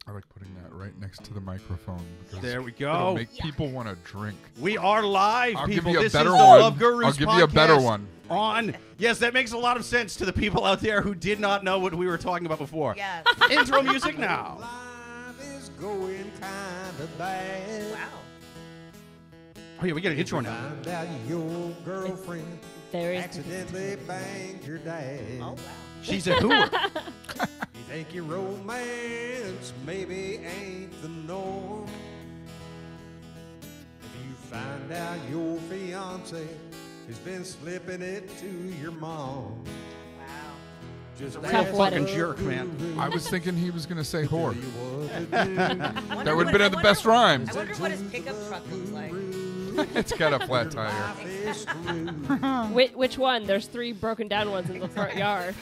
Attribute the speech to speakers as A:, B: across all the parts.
A: I like putting that right next to the microphone.
B: There we
A: It'll
B: go.
A: make people want to drink.
B: We are live,
A: I'll
B: people.
A: give you a
B: This
A: better
B: is the
A: one.
B: Love Gurus
A: I'll give you a better one.
B: On. Yes, that makes a lot of sense to the people out there who did not know what we were talking about before.
C: Yes.
B: Intro music now.
D: Life is going kind of bad.
C: Wow.
B: Oh, yeah, we get an intro now.
D: Find out your girlfriend
E: There is.
D: accidentally banged your dad.
C: Oh, wow.
B: She's a hooer.
D: You think your romance maybe ain't the norm. If you find out your fiance has been slipping it to your mom.
C: Wow.
D: Just
B: Tough
D: ask
E: wedding.
B: Fucking jerk, man.
A: I was thinking he was going to say whore.
D: that
A: That would have been the best rhyme.
C: I wonder what his pickup truck looks like.
A: It's got a flat tire.
E: Which one? There's 3 broken down ones in the front yard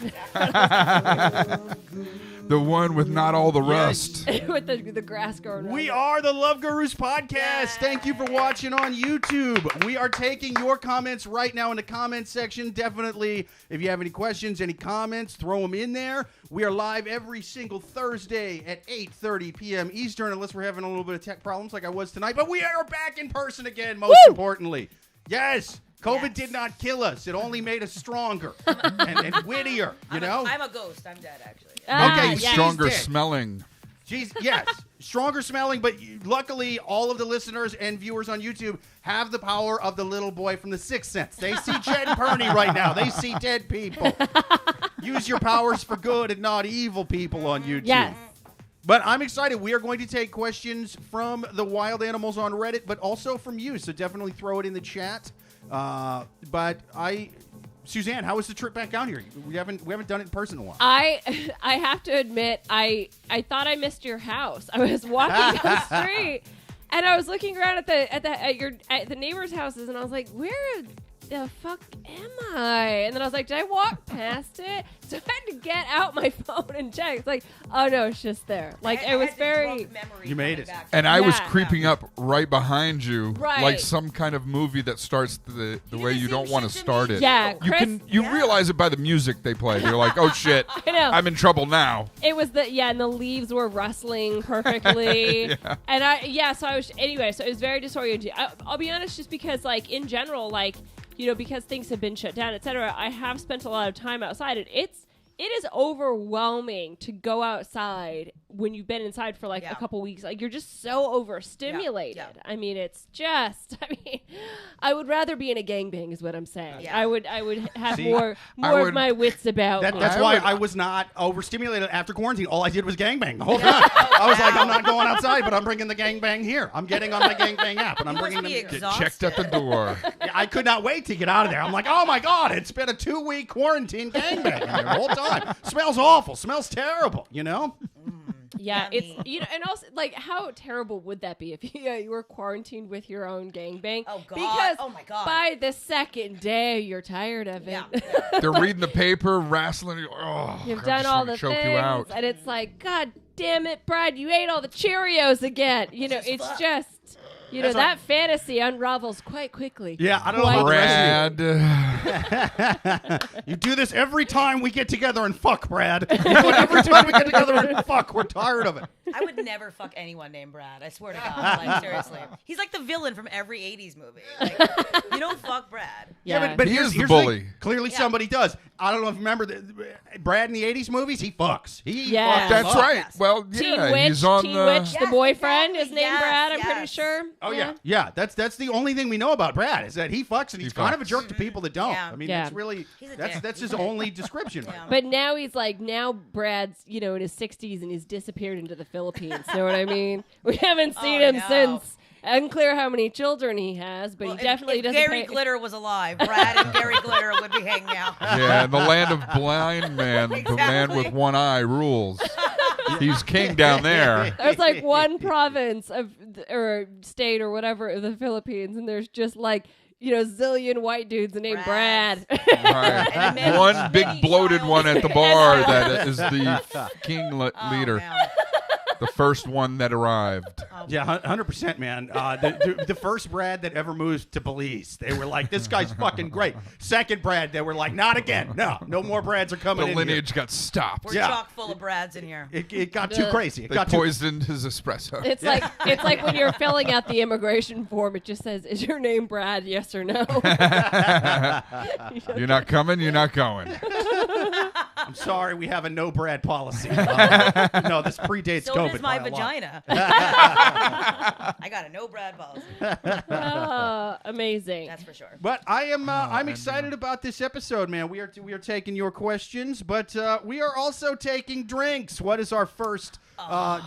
A: The one with not all the rust.
E: with the grass growing around
B: We
E: it.
B: are the Love Gurus podcast. Thank you for watching on YouTube. We are taking your comments right now in the comments section. Definitely, if you have any questions, any comments, throw them in there. We are live every single Thursday at 8:30 p.m. Eastern, unless we're having a little bit of tech problems like I was tonight. But we are back in person again, most importantly. Yes. COVID did not kill us. It only made us stronger and wittier, you know?
C: I'm a ghost. I'm dead, actually.
B: Okay,
E: yes.
A: Stronger
B: dead.
A: smelling.
B: Yes, stronger smelling, but luckily all of the listeners and viewers on YouTube have the power of the little boy from The Sixth Sense. They see Jed and Perney right now. They see dead people. Use your powers for good and not evil, people on YouTube.
E: Yes.
B: But I'm excited. We are going to take questions from the wild animals on Reddit, but also from you, so definitely throw it in the chat. Suzanne, how was the trip back down here? We haven't done it in person in a while.
E: I have to admit, I thought I missed your house. I was walking down the street and I was looking around at the neighbors' houses and I was like, where the fuck am I? And then I was like, did I walk past it? So I had to get out my phone and check. It's like, oh no, it's just there. Like it was very.
B: You made it.
A: And I was
E: Yeah.
A: creeping up right behind you,
E: Right.
A: like some kind of movie that starts the way you don't want to start it.
E: Yeah, Chris.
A: You realize it by the music they play. You're like, oh shit,
E: I know.
A: I'm in trouble now.
E: It was and the leaves were rustling perfectly.
A: Yeah.
E: And so I was, anyway, so it was very disorienting. I'll be honest, just because, like, in general, like, you know, because things have been shut down, etc., I have spent a lot of time outside. And it is overwhelming to go outside when you've been inside for like a couple weeks. Like you're just so overstimulated.
C: Yeah.
E: I mean, I would rather be in a gangbang is what I'm saying.
C: Yeah.
E: I would have
B: See,
E: more of my wits about me.
B: That's why I was not overstimulated after quarantine. All I did was gangbang the whole time. I was like, I'm not going outside, but I'm bringing the gangbang here. I'm getting on my gangbang app, and I'm
C: You
B: bringing
C: must
B: them.
C: be
A: Get checked at the door.
B: Yeah, I could not wait to get out of there. I'm like, oh my God, it's been a 2-week quarantine gangbang in there the whole time. Smells awful. Smells terrible, you know?
E: Yeah,
C: Yummy.
E: it's and also like how terrible would that be if you were quarantined with your own gangbang?
C: Oh, God.
E: Because
C: Oh, my God.
E: by the second day you're tired of it.
C: Yeah.
A: They're reading the paper, wrestling. Oh,
E: You've
A: I
E: done
A: just
E: all
A: wanna
E: the
A: choke
E: things,
A: you out.
E: and it's like, God damn it, Brad, you ate all the Cheerios again. You know, it's just. You know,
B: That's
E: that fantasy unravels quite quickly.
B: Yeah, I don't know about the rest
A: Brad.
B: of you. You do this every time we get together and fuck, Brad. You do it every time we get together and fuck. We're tired of it.
C: I would never fuck anyone named Brad. I swear to God. Like, seriously. He's like the villain from every 80s movie. Like, you don't fuck Brad.
B: Yeah, but
A: He
B: here's
A: is the
B: here's
A: bully.
B: thing. Clearly somebody does. I don't know if you remember Brad in the 80s movies. He fucks. He
E: Yeah.
B: fucks.
A: That's
B: up.
A: right.
C: Yes.
A: Well,
E: Teen
A: yeah,
E: Witch,
A: he's on
E: Teen
A: the.
E: Witch, the
C: Yes,
E: boyfriend
C: exactly.
E: is named
C: Yes,
E: Brad, I'm pretty
C: yes.
E: sure.
B: Oh yeah. That's the only thing we know about Brad is that he fucks and he's kind of a
A: fucks.
B: jerk to people that don't.
C: Yeah.
B: I mean,
E: Yeah.
B: that's really
C: He's a
B: that's
C: dick.
B: that's his only description.
C: Yeah.
E: But now now Brad's, you know, in his 60s and he's disappeared into the Philippines. Know what I mean? We haven't seen him
C: no.
E: since. Unclear how many children he has, but
C: Well,
E: he definitely
C: if
E: doesn't
C: Gary
E: pay.
C: Glitter was alive, Brad and Gary Glitter would be hanging out.
A: Yeah, in the land of blind man, the man
C: Exactly.
A: with one eye rules. He's king down there.
E: There's like one province of or state or whatever of the Philippines, and there's just like, you know, zillion white dudes named Brad.
A: Right.
C: And many-
A: One big
C: many
A: bloated
C: child-
A: one at the bar that is the king leader.
C: Man.
A: The first one that arrived.
B: Yeah, 100%, man. The first Brad that ever moved to Belize, they were like, this guy's fucking great. Second Brad, they were like, not again. No more Brads are coming
A: The
B: in
A: lineage got stopped.
C: We're
B: Yeah.
C: chock full of Brads in here.
B: It got too crazy. It
A: They
B: got too
A: poisoned his espresso.
E: It's like when you're filling out the immigration form, it just says, "Is your name Brad? Yes or no?"
A: You're not coming, you're not going.
B: I'm sorry, we have a no Brad policy. No, this predates
C: So
B: COVID.
C: does my
B: by a lot.
C: vagina. I got a no Brad policy.
E: Amazing.
C: That's for sure.
B: But I'm excited about this episode, man. We are taking your questions, but we are also taking drinks. What is our first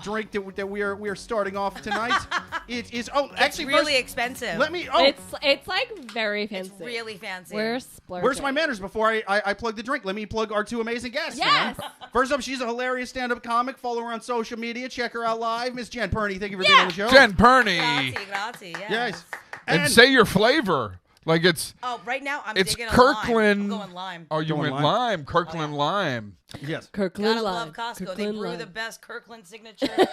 B: drink that we are starting off tonight? It is actually
C: Really
B: first,
C: expensive.
B: let me.
E: It's like very fancy.
C: It's really fancy.
E: We're splurging.
B: Where's my manners before I plug the drink? Let me plug our two amazing guests.
E: Yes.
B: Man. First up, she's a hilarious stand-up comic. Follow her on social media. Check her out live. Miss Jen Perney, thank you for being on the show.
A: Jen Perney.
C: Grazie, yes.
B: Yes.
A: And say your flavor. Like it's
C: Right now I'm
A: it's
C: digging
A: Kirkland.
C: a lime. I'm going lime.
A: Oh, you
B: Going
A: went
B: lime.
A: lime. Kirkland lime.
B: Yes.
E: Kirkland
C: Gotta
E: lime.
C: love Costco. They
E: Kirkland
C: brew
E: lime.
C: the best Kirkland signature.
A: Do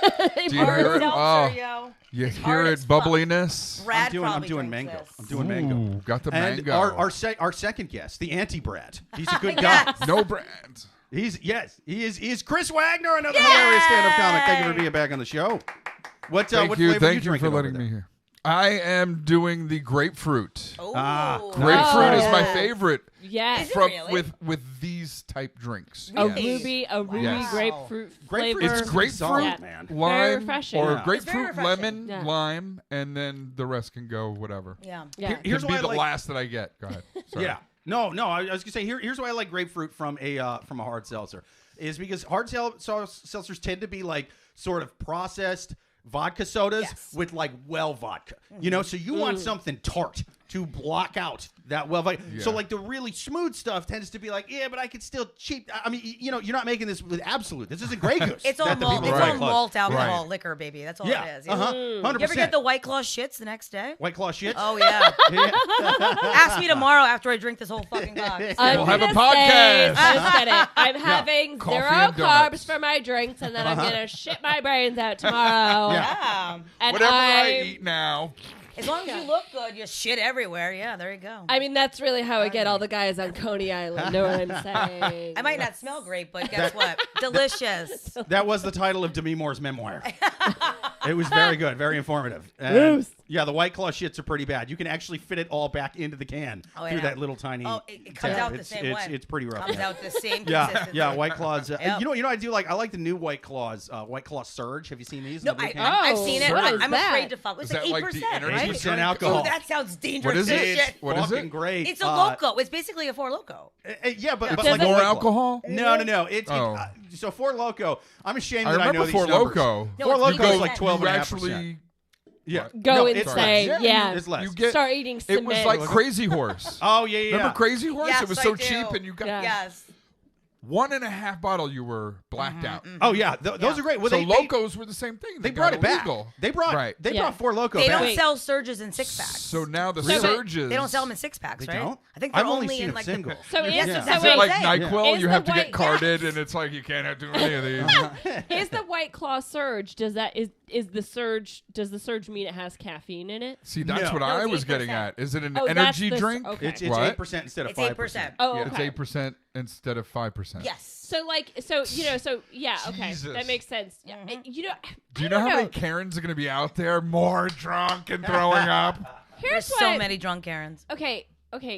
A: you hear it?
C: Seltzer,
A: Oh,
C: yo.
A: you
C: It's
A: hear
C: hard
A: it
C: as fuck.
A: bubbliness.
C: Brad
B: I'm
C: probably
B: doing
C: drinks
B: mango.
C: this.
B: I'm doing mango.
A: Ooh, got the
B: And
A: mango.
B: our second guest, the anti-Brad. He's a good guy.
C: Yes.
A: No brands.
B: He is Chris Wagner, another hilarious stand-up comic. Thank you for being back on the show. What
A: Thank
B: what
A: you.
B: flavor are you
A: Thank you
B: drinking
A: for letting
B: over
A: me
B: there?
A: here. I am doing the grapefruit.
C: Oh.
A: Grapefruit is my
E: yes.
A: favorite
E: Yes.
C: Is it
A: from
C: really?
A: with these type drinks.
E: A
C: Really?
E: ruby
A: Yes.
E: grapefruit
B: Grapefruit
E: flavor.
A: It's grapefruit,
B: solid, man.
E: Very
A: lime,
E: refreshing.
A: or
B: Yeah.
C: It's very
A: grapefruit,
C: refreshing.
A: lemon,
E: Yeah.
A: lime, and then the rest can go whatever.
C: Yeah.
E: Yeah.
B: Here's
A: Could
B: why
A: be
B: I
A: the
B: like-
A: last that I get. Go ahead. Sorry.
B: Yeah. No. I was gonna say here's why I like grapefruit from a hard seltzer, is because hard seltzers tend to be like sort of processed vodka sodas
C: Yes.
B: with like well vodka. You know, so you want something tart to block out that well vodka.
A: Yeah.
B: So like the really smooth stuff tends to be like, yeah, but I could still cheap. I mean, you know, you're not making this with Absolute. This isn't Grey Goose.
C: It's all
B: that the
C: malt.
B: people
C: It's
B: like.
C: all malt alcohol
A: Right.
C: liquor, baby. That's all
B: Yeah.
C: it is.
B: 100%.
C: You ever get the White Claw shits the next day?
B: White Claw shit?
C: Oh yeah.
B: Yeah.
C: Ask me tomorrow after I drink this whole fucking box.
E: I'm
A: We'll have a
E: gonna
A: podcast.
E: say- I just said it. I'm having
A: Coffee
E: zero
A: and donuts.
E: carbs for my drinks, and then I'm gonna shit my brains out tomorrow.
C: Yeah.
E: And
A: Whatever I eat now.
C: As long as you look good, you shit everywhere. Yeah, there you go.
E: I mean, that's really how I get all the guys on Coney Island. Know what I'm saying?
C: I might not smell great, but guess what? Delicious.
B: That was the title of Demi Moore's memoir. It was very good, very informative. And
E: Gross.
B: yeah, the White Claw shits are pretty bad. You can actually fit it all back into the can
C: Oh,
B: through
C: yeah.
B: that little tiny.
C: Oh, it comes
B: tab.
C: out the same way.
B: It's pretty rough.
C: Comes
B: yeah.
C: out the same
B: Yeah,
C: consistency.
B: yeah, White Claws.
C: Yep.
B: You know, I do like. I like the new White Claws. White Claw Surge. Have you seen these?
C: No,
B: in the blue
C: I,
B: can?
C: I've seen it.
E: What is
C: I'm
E: that?
C: afraid to fuck. It's
A: Is that
C: like
A: like the
C: 8%,
A: energy
C: right?
B: 8% alcohol.
C: Oh, that sounds dangerous.
A: What is
C: as
A: it?
C: shit.
A: What is
B: Fucking
A: it?
B: great.
C: It's a loco. It's basically a Four Loco.
B: Yeah, but
E: Does
B: like
E: it-
A: More
B: White Claw.
A: alcohol?
B: No. It's
A: Oh.
B: so Four Loco. I'm ashamed
A: I
B: that I know
A: remember
B: these
A: Four
B: numbers.
A: Loco.
C: No,
B: Four
C: it's
B: Loco is
C: legal.
B: like 12
A: You
B: and a half
A: actually
B: percent. Yeah.
E: Go
B: No, it's
E: insane.
B: less.
E: Yeah.
B: It's less.
A: You get.
E: Start eating
A: It
E: cement.
A: was like Crazy Horse.
B: Oh yeah.
A: Remember Crazy Horse?
C: Yes,
A: It was
C: I
A: so
C: do.
A: cheap, and you got
E: Yeah.
C: Yes.
A: 1.5 bottle. You were blacked out.
B: Oh yeah, those are great. Well,
A: So
B: they
A: locos were the same thing.
B: they
A: got
B: brought it back.
A: illegal.
B: They brought
A: right.
B: they
E: Yeah.
B: brought Four Loco
C: They
B: back.
C: don't
E: Wait.
C: sell surges in 6-packs.
A: So now the
E: Really?
A: surges.
C: They don't sell them in 6-packs,
B: They
C: right?
B: don't?
C: I think they're
B: I've only
C: only
B: seen
C: in
B: them
C: like
B: single.
E: So
C: Yes,
E: is,
C: that's
E: so
A: Is
C: what
A: it
C: I'm
A: like
C: saying.
A: NyQuil?
E: Is
A: You
E: the
A: have to
E: white-
A: get carded, and it's like you can't have too many of these.
E: Is the White Claw Surge? Does the surge? Does the surge mean it has caffeine in it?
A: See, that's
B: No.
A: what
C: No,
A: I
C: it's
A: was getting
C: 8%.
A: at. Is it an
E: Oh, that's
A: energy
E: the-
A: drink?
E: okay.
B: It's
A: What?
B: 8% instead of
C: It's
B: 5%.
C: 8%.
E: Oh,
A: Yeah, it's
E: okay.
A: 8% instead of 5%.
C: Yes.
E: So yeah, okay,
A: Jesus.
E: that makes sense. Yeah,
C: Mm-hmm.
E: you know,
A: Do you
E: I
A: know
E: don't
A: how many Karens are going to be out there more drunk and throwing up?
E: Here's
C: There's
E: what,
C: so many drunk Karens.
E: Okay,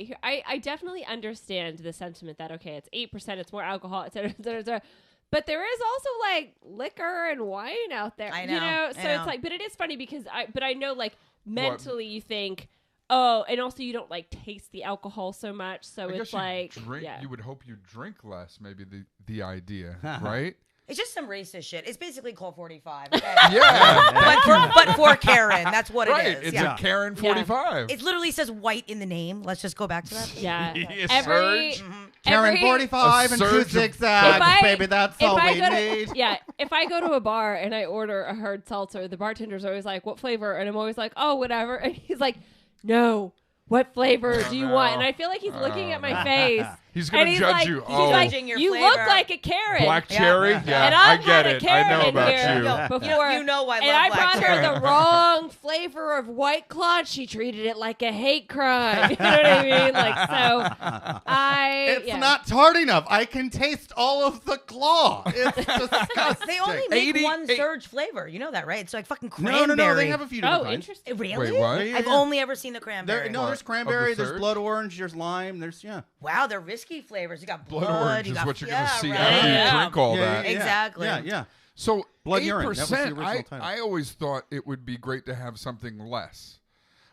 E: here, I definitely understand the sentiment that okay, it's 8%, it's more alcohol, et cetera, et cetera, et cetera. But there is also like liquor and wine out there.
C: I
E: You
C: know,
E: know,
C: I
E: so
C: know.
E: it's like, but it is funny because I know like mentally you think, oh, and also you don't like taste the alcohol so much, so
A: I
E: it's
A: guess
E: like,
A: you drink.
E: yeah.
A: You would hope you drink less. Maybe the idea, right?
C: It's just some racist shit. It's basically Call 45. Okay?
A: Yeah,
C: but for Karen, that's what
A: right.
C: it is.
A: It's
C: Yeah.
A: a Karen 45.
C: It literally says white in the name. Let's just go back to that.
E: Yeah.
A: Yes,
E: every,
A: Surge.
B: Karen
E: every-
B: 45
A: A
B: and 2
A: surge of-
B: zigzags,
E: If I-
B: baby. That's
E: if
B: all
E: I
B: we
E: go
B: need.
E: to, yeah, if I go to a bar and I order a hard seltzer, the bartender's always like, "What flavor?" And I'm always like, "Oh, whatever." And he's like, "No, what flavor do you want?" And I feel like he's looking at my face
A: He's going to
E: he's
A: judge
E: like,
A: you.
E: he's
A: Oh,
E: like,
C: Judging your
E: you
C: flavor.
E: look like a carrot.
A: black cherry? Yeah,
E: And
A: I
E: I've
A: get
E: had a
A: it. I
E: carrot
A: know
E: in
A: about
E: here
A: you.
E: before.
C: You know I
E: and
C: love
E: I
C: black
E: brought
C: cherry.
E: her the wrong flavor of White Claw. And she treated it like a hate crime. You know what I mean? Like, so
B: It's not tart enough. I can taste all of the claw. It's disgusting.
C: They only make
A: 80
C: one surge flavor. You know that, right? It's like fucking
B: No,
C: cranberry.
B: They have a few different
E: Oh,
B: kinds.
E: interesting.
C: Really?
A: Wait, what?
B: Yeah,
C: I've
B: yeah.
C: only ever seen the cranberry.
B: There's cranberry, there's
A: surge?
B: blood orange, there's lime, there's
C: Wow, they're risky flavors. You got blood.
A: Blood orange
C: you
A: is
C: got,
A: what you're going to see
C: right.
A: after you
C: Yeah.
A: drink all that.
C: Exactly.
B: Yeah.
A: So
B: Blood
A: 8%,
B: urine, that was the original title.
A: I always thought it would be great to have something less.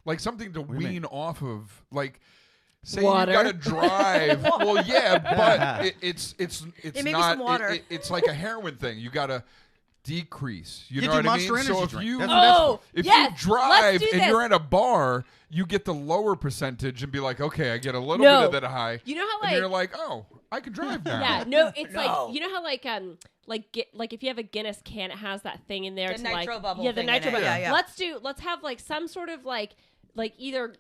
A: Like something to
B: do you mean?
A: wean off of. Like, say
E: Water.
A: you got to drive. Well, yeah, but it's
C: maybe
A: not.
C: some water.
A: It's like a heroin thing. You got to decrease. You
B: You
A: know
B: do
A: what I
B: Monster
A: mean? So
B: Energy
A: if
B: drink.
A: you
B: That's what that's
E: Oh,
A: if
E: yes.
A: you
E: Let's
A: drive
E: do
A: and
E: this.
A: you're at a bar, you get the lower percentage and be like, okay, I get a little
E: No.
A: bit of that high.
E: You know how,
A: and
E: like-
A: you're like, oh, I can drive now.
E: Yeah, no, it's
C: No.
E: like, you know how like if you have a Guinness can, it has that thing in there
C: The
E: to like
C: nitro bubble
E: yeah, the
C: thing in
E: nitro
C: it.
E: bubble.
C: Yeah, yeah.
E: Let's have like some sort of like either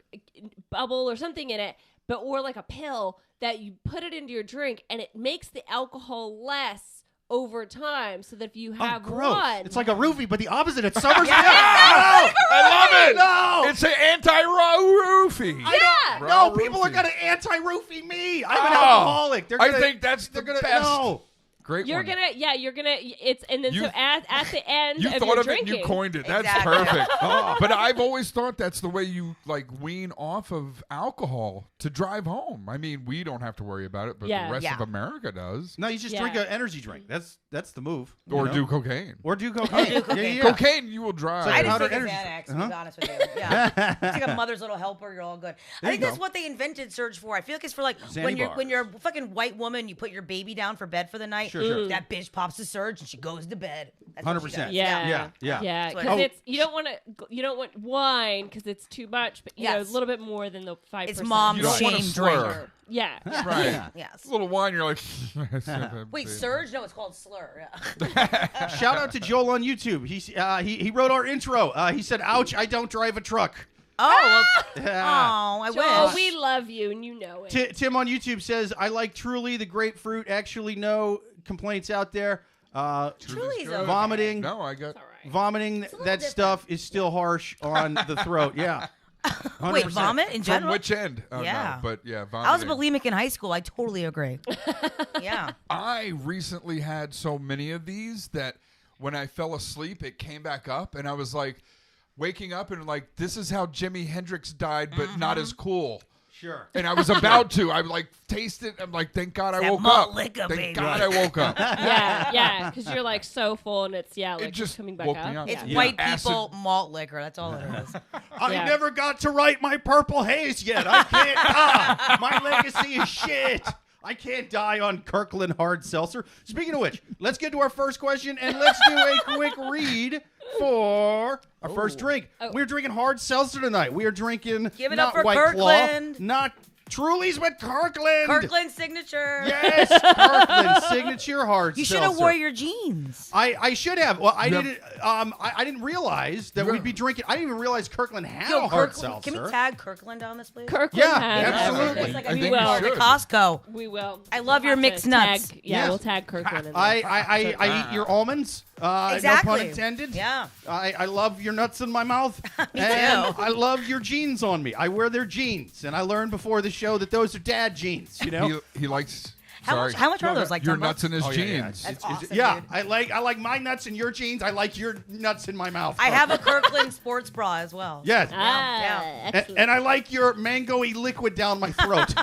E: bubble or something in it, but or like a pill that you put it into your drink and it makes the alcohol less over time, so that if you have
B: gross.
E: one,
B: It's like a roofie, but the opposite. It summers
A: I love it.
B: No!
A: It's an anti-roofie.
E: yeah.
B: No,
A: Raw
B: people are
A: roofie.
B: going to anti-roofie me. I'm an
A: Oh,
B: alcoholic. They're
A: I
B: gonna,
A: think that's the
B: they're gonna,
A: best.
B: No.
A: Great
E: You're
A: one.
E: gonna it's and then
A: You-
E: so at the end
A: You
E: of
A: thought
E: your
A: of
E: drinking,
A: it and you coined it. That's
C: Exactly.
A: perfect. But I've always thought that's the way you like wean off of alcohol to drive home. I mean, we don't have to worry about it, but
E: Yeah.
A: the rest
C: Yeah.
A: of America does.
B: No, you just
E: Yeah.
B: drink an energy drink. That's the move. you
A: Or
B: know?
A: do cocaine.
B: Or do cocaine.
C: do cocaine.
B: Yeah.
A: Cocaine, you will drive.
B: So
C: I just
B: powder
C: take a
B: energy.
C: Xanax, to
B: Uh-huh.
C: be honest with you. Yeah. It's like a mother's little helper, you're all good.
B: There
C: I think
B: you
C: that's
B: go.
C: what they invented Surge for. I feel like it's for like
B: Xanny
C: when you're
B: bars.
C: a fucking white woman, you put your baby down for bed for the night.
B: Sure.
C: That bitch pops the Surge and she goes to bed. That's what she
B: 100%.
C: does.
E: Yeah,
B: Yeah.
E: yeah.
C: That's what
E: Because
C: it
E: it's you don't want wine because it's too much, but you know
C: Yes.
E: a little bit more than the 5%.
C: It's mom's
A: You don't want
C: shame
A: to slur.
C: drinker.
E: Yeah.
A: Right.
B: Yeah.
C: Yes.
A: A little wine, you're like.
C: Wait, Surge? No, it's called Slur. Yeah.
B: Shout out to Joel on YouTube. He wrote our intro. He said, "Ouch, I don't drive a truck."
C: Oh, well,
B: Yeah.
C: oh, I
E: Oh,
C: wish.
E: we love you, and you know it.
B: Tim on YouTube says, "I like Truly the grapefruit." Actually, no complaints out there.
C: Truly's okay.
B: Vomiting,
A: No, I got.
E: It's all right.
B: vomiting.
C: little
B: That
C: different.
B: stuff is still harsh on the throat. Yeah.
C: Wait,
B: 100%.
C: vomit in
A: From
C: general?
A: which end? Oh,
C: Yeah.
A: no, but yeah,
C: I was
A: vomiting.
C: bulimic in high school. I totally agree. Yeah.
A: I recently had so many of these that when I fell asleep, it came back up, and I was like, waking up and like, this is how Jimi Hendrix died, but not as cool.
B: Sure.
A: And I was about to. I like tasted. I'm like, thank God I
C: That
A: woke
C: malt
A: up.
C: liquor,
A: Thank
C: baby.
A: God I woke up.
E: Yeah, because you're like so full, and it's like
A: It just
E: coming back
A: woke
E: up.
A: me up.
C: It's
E: Yeah.
C: white
A: Acid.
C: people malt liquor. That's all it is.
B: I
E: Yeah.
B: never got to write my Purple Haze yet. I can't die. My legacy is shit. I can't die on Kirkland hard seltzer. Speaking of which, let's get to our first question and let's do a quick read for our first drink.
E: Oh.
B: We're drinking hard seltzer tonight. We are drinking
C: Give it
B: not
C: up for
B: White
C: Kirkland.
B: Claw, not Truly's, but Kirkland.
C: Kirkland signature.
B: Yes, Kirkland signature hard
C: You should
B: seltzer.
C: have wore your jeans.
B: I should have. Well, I
A: You have-
B: didn't. I didn't realize that
A: You
B: we'd
A: have-
B: be drinking. I didn't even realize Kirkland had
C: Yo,
B: a hard
C: Kirkland,
B: seltzer.
C: can we tag Kirkland on this, please?
E: Kirkland
B: Yeah,
E: has
B: absolutely.
C: It's like
A: I
C: a
A: think
C: new
A: we
C: bar at
A: should.
C: Costco.
E: We will.
C: I love
E: We'll
C: your
E: have
C: mixed
E: to
C: nuts.
E: Tag,
B: Yes.
E: we'll tag Kirkland in there.
B: I eat your almonds.
C: Exactly.
B: No pun intended.
C: Yeah.
B: I love your nuts in my mouth.
C: Me
B: and
C: too.
B: I love your jeans on me. I wear their jeans, and I learned before the show that those are dad jeans. You know.
A: He likes.
C: How
A: sorry.
C: much are those? Like
A: your
C: 10
A: nuts in his
B: Oh, yeah, yeah.
A: jeans.
C: That's awesome,
B: yeah,
C: dude.
B: I like my nuts in your jeans. I like your nuts in my mouth.
C: I have a Kirkland sports bra as well.
B: Yes.
C: Yeah.
E: Excellent.
B: And I like your mango-y liquid down my throat.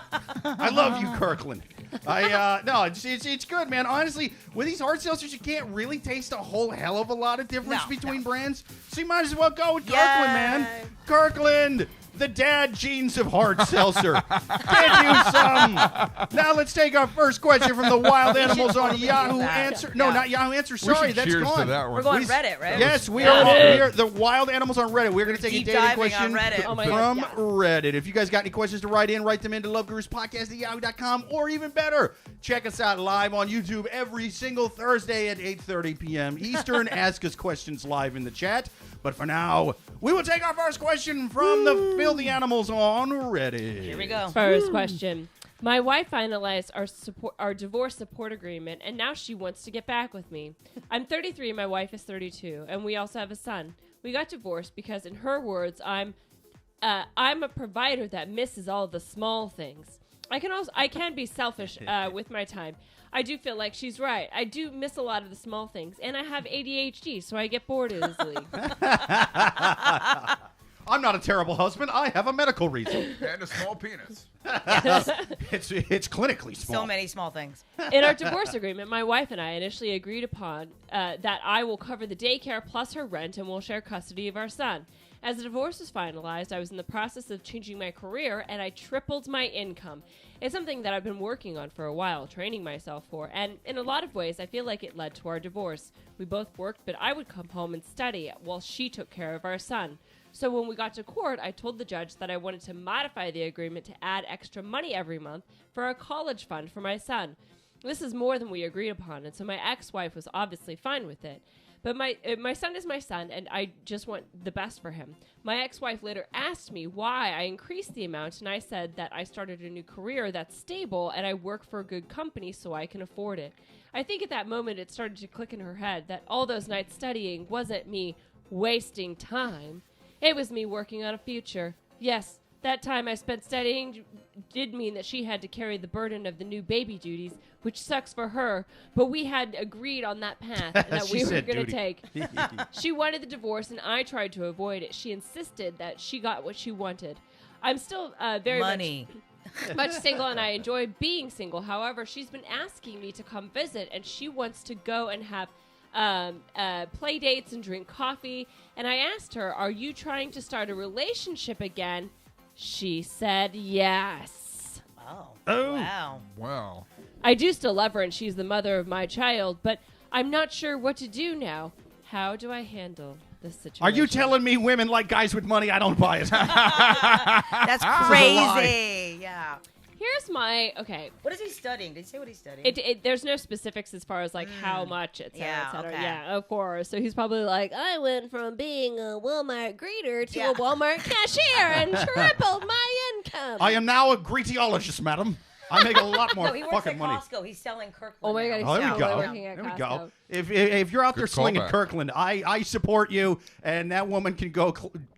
B: I love you, Kirkland. No, it's good, man. Honestly, with these hard seltzers, you can't really taste a whole hell of a lot of difference
C: No,
B: between
C: no.
B: brands. So you might as well go with
C: Yay.
B: Kirkland, man. Kirkland, the dad jeans of hard seltzer. Get you some. Now let's take our first question from the wild animals on
C: totally
B: Yahoo
C: use that.
B: Answer. No,
C: Yeah.
B: not Yahoo Answer.
A: We
B: Sorry,
A: should
B: that's
A: cheers
B: gone.
A: to that one.
C: We're going
B: We-
C: Reddit, right?
B: Yes, we
E: Yeah.
B: are the wild animals on Reddit. We're going to take a
C: Deep
B: daily
C: diving
B: question
C: on Reddit.
E: Oh my
B: from
E: God, yes.
B: Reddit. If you guys got any questions to write them into loveguruspodcast@yahoo.com, or even better, check us out live on YouTube every single Thursday at 8:30 p.m. Eastern. Ask us questions live in the chat. But for now, we will take our first question from the filthy animals on Reddit.
C: Here we go.
E: First question. My wife finalized our divorce support agreement, and now she wants to get back with me. I'm 33, my wife is 32, and we also have a son. We got divorced because, in her words, I'm a provider that misses all the small things. I can be selfish with my time. I do feel like she's right. I do miss a lot of the small things, and I have ADHD, so I get bored easily.
B: I'm not a terrible husband. I have a medical reason.
A: And a small penis.
B: It's clinically small.
C: So many small things.
E: In our divorce agreement, my wife and I initially agreed upon that I will cover the daycare plus her rent and we'll share custody of our son. As the divorce was finalized, I was in the process of changing my career and I tripled my income. It's something that I've been working on for a while, training myself for, and in a lot of ways, I feel like it led to our divorce. We both worked, but I would come home and study while she took care of our son. So when we got to court, I told the judge that I wanted to modify the agreement to add extra money every month for a college fund for my son. This is more than we agreed upon, and so my ex-wife was obviously fine with it. But my son is my son, and I just want the best for him. My ex-wife later asked me why I increased the amount, and I said that I started a new career that's stable, and I work for a good company so I can afford it. I think at that moment it started to click in her head that all those nights studying wasn't me wasting time. It was me working on a future. Yes, that time I spent studying did mean that she had to carry the burden of the new baby duties, which sucks for her, but we had agreed on that path that we were going to take. She wanted the divorce, and I tried to avoid it. She insisted that she got what she wanted. I'm still very much single, and I enjoy being single. However, she's been asking me to come visit, and she wants to go and have play dates and drink coffee. And I asked her, are you trying to start a relationship again? She said yes.
C: Oh. Wow.
A: Wow.
E: I do still love her, and she's the mother of my child, but I'm not sure what to do now. How do I handle this situation?
B: Are you telling me women like guys with money? I don't buy it.
C: That's crazy. Yeah.
E: Here's my, okay.
C: What is he studying? Did he say what he's studying?
E: There's no specifics as far as like how much, et cetera, et cetera.
C: Okay.
E: Yeah, of course. So he's probably like, I went from being a Walmart greeter to a Walmart cashier and tripled my income.
B: I am now a greetiologist, madam. I make a lot more
C: No, he works
B: fucking
C: at
B: money.
C: Costco. He's selling Kirkland.
E: Oh my God,
C: now.
E: he's
B: There we go.
E: working at
B: There we
E: Costco.
B: go. If you're out there
A: Good
B: slinging
A: callback.
B: Kirkland, I support you, and that woman can go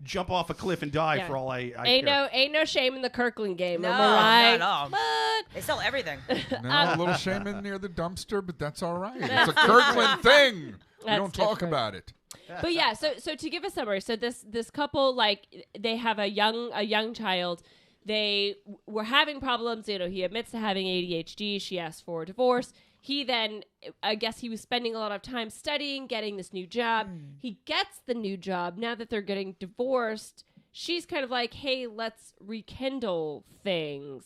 B: jump off a cliff and die
E: Yeah.
B: for all I
E: Ain't
B: care.
E: no shame in the Kirkland game.
C: No,
E: am I right?
C: not at all.
E: But
C: They sell everything.
A: No, a little shame in near the dumpster, but that's all right. It's a Kirkland thing. We
E: That's
A: don't talk
E: different.
A: about it.
E: But yeah, so to give a summary, so this couple, like, they have a young child. They were having problems. You know, he admits to having ADHD. She asked for a divorce. He then, I guess he was spending a lot of time studying, getting this new job. He gets the new job. Now that they're getting divorced, she's kind of like, hey, let's rekindle things.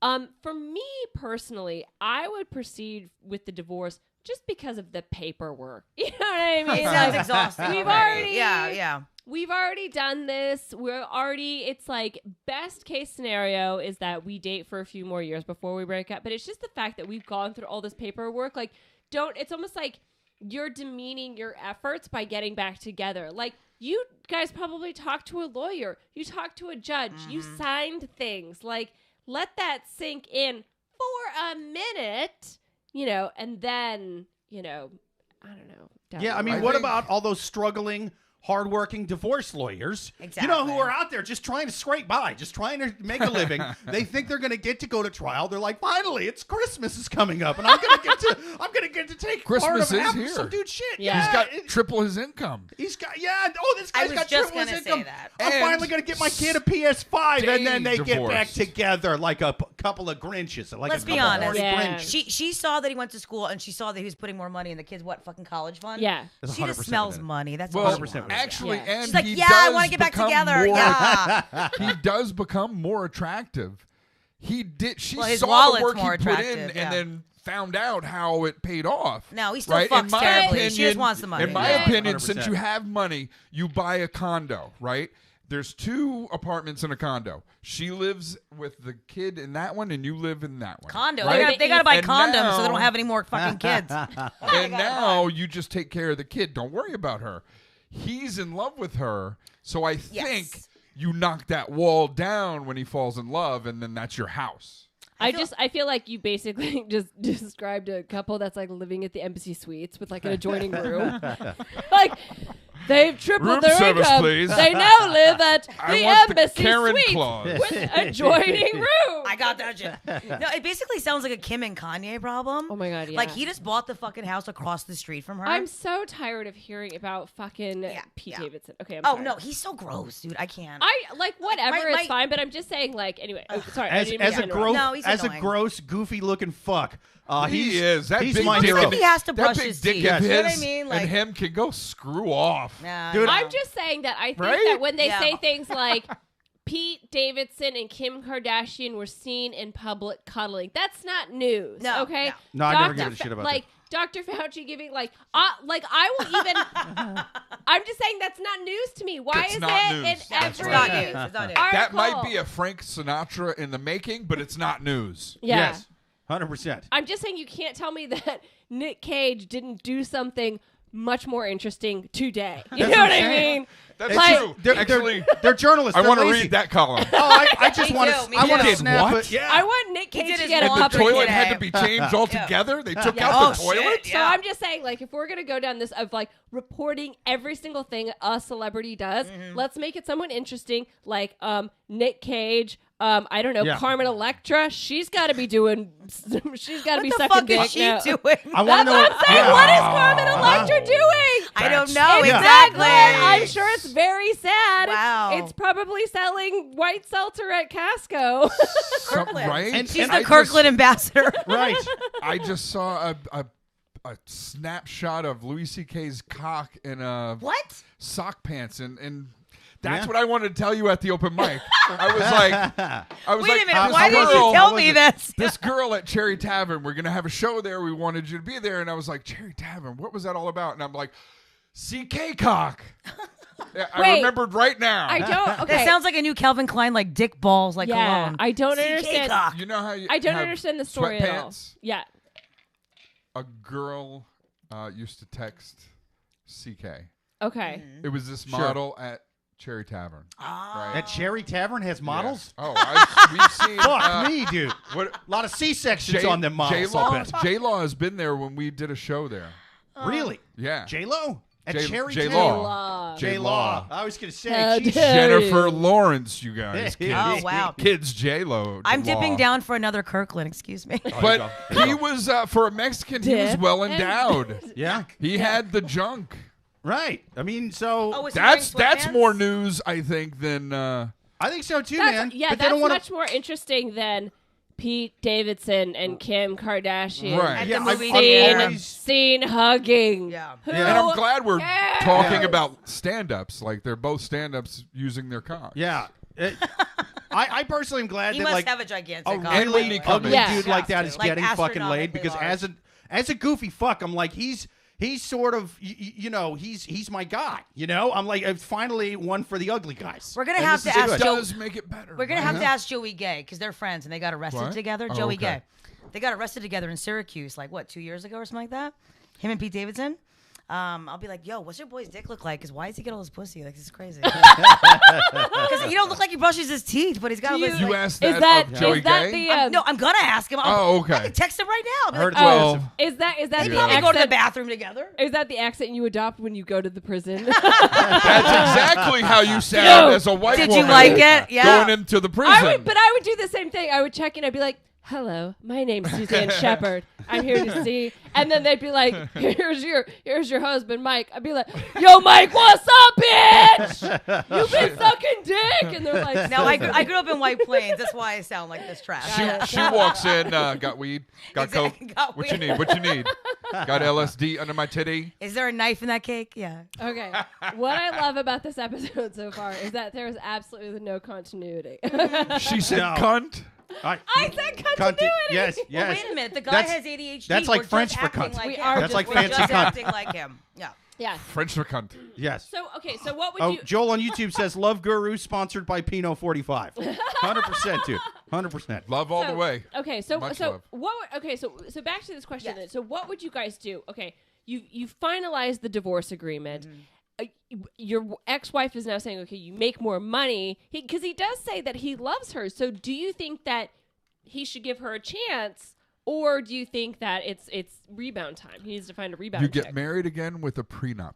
E: For me personally, I would proceed with the divorce just because of the paperwork. You know what I mean?
C: Sounds exhausting.
E: We've
C: already.
E: already-
C: Yeah.
E: We've already done this. It's like best case scenario is that we date for a few more years before we break up. But it's just the fact that we've gone through all this paperwork. Like, it's almost like you're demeaning your efforts by getting back together. Like, you guys probably talked to a lawyer. You talked to a judge. You signed things. Like, let that sink in for a minute, and then, I don't know.
B: Yeah, I mean, what about all those struggling, hardworking divorce lawyers,
C: Exactly.
B: who are out there just trying to scrape by, just trying to make a living. They think they're going to get to go to trial. They're like, finally, it's Christmas is coming up, and I'm going to get to take
A: Christmas
B: part of
A: is
B: half
A: here.
B: of some dude's shit.
E: Yeah.
A: He's got triple his income.
B: This guy's got triple his income.
C: That.
B: I'm
A: And
B: finally going to get my kid a PS5, and then they get back
A: divorced.
B: together like a couple of Grinches. Like
C: Let's
B: a
C: be
B: couple
C: honest.
B: horny
E: Yeah.
B: Grinches.
C: She saw that he went to school, and she saw that he was putting more money in the kid's fucking college fund.
E: Yeah.
B: That's
C: She just
B: 100%
C: smells
B: of it.
C: money. That's
A: Well,
C: what she
B: 100%
C: wants.
A: actually,
E: Yeah.
A: and
C: She's like,
A: he
C: yeah, I
A: does
C: want to get back
A: become
C: together.
A: more-
C: Yeah.
A: He does become more attractive. She
C: Well, his
A: saw the
C: wallet's
A: work he
C: more
A: put in
C: attractive, yeah.
A: and then found out how it paid off.
C: No, he still
A: right?
C: fucks
A: In my
C: terribly. She
A: opinion-
C: just wants the money.
A: In my
C: Yeah.
A: opinion,
B: 100%.
A: since you have money, you buy a condo, right? There's 2 apartments in a condo. She lives with the kid in that one, and you live in that one.
C: Condo.
A: right?
C: They gotta buy
A: And
C: condoms so they
A: now-
C: don't have any more fucking kids.
A: And now you just take care of the kid. Don't worry about her. He's in love with her, so I think you knock that wall down when he falls in love, and then that's your house.
E: I feel like you basically just described a couple that's like living at the embassy suites with like an adjoining room. Like they've tripled
A: Room
E: their
A: service,
E: income.
A: please.
E: They now live at the
A: I want the
E: embassy
A: Karen
E: suites
A: clause.
E: with adjoining room.
C: I got that shit. No, it basically sounds like a Kim and Kanye problem.
E: Oh my God, yeah.
C: Like he just bought the fucking house across the street from her.
E: I'm so tired of hearing about fucking Pete
C: yeah.
E: Davidson. Okay, I'm
C: Oh
E: sorry.
C: no, he's so gross, dude. I can't.
E: I like whatever.
C: My-
E: it's fine, but I'm just saying. Like anyway. Sorry. I
B: As,
E: didn't mean
B: as
E: to
B: a
E: interrupt.
B: gross,
C: No, he's
B: as a
C: annoying.
B: gross, goofy-looking fuck,
A: He is. That
B: he's
A: big
B: my
A: dick
B: hero.
A: of-
C: He has to
A: that
C: brush
A: big
C: his
A: dick
C: teeth.
A: of
C: You know what I
A: his
C: mean? Like-
A: and him can go screw off.
C: Nah,
B: Dude,
C: no.
E: I'm just saying that I think
A: Right?
E: that when they
C: Yeah.
E: say things like Pete Davidson and Kim Kardashian were seen in public cuddling, that's not news.
C: No,
E: okay.
B: No, I never give a shit about
E: like Dr. Fauci giving like I will even. I'm just saying that's not news to me. Why
A: That's
E: is
A: not
E: it
A: news.
E: in
A: That's
E: every
C: It's not news. It's not news.
A: That might
E: article?
A: be a Frank Sinatra in the making, but it's not news.
E: Yeah.
B: Yes, 100%.
E: I'm just saying you can't tell me that Nick Cage didn't do something much more interesting today. You know what I mean?
A: That's
E: Like-
A: true.
B: They're,
A: Actually,
B: they're journalists.
A: I
B: They're
A: want to
B: lazy.
A: read that column.
B: Oh, I just
C: Me
B: want
C: too,
B: to.
C: me
B: I want
C: too.
B: to snap
A: What?
B: it. Yeah.
E: I want Nick
C: He
E: Cage
C: did
E: to
C: his
E: get a
C: wall
A: The
E: puppet
A: toilet
E: today.
A: had to be changed altogether. They took
E: Yeah.
A: out the
C: Oh, shit.
A: toilet.
E: So
C: Yeah.
E: I'm just saying, like, if we're gonna go down this of like reporting every single thing a celebrity does, let's make it someone interesting, like Nick Cage. I don't know,
B: Yeah.
E: Carmen Electra. She's got to be doing. She's got to be
C: What the
E: sucking
C: fuck
E: dick
C: is she
E: now.
C: doing?
B: I want
E: That's
B: to know.
E: what I'm saying.
B: Yeah.
E: What is Carmen Electra doing?
C: I don't
A: That's-
C: know
B: Yeah.
C: exactly.
E: I'm sure it's very sad.
C: Wow.
E: It's probably selling white seltzer at Casco.
C: Kirkland.
A: Right?
B: And-
C: She's
A: I
C: the Kirkland ambassador.
B: Right.
A: I just saw a snapshot of Louis C.K.'s cock in
C: What?
A: sock pants, and that's
B: Yeah.
A: what I wanted to tell you at the open mic. I was
C: Wait
A: like,
C: a minute.
A: this
C: Why did
A: girl-
C: you tell me this?
A: This girl at Cherry Tavern, we're gonna have a show there. We wanted you to be there, and I was like, Cherry Tavern, what was that all about? And I'm like, CK cock. Yeah, I
E: Wait.
A: remembered right now.
E: I don't. Okay.
C: That sounds like a new Calvin Klein, like dick balls, like
E: yeah,
C: cologne.
E: I don't
C: CK
E: understand.
C: cock.
A: You know how you
E: I don't
A: have
E: understand the story at all.
A: sweatpants?
E: Yeah.
A: A girl used to text CK.
E: Okay.
A: It was this
B: Sure.
A: model at Cherry Tavern.
C: Ah.
B: That Cherry Tavern has models.
A: Yeah. We've seen.
B: Fuck me, dude.
A: What?
B: A lot of C-sections on them models.
A: J-Law,
B: I'll bet.
A: J-Law has been there when we did a show there.
B: Really?
A: Yeah.
B: J-Lo? At
A: J-
B: Cherry
A: J-Law.
B: Tavern?
A: J-Law.
B: J-Law. I was going to
E: How
B: say, geez.
E: dare
A: Jennifer
E: you.
A: Lawrence, you guys.
C: Oh, wow.
A: Kids J-Lo.
C: I'm
A: Law.
C: dipping down for another Kirkland. Excuse me.
A: But he was, for a Mexican, he was
E: Dip
A: well
E: and-
A: endowed.
B: Yeah.
A: He had the junk.
B: Right. I mean, so
C: Oh, was he wearing
A: That's
C: sweatpants?
A: more news, I think, than.
B: I think so too,
E: That's,
B: man.
E: yeah,
B: but they
E: that's
B: don't want
E: much more interesting than Pete Davidson and Kim Kardashian.
A: Right.
C: At
B: Yeah,
C: the
B: I've
C: movie
E: Seen,
C: theater.
B: always-
E: seen hugging.
C: Yeah.
E: Who
B: Yeah.
A: And I'm glad we're
E: cares?
A: talking about stand-ups. Like, they're both stand-ups using their cock.
B: Yeah. I personally am glad
C: He
B: that
C: must
B: like
C: have a gigantic
B: a
C: cock.
A: And
B: really
A: Whitney
B: ugly
A: Cummings.
B: dude
E: Yeah.
B: like that is
C: Like
B: getting fucking laid
C: astronomically
B: because
C: large.
B: as a goofy fuck, I'm like he's sort of you know he's my guy. You know, I'm like I've finally one for the ugly guys.
C: We're gonna
B: And
C: have
B: this
C: to
B: is
C: ask
A: It
B: good.
C: Joe-
A: does make it better.
C: We're gonna
A: right?
C: have to ask Joey Gay because they're friends and they got arrested
A: What?
C: together.
A: Oh,
C: Joey
A: okay.
C: Gay, they got arrested together in Syracuse, like what, 2 years ago or something like that. Him and Pete Davidson. I'll be like, yo, what's your boy's dick look like? Because why does he get all his pussy? Like, this is crazy. Because he don't look like he brushes his teeth, but he's got a list.
A: You
C: like,
A: asked
E: Is
A: that,
E: that
A: of Joey
E: is that
A: Gay?
E: the
C: no, I'm gonna ask him.
A: Oh, okay.
C: I can text him right now. I'll be
B: Heard
C: like,
B: it's
A: Well,
B: expensive.
E: is that
C: they
E: the
C: probably go to the
E: accent?
C: bathroom together.
E: Is that the accent you adopt when you go to the prison?
A: That's exactly how you sound
E: No.
A: as a white
C: Did
A: woman.
C: you like it? Yeah.
A: Going into the prison.
E: I would do the same thing. I would check in. I'd be like, "Hello, my name's Suzanne Shepard. I'm here to see." And then they'd be like, "Here's your husband, Mike." I'd be like, "Yo, Mike, what's up, bitch? You've been sucking dick." And they're like,
C: No, I grew up in White Plains. That's why I sound like this trash.
A: She walks in, got weed, got
C: Exactly,
A: coke.
C: got
A: What you
C: weed.
A: need? What you need? Got LSD under my titty.
C: Is there a knife in that cake? Yeah.
E: Okay. What I love about this episode so far is that there is absolutely no continuity.
A: She said,
B: No.
A: "Cunt."
E: I said continuity.
B: Yes, yes.
C: Well, wait a minute. The guy
B: That's-
C: has ADHD.
B: that's like
C: We're just
B: French for
C: acting
B: cunt.
C: Like
E: We
C: him.
E: are
B: That's like
C: We're
B: fancy
C: just
B: cunt.
C: acting like him. Yeah.
E: Yeah.
A: French for cunt.
B: Yes.
E: So okay. So what would
B: Oh,
E: you?
B: Joel on YouTube says Love Guru sponsored by Pinot 45. 100%, dude. 100%.
A: Love all the way.
E: Okay, so
A: Much
E: so
A: love.
E: what? Okay, so back to this question.
C: Yes.
E: Then. So what would you guys do? Okay, you finalized the divorce agreement. Your ex-wife is now saying, okay, you make more money because he does say that he loves her. So do you think that he should give her a chance, or do you think that it's rebound time? He needs to find a rebound.
A: You get
E: chick.
A: married again with a prenup.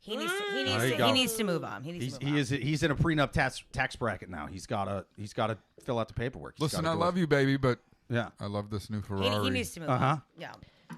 C: He needs
B: There you
C: to,
B: go.
C: he needs to move on.
B: He's in a prenup tax bracket now. He's got to fill out the paperwork.
A: Listen, I love you, baby, but
B: Yeah.
A: I love this new Ferrari.
C: He needs to move
B: Uh-huh.
C: on. Yeah.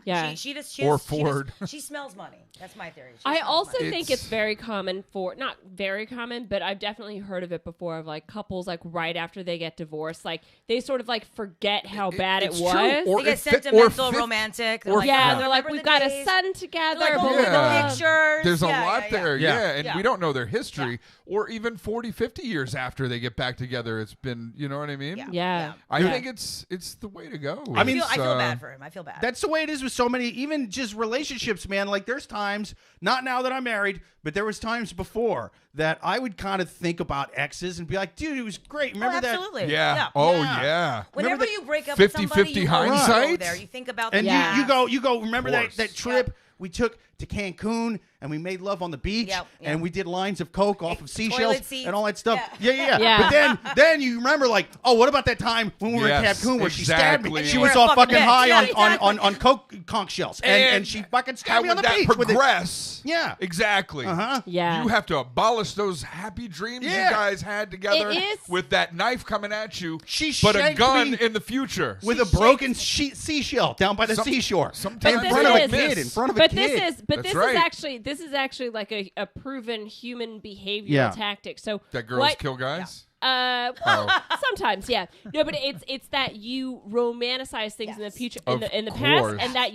E: Yeah.
C: She
A: Or Ford.
C: She smells money. That's my theory. She
E: I
C: smells
E: also
C: money.
E: think it's very common not very common, but I've definitely heard of it before of like couples like right after they get divorced, like they sort of like forget how bad it
A: it's
E: was.
A: true. Or
C: They get
A: if fi-
C: sentimental,
A: or fif-
C: romantic. They're
A: or
C: like,
E: yeah,
C: "Oh,
E: they're like,
C: remember
E: we've
C: the
E: got a
C: days?"
E: son together.
C: They're like,
E: blah,
C: "Oh,
E: blah,
C: the
E: blah."
C: pictures.
A: There's a
C: Yeah,
A: lot
C: yeah,
A: there,
B: yeah.
A: yeah, and
C: Yeah.
A: we don't know their history, or even 40, 50 years after they get back together. It's been, you know what I mean?
C: Yeah.
E: Yeah.
A: I
E: Yeah.
A: think it's the way to go.
B: I mean,
C: I feel bad for him. I feel bad.
B: That's the way it is with so many, even just relationships, man. Like there's times, not now that I'm married, but there was times before that I would kind of think about exes and be like, dude, it was great. Remember that?
C: absolutely.
A: Yeah. Oh
B: Yeah.
A: yeah.
C: Whenever
B: Remember
C: you break up with
A: 50-50
C: somebody, you go
A: hindsight?
C: there. You think about
B: And
C: the
E: Yeah.
B: you go. Remember
A: Of course.
B: that trip we took to Cancun and we made love on the beach
C: Yep, yep.
B: and we did lines of coke off of
C: Toilet
B: seashells
C: seats.
B: and all that stuff.
C: Yeah.
E: Yeah.
B: But then you remember like, oh, what about that time when we were in
A: Yes,
B: Cancun where she stabbed me?
A: exactly.
B: She
C: You
B: was
C: were a
B: all
C: fucking
B: fucking
C: bitch.
B: high
C: Yeah,
B: on coke conch shells and she fucking
A: how
B: stabbed me on
A: would
B: the
A: that
B: beach with it.
A: progress?
B: Yeah.
A: Exactly.
B: Uh-huh.
E: Yeah.
A: You have to abolish those happy dreams
B: Yeah.
A: you guys had together
E: It is-
A: with that knife coming at you,
B: She
A: but a
B: shanked
A: gun
B: me
A: in the future.
B: with a broken seashell down by the seashore.
A: sometimes
B: in
E: But
B: front of a
E: this is-
B: kid. In front of a
E: But
B: kid.
A: That's right.
E: this is actually like a proven human behavioral
B: Yeah.
E: tactic. So
A: that girls
E: what,
A: kill guys.
E: Well, sometimes, yeah. No, but it's that you romanticize things in the
C: Yes.
E: future,
A: Of
E: in the
A: course.
E: past, and that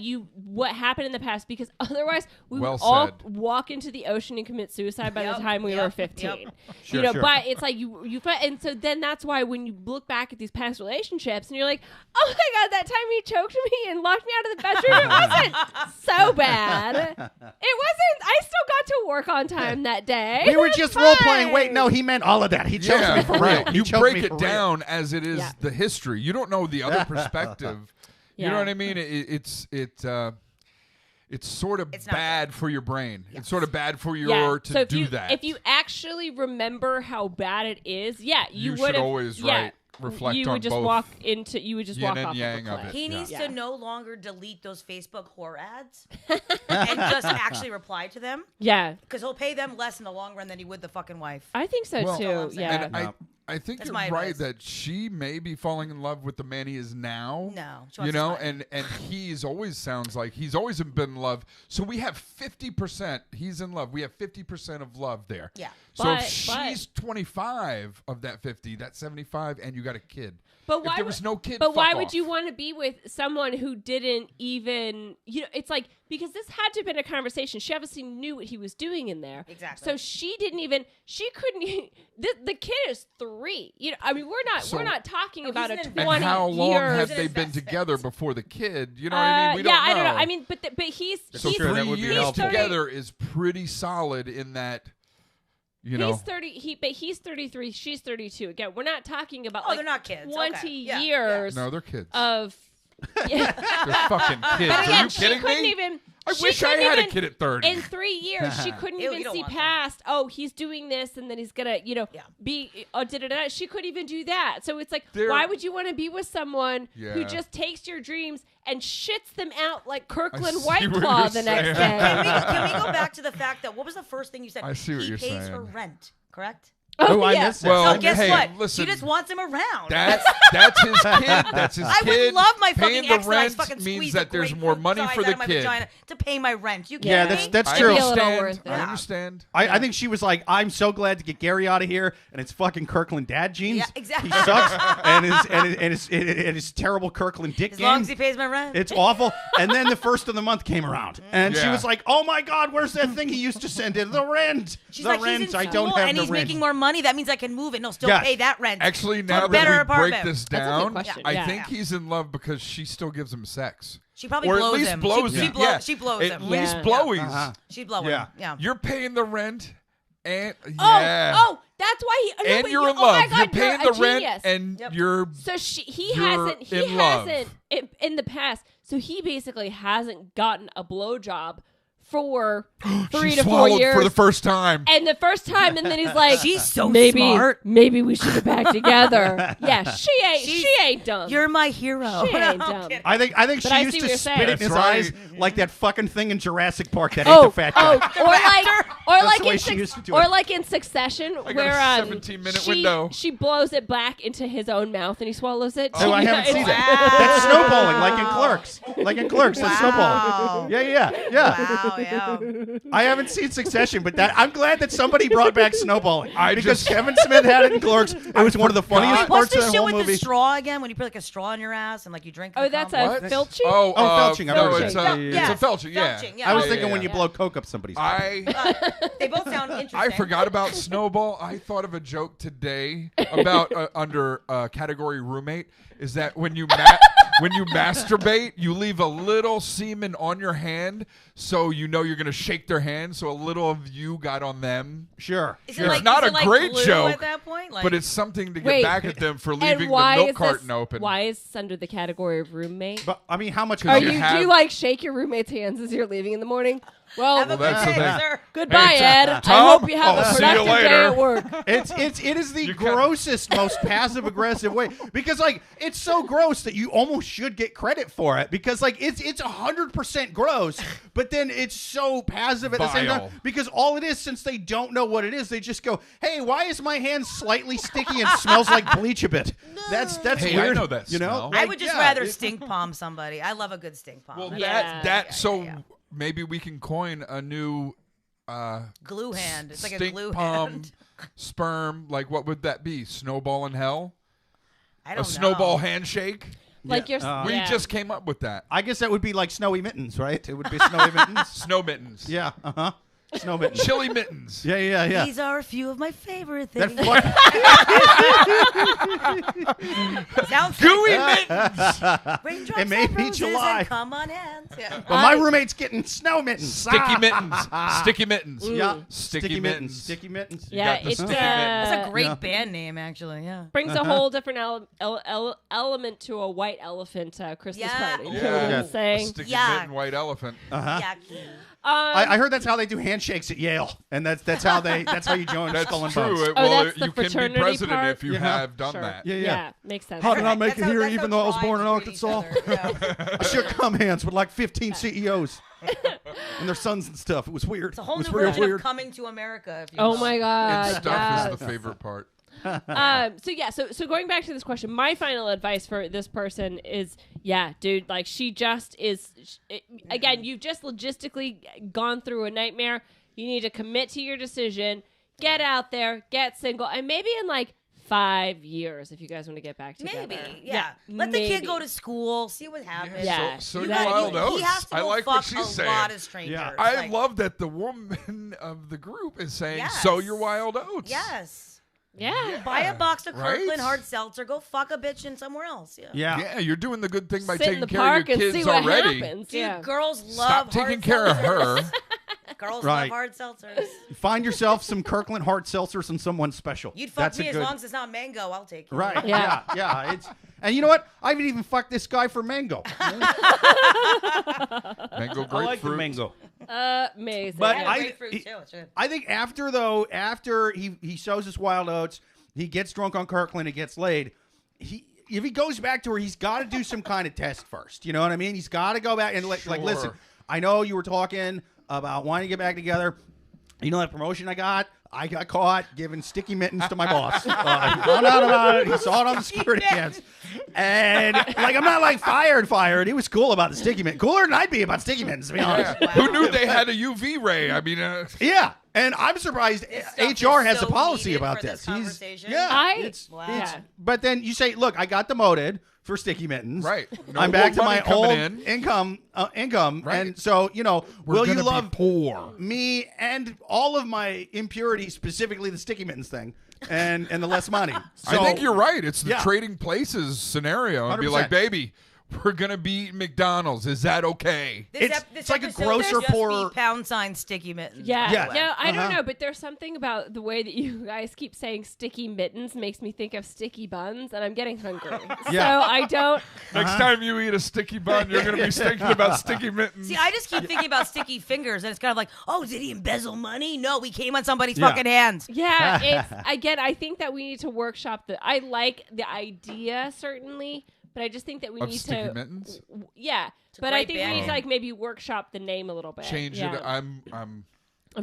E: what happened in the past, because otherwise we
A: Well
E: would all
A: said.
E: walk into the ocean and commit suicide by
C: Yep,
E: the time we
C: yep,
E: were 15.
C: yep.
B: Sure,
E: you know,
B: sure.
E: but it's like and so then that's why when you look back at these past relationships and you're like, oh my god, that time he choked me and locked me out of the bedroom, it wasn't so bad. It wasn't. I still got to work on time that day.
B: We were
E: It was
B: just role playing.
E: fine.
B: Wait, no, he meant all of that. He choked me for real.
A: right.
B: He
A: You
B: choked
A: break
B: me
A: it
B: for real.
A: down as it is
E: Yeah.
A: the history. You don't know the other perspective. You know
E: Yeah.
A: what I mean? It's sort of
C: It's not
A: bad for your brain.
C: Yes.
A: It's sort of bad for your
E: Yeah.
A: to
E: So
A: do that.
E: if you actually remember how bad it is, yeah, you
A: You
E: would
A: should
E: have
A: always,
E: yeah,
A: right, reflect
E: you
A: on
E: would just
A: both
E: walk into you would just
A: yin
E: walk
A: and
E: off
A: yang
E: of a
A: of
E: cliff.
A: it.
C: He needs
E: Yeah.
C: to no longer delete those Facebook whore ads and just actually reply to them
E: Yeah,
C: because he'll pay them less in the long run than he would the fucking wife.
E: I think so
A: Well,
C: That's all
E: too.
C: I'm saying.
E: Yeah,
A: And I think
C: That's
A: you're
C: my
A: right
C: advice.
A: that she may be falling in love with the man he is now.
C: No, she
A: You
C: wants
A: know,
C: to find
A: and he's always sounds like he's always been in love. So we have 50%. He's in love. We have 50% of love there.
C: Yeah.
A: So if
E: But-
A: she's 25 of that 50, that's 75, and you got a kid.
E: But
A: if
E: why
A: there
E: would-
A: was no kid,
E: But
A: fuck
E: why would
A: off.
E: you want to be with someone who didn't even, it's like, because this had to have been a conversation. She obviously knew what he was doing in there.
C: Exactly.
E: So she couldn't, the kid is 3. I mean, we're not talking
C: No,
E: about a
C: he's an
E: 20
A: And how long
E: years.
A: have
C: He's
A: they
C: an
A: been
C: investment.
A: together before the kid? You know what I mean? We
E: yeah,
A: don't know.
E: I don't know. I mean, but he's
A: so
E: he's
B: sure, that
A: 3
B: would be
A: years
B: helpful.
A: together is pretty solid in that. You know,
E: He's 30. But he's 33. She's 32. Again, we're not talking about
C: Oh,
E: like
C: they're not kids.
E: 20
C: Okay. Yeah,
E: years
A: no, they're kids.
E: of. Yeah.
A: They're fucking kids.
E: But
A: Are
E: again,
A: you
E: she
A: kidding
E: couldn't
A: me?
E: even.
A: I
E: she
A: wish I
E: couldn't
A: had a
E: even-
A: kid at 30.
E: In 3 years, she couldn't
C: Ew,
E: even
C: you don't
E: see
C: want that.
E: past. Oh, he's doing this, and then he's gonna,
C: Yeah.
E: be. Oh, da-da-da. She couldn't even do that. So it's like,
A: There-
E: why would you want to be with someone
A: Yeah.
E: who just takes your dreams and shits them out like
A: I
E: Kirkland
A: see
E: White
A: what
E: Claw
A: you're
E: the next
A: saying.
E: day?
C: Can we go back to the fact that what was the first thing you said?
A: I see what
C: he
A: you're
C: pays
A: saying.
C: her rent, correct?
B: Oh, I
E: yeah.
B: missed it.
A: Well,
C: So guess
A: hey,
C: what?
A: listen,
C: She just wants him around.
A: That's his kid. That's his
C: I
A: kid.
C: would love my
A: Paying
C: fucking
A: the
C: ex that I
A: rent
C: fucking
A: means
C: squeeze
A: that
C: the
A: there's more
C: grapefruit
A: money
C: size
A: for
C: out
A: the
C: of my
A: kid.
C: vagina to pay my rent. You
B: Yeah,
C: kidding me?
B: that's
A: I
B: true.
E: feel a little
A: understand.
E: worth it.
A: I
C: Yeah.
A: understand.
B: I think she was like, I'm so glad to get Gary out of here, and it's fucking Kirkland dad jeans.
C: Yeah, exactly.
B: He sucks, and his terrible Kirkland dick
C: As
B: game.
C: long as he pays my rent.
B: It's awful. And then the first of the month came around, and she
A: Yeah.
B: was like, "Oh my God, where's that thing he used to send in? The rent.
C: She's
B: the
C: like,
B: rent.
C: he's in
B: I
C: school
B: don't have
C: and
B: the
C: he's
B: rent."
C: making more money. That means I can move it and he'll still
B: Yes.
C: pay that rent.
A: Actually,
C: To
A: now
C: a better
A: that we break
C: apartment.
A: this
E: That's a good
A: down,
E: question.
A: I
E: Yeah.
A: think he's in love because she still gives him sex.
C: She probably
A: Or
C: blows
A: at least
C: him.
A: blows
C: she,
A: him.
C: She, blow,
A: Yeah.
C: she blows
A: At
C: him.
A: least
E: Yeah.
A: blowies.
B: Uh-huh.
C: She'd blow
B: Yeah.
C: him. Yeah.
A: You're paying the rent, and
E: Oh,
A: yeah.
E: oh, that's why he. No,
A: and
E: but
A: you're in
E: oh my
A: love.
E: God,
A: you're paying
E: you're
A: the
E: a
A: rent,
E: genius.
A: and
C: Yep.
A: you're
E: So he
A: You're
E: hasn't
A: in love.
E: in the past. So he basically hasn't gotten a blowjob for 3
A: She
E: to 4
A: swallowed
E: years
A: for the first time.
E: and the first time, and then he's like,
C: She's so
E: maybe,
C: smart.
E: Maybe we should get back together. Yeah, she ain't dumb.
C: You're my hero.
E: She
C: No,
E: ain't
C: I'm
E: dumb.
C: kidding.
B: I think
E: But
B: she
E: I
B: used
E: see
B: to
E: what you're
B: spit
E: saying.
B: it in his
A: That's
B: eyes
A: right.
B: like that fucking thing in Jurassic Park that ate the fat guy.
E: or
B: the way she used to do
E: or
B: it.
E: like in Succession,
A: I got
E: where
A: a 17-minute window.
E: she blows it back into his own mouth and he swallows it.
B: Oh, I haven't seen
E: It's-
B: that. That's snowballing, like in Clerks. Like in Clerks, that's
C: Wow.
B: snowballing. Yeah.
C: Wow, yeah.
B: I haven't seen Succession, but I'm glad that somebody brought back snowballing.
A: I
B: because
A: just-
B: Kevin Smith had it in Clerks. It was one of the funniest
C: Wait, what's
B: parts
C: the
B: of the
C: shit
B: whole
C: with
B: movie.
C: the straw again? When you put like a straw in your ass and like you drink.
E: Oh,
C: the
E: that's
C: cum?
E: a
A: What?
E: filching?
A: Oh,
B: felching, I
A: No,
B: heard
A: it's
B: that.
C: Yeah.
A: it's a felching. Yeah.
C: Felching, yeah.
B: I was
C: Yeah,
B: thinking
A: yeah,
B: when you
A: yeah.
B: blow coke up somebody's mouth.
C: They both sound interesting.
A: I forgot about Snowball. I thought of a joke today about under category roommate. Is that when you when you masturbate, you leave a little semen on your hand, so you know you're gonna shake their hand, so a little of you got on them.
B: Sure.
C: Is
B: sure.
C: it like,
A: It's not
C: is
A: a
C: it like
A: great
C: glue
A: joke,
C: at that point? Like,
A: But it's something to get
E: Wait.
A: back at them for
E: And
A: leaving the
E: why
A: milk
E: is
A: carton
E: this,
A: open.
E: Why is this under the category of roommate?
B: But I mean, how much
E: Are
A: you
E: you
A: have-
E: do you like shake your roommate's hands as you're leaving in the morning? Well,
C: have a good
A: that's the
C: day,
A: thing.
C: sir.
E: goodbye,
A: Hey,
E: Ed. I
A: Tom,
E: hope you have
A: I'll
E: a
A: see you
E: productive day
A: later.
E: at work.
B: it is the
A: You got-
B: grossest, most passive aggressive way because like it's so gross that you almost should get credit for it because like it's 100% gross, but then it's so passive at the same
A: Vile.
B: time because all it is, since they don't know what it is, they just go, "Hey, why is my hand slightly sticky and smells like bleach a bit?" That's
A: Hey, I
B: weird.
A: know that
B: you know.
A: smell.
C: I
B: Like,
C: would just
B: yeah,
C: rather
B: it-
C: stink palm somebody. I love a good stink palm.
A: Well,
E: Yeah.
C: yeah.
A: Maybe we can coin a new
C: Glue hand. It's like a
A: stink
C: glue
A: palm
C: hand.
A: sperm. Like, what would that be? Snowball in hell?
C: I
A: A
C: don't
A: snowball
C: know.
A: handshake?
E: Like you're.
A: We
E: yeah.
A: just came up with that.
B: I guess that would be like snowy mittens, right? It would be snowy mittens.
A: Snow mittens.
B: Yeah. Snow mittens.
A: Chili mittens.
B: Yeah.
C: These are a few of my favorite
B: That
C: things. Sounds
A: Gooey
C: like
A: mittens.
C: raindrops
B: It may
C: and
B: be
C: roses
B: July.
C: and come on hands. Yeah.
B: Well, my roommate's getting snow mittens.
A: Sticky mittens. Sticky mittens.
B: Yeah.
A: Sticky mittens.
B: Sticky mittens.
E: Yeah,
A: got the
E: it's
A: sticky
C: That's a great
B: Yeah.
C: band name, actually. Yeah.
E: brings a whole different element to a white elephant Christmas
C: Yeah.
E: party.
C: Ooh.
E: You know what
A: Yeah.
E: I'm saying?
A: Sticky
C: Yeah.
A: mitten white elephant.
C: Yucky.
B: I heard that's how they do handshakes at Yale, and that's how you join
A: That's
B: Skull and
A: true.
B: Bones.
E: that's the
A: You can be
E: fraternity
A: president
E: part?
A: if you
B: Yeah.
A: have done
E: Sure.
A: that.
B: Yeah.
E: Makes sense.
B: How did I make
C: That's
B: it
C: how-
B: here
C: that's
B: even
C: how
B: though I was
C: tribes
B: born in
C: treat each
B: Arkansas?
C: other. Yeah.
B: I shook cum hands with like 15 CEOs and their sons and stuff. It was weird.
C: It's a whole
B: it was
C: new
B: real
C: version
B: weird.
C: of coming to America. If you
E: Oh
C: will.
E: my
A: And
E: god.
A: stuff
E: yes.
A: is the favorite part.
E: So going back to this question, my final advice for this person is, yeah, dude, like she just is. Again, you've just logistically gone through a nightmare. You need to commit to your decision. Get out there, get single, and maybe in like 5 years, if you guys want to get back together.
C: Maybe, yeah. Let the kid
E: maybe.
C: go to school, see what happens.
E: Yeah.
A: So
C: You
A: do
C: gotta-
A: wild
C: he
A: oats.
C: has to
A: I
C: go
A: like
C: fuck
A: what she's
C: a
A: saying.
C: lot of strangers.
B: Yeah.
A: I
C: Like,
A: love that the woman of the group is saying,
C: Yes.
A: "So you're wild oats."
C: Yes.
E: Yeah.
C: Buy a box of
A: Right?
C: Kirkland hard seltzer. Go fuck a bitch in somewhere else. Yeah.
B: Yeah.
A: Yeah, you're doing the good thing by
E: Sit in
A: taking
E: the
A: care of
E: park
A: your
E: and
A: kids
E: see what
A: already.
E: happens.
C: Dude,
E: Yeah.
C: girls love
A: Stop taking
C: hard
A: care of
C: seltzers.
A: her.
C: Girls
B: Right.
C: love hard seltzers.
B: Find yourself some Kirkland hard seltzers and someone special.
C: You'd fuck
B: That's
C: me
B: a
C: as
B: good.
C: long as it's not mango. I'll take you.
B: Right.
E: Yeah.
B: Yeah. And you know what? I haven't even fucked this guy for mango.
A: Mango
B: I like the
A: grapefruit.
B: mango.
E: Amazing.
B: But
C: Yeah,
B: I-
C: grapefruit
B: he-
C: too. It's good.
B: I think after he sows his wild oats, he gets drunk on Kirkland and gets laid. If he goes back to her, he's got to do some kind of test first. You know what I mean? He's got to go back and like
A: Sure.
B: listen. I know you were talking about wanting to get back together. You know that promotion I got? I got caught giving sticky mittens to my boss. He found out about it. He saw it on the security cams. And, like, I'm not, like, fired. He was cool about the sticky mittens. Cooler than I'd be about sticky mittens, to be honest.
A: Yeah. Who knew they had a UV ray? I mean,
B: Yeah. And I'm surprised
C: stuff
B: HR
C: is
B: has a
C: so
B: policy
C: needed
B: about
C: for
B: this.
C: this conversation.
E: Wow.
B: But then you say, look, I got demoted for sticky mittens.
A: Right. No
B: I'm back
A: more
B: to my
A: money coming
B: old income.
A: Right.
B: And so,
A: we're
B: will you
A: gonna be
B: love
A: poor?
B: me and all of my impurities, specifically the sticky mittens thing and the less money? So,
A: I think you're right. It's the
B: Yeah.
A: trading places scenario. And be
B: 100%.
A: like, baby, we're gonna be eating McDonald's. Is that okay?
B: It's like a
C: episode
B: grocer
C: will just
B: pour-
C: be # sticky mittens.
E: Yeah.
B: Yeah.
E: No, I don't
B: Uh-huh.
E: know, but there's something about the way that you guys keep saying sticky mittens makes me think of sticky buns, and I'm getting hungry.
B: Yeah.
E: So I don't.
A: Next time you eat a sticky bun, you're gonna be thinking about sticky mittens.
C: See, I just keep thinking about sticky fingers, and it's kind of like, oh, did he embezzle money? No, he came on somebody's
B: Yeah.
C: fucking hands.
E: Yeah, it's again. I think that we need to workshop the. I like the idea certainly, but I just think that we
A: Of
E: need
A: sticky
E: to.
A: mittens?
E: Yeah,
C: a
E: but I
C: great
E: think we
C: band
E: need to
C: name.
E: like maybe workshop the name a little bit.
A: Change
E: Yeah.
A: it. I'm
E: I'm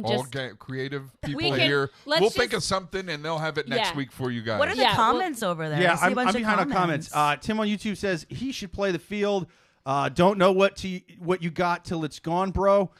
A: all
E: just.
A: creative people
E: can-
A: here.
E: let's
A: We'll think
E: just-
A: of something and they'll have it next
E: Yeah.
A: week for you guys.
C: What are the
E: Yeah, well-
C: comments over there? I
B: Yeah,
C: see a
B: I'm
C: bunch of
B: behind on comments. Tim on YouTube says he should play the field. Don't know what you got till it's gone, bro.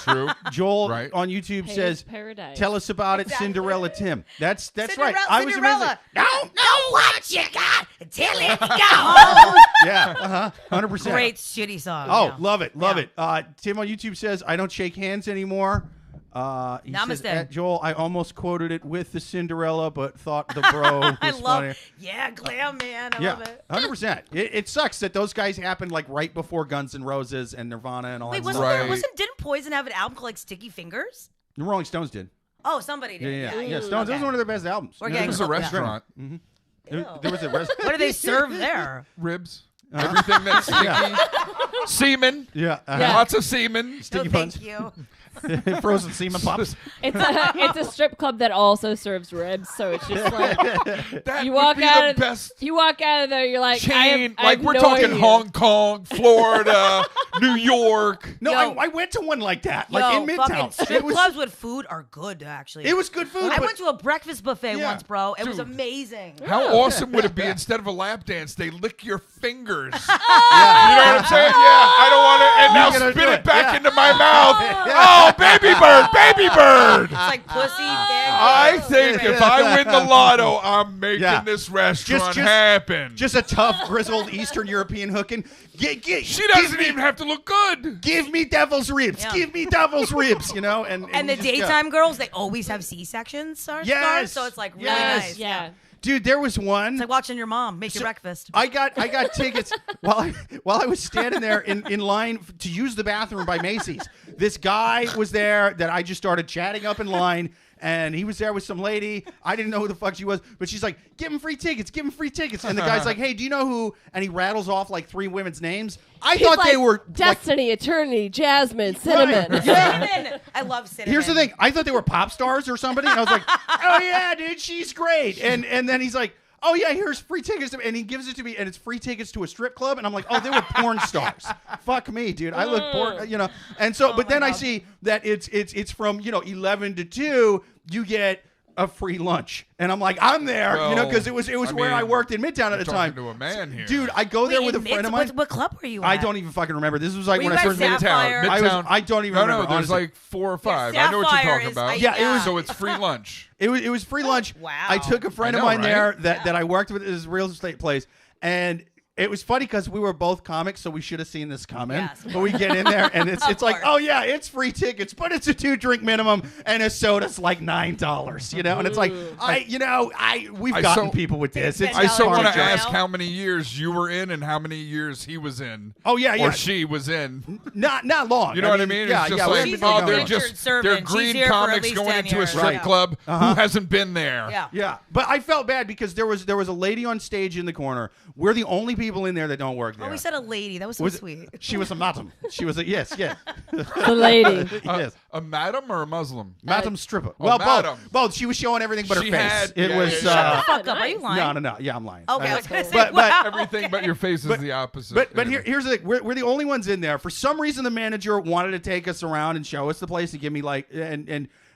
A: True.
B: Joel
A: Right.
B: on YouTube says,
E: Paradise.
B: "Tell us about it,
C: Exactly.
B: Cinderella Tim." That's right.
C: Cinderella-
B: I was amazed.
C: Cinderella.
B: No,
C: Know what you got until it's gone.
B: yeah, 100%.
C: Great shitty song.
B: Oh,
C: yeah.
B: love it, love
C: Yeah.
B: it. Tim on YouTube says, "I don't shake hands anymore." He says,
C: Namaste.
B: at Joel, I almost quoted it with the Cinderella, but thought the bro was
C: I love.
B: funnier.
C: Yeah, glam man. I
B: Yeah,
C: love it.
B: 100%. It sucks that those guys happened like right before Guns N' Roses and Nirvana and all
C: Wait,
B: that
C: wasn't
B: stuff.
A: Right.
C: didn't Poison have an album called like Sticky Fingers?
B: The Rolling Stones did.
C: Oh, somebody did.
B: Yeah. Stones. It was one of their best albums.
C: We're
B: Yeah,
C: getting
A: It was a
C: Yeah.
A: restaurant.
B: there was a restaurant.
C: What do they serve there?
A: Ribs. Everything that's sticky. Semen.
B: Yeah.
E: Yeah.
A: Lots of semen.
B: Sticky
C: no,
B: buns.
C: thank you.
B: Frozen semen pops.
E: It's a strip club that also serves ribs, so it's just like
A: That
E: you
A: would
E: walk
A: be
E: out
A: the
E: of
A: best
E: you walk out of there, you're like,
A: chain.
E: I
A: Like
E: have
A: we're
E: no
A: talking
E: idea.
A: Hong Kong, Florida, New York.
B: No,
C: Yo.
B: I went to one like that, like
C: Yo,
B: in
C: fucking
B: Midtown.
C: strip
B: It was
C: clubs with food are good, actually.
B: it was good food.
C: I
B: but
C: went to a breakfast buffet
B: Yeah.
C: once, bro. It was
A: Dude.
C: amazing.
A: How awesome would it be instead of a lap dance, they lick your fingers?
B: yeah.
A: You know what I'm saying? Yeah, I don't want to. And now
B: You're gonna
A: spit
B: do
A: it
B: it.
A: back
B: Yeah.
A: into my mouth. Oh, baby bird, baby bird.
C: It's like pussy.
A: I think if I win the lotto, I'm making
B: Yeah.
A: this restaurant
B: Just-
A: happen.
B: Just a tough, grizzled Eastern European hooking.
A: She doesn't even have to look good.
B: Give me devil's ribs.
C: Yeah.
B: Give me devil's ribs. You know, and
C: And the
B: you just go.
C: daytime girls, they always have C-sections.
B: Yes.
C: So it's like really
B: Yes.
C: nice.
E: Yeah.
B: Dude, there was one.
C: It's like watching your mom make your breakfast.
B: I got tickets while I was standing there in line to use the bathroom by Macy's. This guy was there that I just started chatting up in line, and he was there with some lady. I didn't know who the fuck she was, but she's like, "Give him free tickets, give him free tickets." And the guy's like, "Hey, do you know who?" And he rattles off like 3 women's names. I
E: He's
B: thought
E: like,
B: they were like,
E: Destiny, Eternity, Jasmine, Cinnamon.
B: Right. Yeah.
C: Cinnamon. I love cinnamon.
B: Here's the thing. I thought they were pop stars or somebody. And I was like, "Oh yeah, dude, she's great." And then he's like, "Oh yeah, here's free tickets," and he gives it to me, and it's free tickets to a strip club, and I'm like, "Oh, they were porn stars." Fuck me, dude. I look porn, you know. And so, but then I see that it's from 11 to 2. You get a free lunch, and I'm like, I'm there,
A: Well,
B: because it was where I worked in Midtown at the time.
A: Talking to a man here,
B: Dude, I go there
C: Wait,
B: with a
C: in
B: friend of
C: Midtown?
B: mine.
C: What club were you at?
B: I don't even fucking remember. This was like
C: Were
B: when
C: you
B: I
C: at
B: first
C: Sapphire?
A: Midtown.
C: Sapphire?
B: I don't even
A: No,
B: remember.
A: there's
B: honestly.
A: like 4 or 5.
C: Yeah,
A: I know what you're
C: Sapphire
A: talking
C: is-
A: about.
B: Yeah, it was-
A: So it's free lunch.
B: It was free lunch.
C: Wow.
B: I took a friend
A: I
B: of
A: know,
B: mine there
A: right?
B: that I worked with at this real estate place, and it was funny because we were both comics, so we should have seen this coming.
C: Yes.
B: But we get in there, and it's
C: Of
B: like,
C: course.
B: oh yeah, it's free tickets, but it's a 2-drink minimum, and a soda's like $9. And it's like, we've
A: I
B: gotten
A: so-
B: people with this. It's
A: I so
C: $10
A: want to
C: furniture.
A: ask how many years you were in and how many years he was in.
B: Oh, yeah, yeah.
A: Or she was in.
B: not long.
A: You know what I mean?
B: Yeah,
A: It's just
B: yeah.
A: like,
B: we
C: She's
B: haven't
C: a
B: been
A: they're
B: going.
C: Richard
A: just
C: servant.
A: they're
C: She's
A: green
C: here for at
A: comics
C: least
A: going
C: 10
A: into a
C: years.
A: strip
C: Right.
A: club who hasn't been there.
C: Yeah.
B: Yeah, but I felt bad because there was a lady on stage in the corner. We're the only people in there that don't work there.
C: Oh, we said a lady. That was so
B: Was it-
C: sweet.
B: She was a madam. She was a yes.
E: The lady.
B: Yes.
A: A madam or a Muslim?
B: Madam stripper.
A: Oh,
B: Well,
A: madam.
B: Both. She was showing everything but
A: She
B: her face.
A: had-
B: It
A: yeah,
B: was.
A: yeah, yeah.
C: Fuck up. Are you lying?
B: No. Yeah, I'm lying.
C: Okay, I was gonna say,
B: but
C: wow.
A: Everything but your face is the opposite.
B: but
A: Anyway.
B: here's the thing. We're the only ones in there. For some reason, the manager wanted to take us around and show us the place and give me like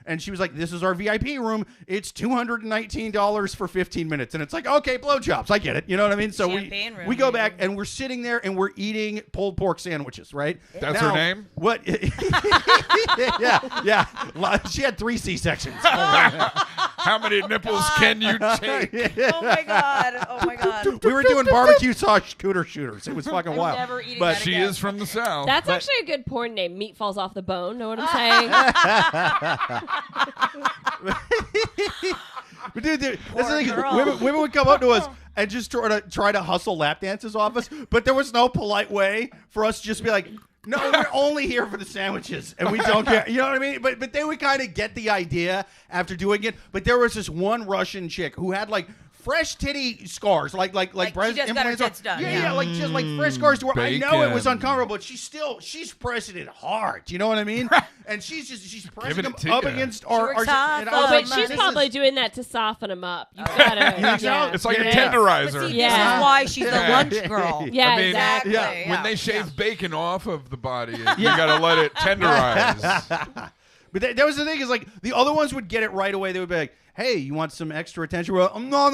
B: and she was like, "This is our VIP room. It's $219 for 15 minutes." And it's like, okay, blowjobs. I get it. You know what I mean? So
C: Champagne room,
B: we go
C: baby.
B: back and we're sitting there and we're eating pulled pork sandwiches, right?
A: That's her name?
B: What? yeah. She had 3 C-sections.
A: How many nipples can you take?
C: Oh my god. Oh my god.
B: We were doing barbecue sauce scooter shooters. It was fucking
C: I'm
B: wild.
C: never eating
B: But
C: that
A: She
C: again.
A: is from the South.
E: That's actually a good porn name. Meat falls off the bone. Know what I'm saying?
B: But dude, that's the thing.
C: girl.
B: Women would come up to us and just try to hustle lap dances off us. But there was no polite way for us to just be like, no, we're only here for the sandwiches, and we don't care. You know what I mean? But they would kind of get the idea after doing it. But there was this one Russian chick who had like fresh titty scars, like breast
C: she just got her
B: implants.
C: tits done.
B: Yeah, like just like fresh scars to where I know it was uncomfortable, but she's pressing it hard. You know what I mean? And she's pressing them up against our.
C: Works
B: And I
C: hard
B: was
E: But
B: like,
E: she's
B: this
E: probably
B: is-
E: doing that to soften him up. You gotta.
B: You think so?
E: yeah.
A: It's like a
B: Yeah.
C: But
A: tenderizer.
C: see, this
E: Yeah.
C: is why she's the lunch girl.
E: Yeah,
A: I mean,
E: exactly.
C: Exactly.
B: Yeah.
A: When they shave bacon off of the body, you got to let it tenderize.
B: But that was the thing, is like the other ones would get it right away. They would be like, "Hey, you want some extra attention?" Well, no,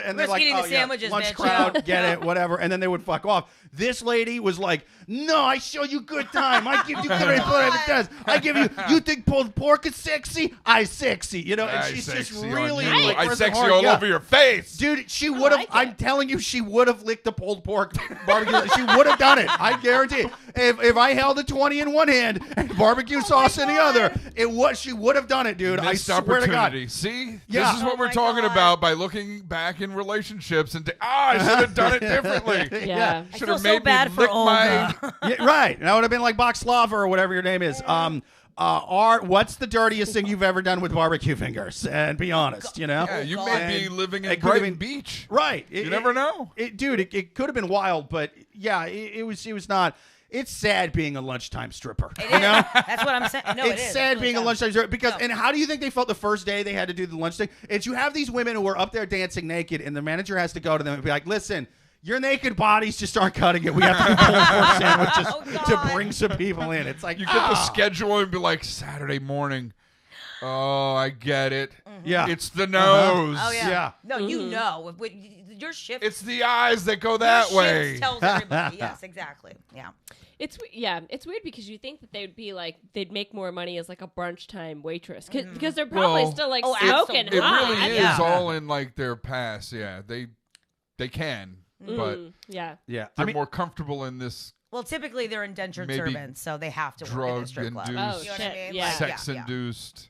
B: and they're like,
C: eating
B: "Oh
C: the
B: yeah,
C: sandwiches,
B: lunch
C: bitch."
B: crowd, get it, whatever," and then they would fuck off. This lady was like, "No, I show you good time. I give you good time. I give you think pulled pork is sexy? I sexy, you know." And
A: I
B: she's just
A: sexy on
B: really
A: you.
B: like
A: I
B: pressing
A: sexy
B: hard.
A: all
B: Yeah.
A: over your face.
B: Dude, she would have.
E: like it.
B: I'm telling you, she would have licked the pulled pork barbecue. She would have done it. I guarantee it. If I held a 20 in one hand and barbecue sauce in the other, she would have done it, dude.
A: Missed
B: I swear to God.
A: opportunity. See,
B: Yeah.
A: this is what
C: Oh
A: we're
C: my
A: talking
C: God.
A: about by looking back in relationships and I should have done it differently.
E: Yeah.
C: I
A: Should
C: feel
A: have
C: so
A: made
C: bad
A: me
C: for
A: lick
C: Olga.
A: my.
B: Yeah, right. That would have been like Boxlava or whatever your name is. What's the dirtiest thing you've ever done with barbecue fingers? And be honest, you know.
A: Yeah, you
C: God.
A: may be living in
B: It could have
A: Brighton
B: been-
A: Beach.
B: Right.
A: You never know.
B: Dude, it could have been wild, but yeah, it was not. It's sad being a lunchtime stripper.
C: It
B: You
C: is.
B: know?
C: That's what I'm saying. No,
B: It's
C: it is.
B: sad
C: It's
B: being a
C: really
B: lunchtime stripper because.
C: No.
B: And how do you think they felt the first day they had to do the lunch thing? It's you have these women who are up there dancing naked, and the manager has to go to them and be like, "Listen, your naked bodies just aren't cutting it. We have to do pulled pork sandwiches
C: Oh,
B: to
C: God.
B: bring some people in." It's like
A: You get the schedule and be like Saturday morning. Oh, I get it.
B: Yeah.
A: It's the nose.
C: Oh yeah.
B: Yeah.
C: No, you know. Your shift.
A: It's the eyes that go
C: your
A: that
C: shift
A: way.
C: tells everybody. Yes, exactly. Yeah.
E: It's weird because you think that they'd be like they'd make more money as like a brunch time waitress because they're probably
A: Well,
E: still like
C: oh,
E: smoking
C: absolutely.
A: It
E: hot.
A: really is
C: Yeah.
A: all in like their past. Yeah, they can, but
E: Yeah.
B: Yeah.
A: they're more comfortable in this
C: Well, typically they're indentured
A: Maybe
C: servants, so they have to work in a strip club.
A: drug-induced,
C: You know what I mean?
E: Yeah.
C: Like,
A: sex-induced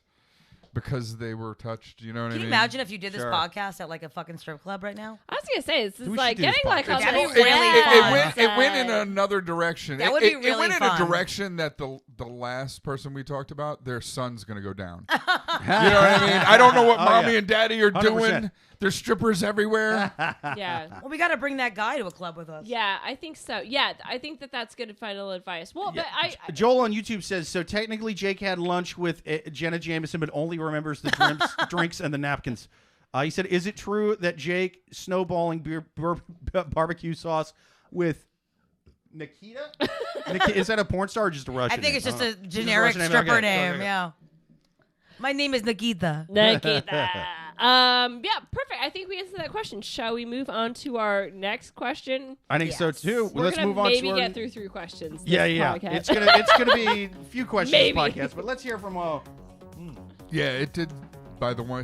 A: because they were touched. You know what I
C: Can
A: mean?
C: you imagine if you did this
B: Sure.
C: podcast at like a fucking strip club right now?
E: I was gonna say this is
B: We should
E: like
B: do this
E: getting like
B: podcast.
E: on
C: That'd
E: the
C: be really
A: it
C: fun.
A: went in another direction.
C: That would
A: it,
C: be
A: it went
C: really
A: in a
C: fun.
A: direction that the last person we talked about, their son's going to go down. You know what I mean? I don't know what
B: Oh,
A: mommy
B: yeah.
A: and daddy are
B: 100%.
A: doing. There's strippers everywhere.
E: Yeah.
C: Well, we got to bring that guy to a club with us.
E: Yeah, I think so. Yeah, I think that's good final advice. Well, but I
B: Joel on YouTube says, so technically Jake had lunch with Jenna Jameson, but only remembers the drinks and the napkins. He said, is it true that Jake snowballing barbecue sauce with Nikita? Is that a porn star or just a Russian
C: I think
B: name?
C: it's just a
B: Just
C: generic
B: Russian
C: stripper
B: Okay.
C: name.
B: Okay.
C: Yeah. My name is Nikita.
E: Nikita. Yeah, perfect. I think we answered that question. Shall we move on to our next question?
B: I think so
C: Yes.
B: too.
E: We're
B: Let's
E: gonna
B: move on
E: maybe
B: to our...
E: get through 3 questions.
B: Yeah,
E: this
B: yeah.
E: podcast.
B: It's gonna be a few questions
E: Maybe.
B: podcast, but let's hear from
A: Yeah, it did. By the way,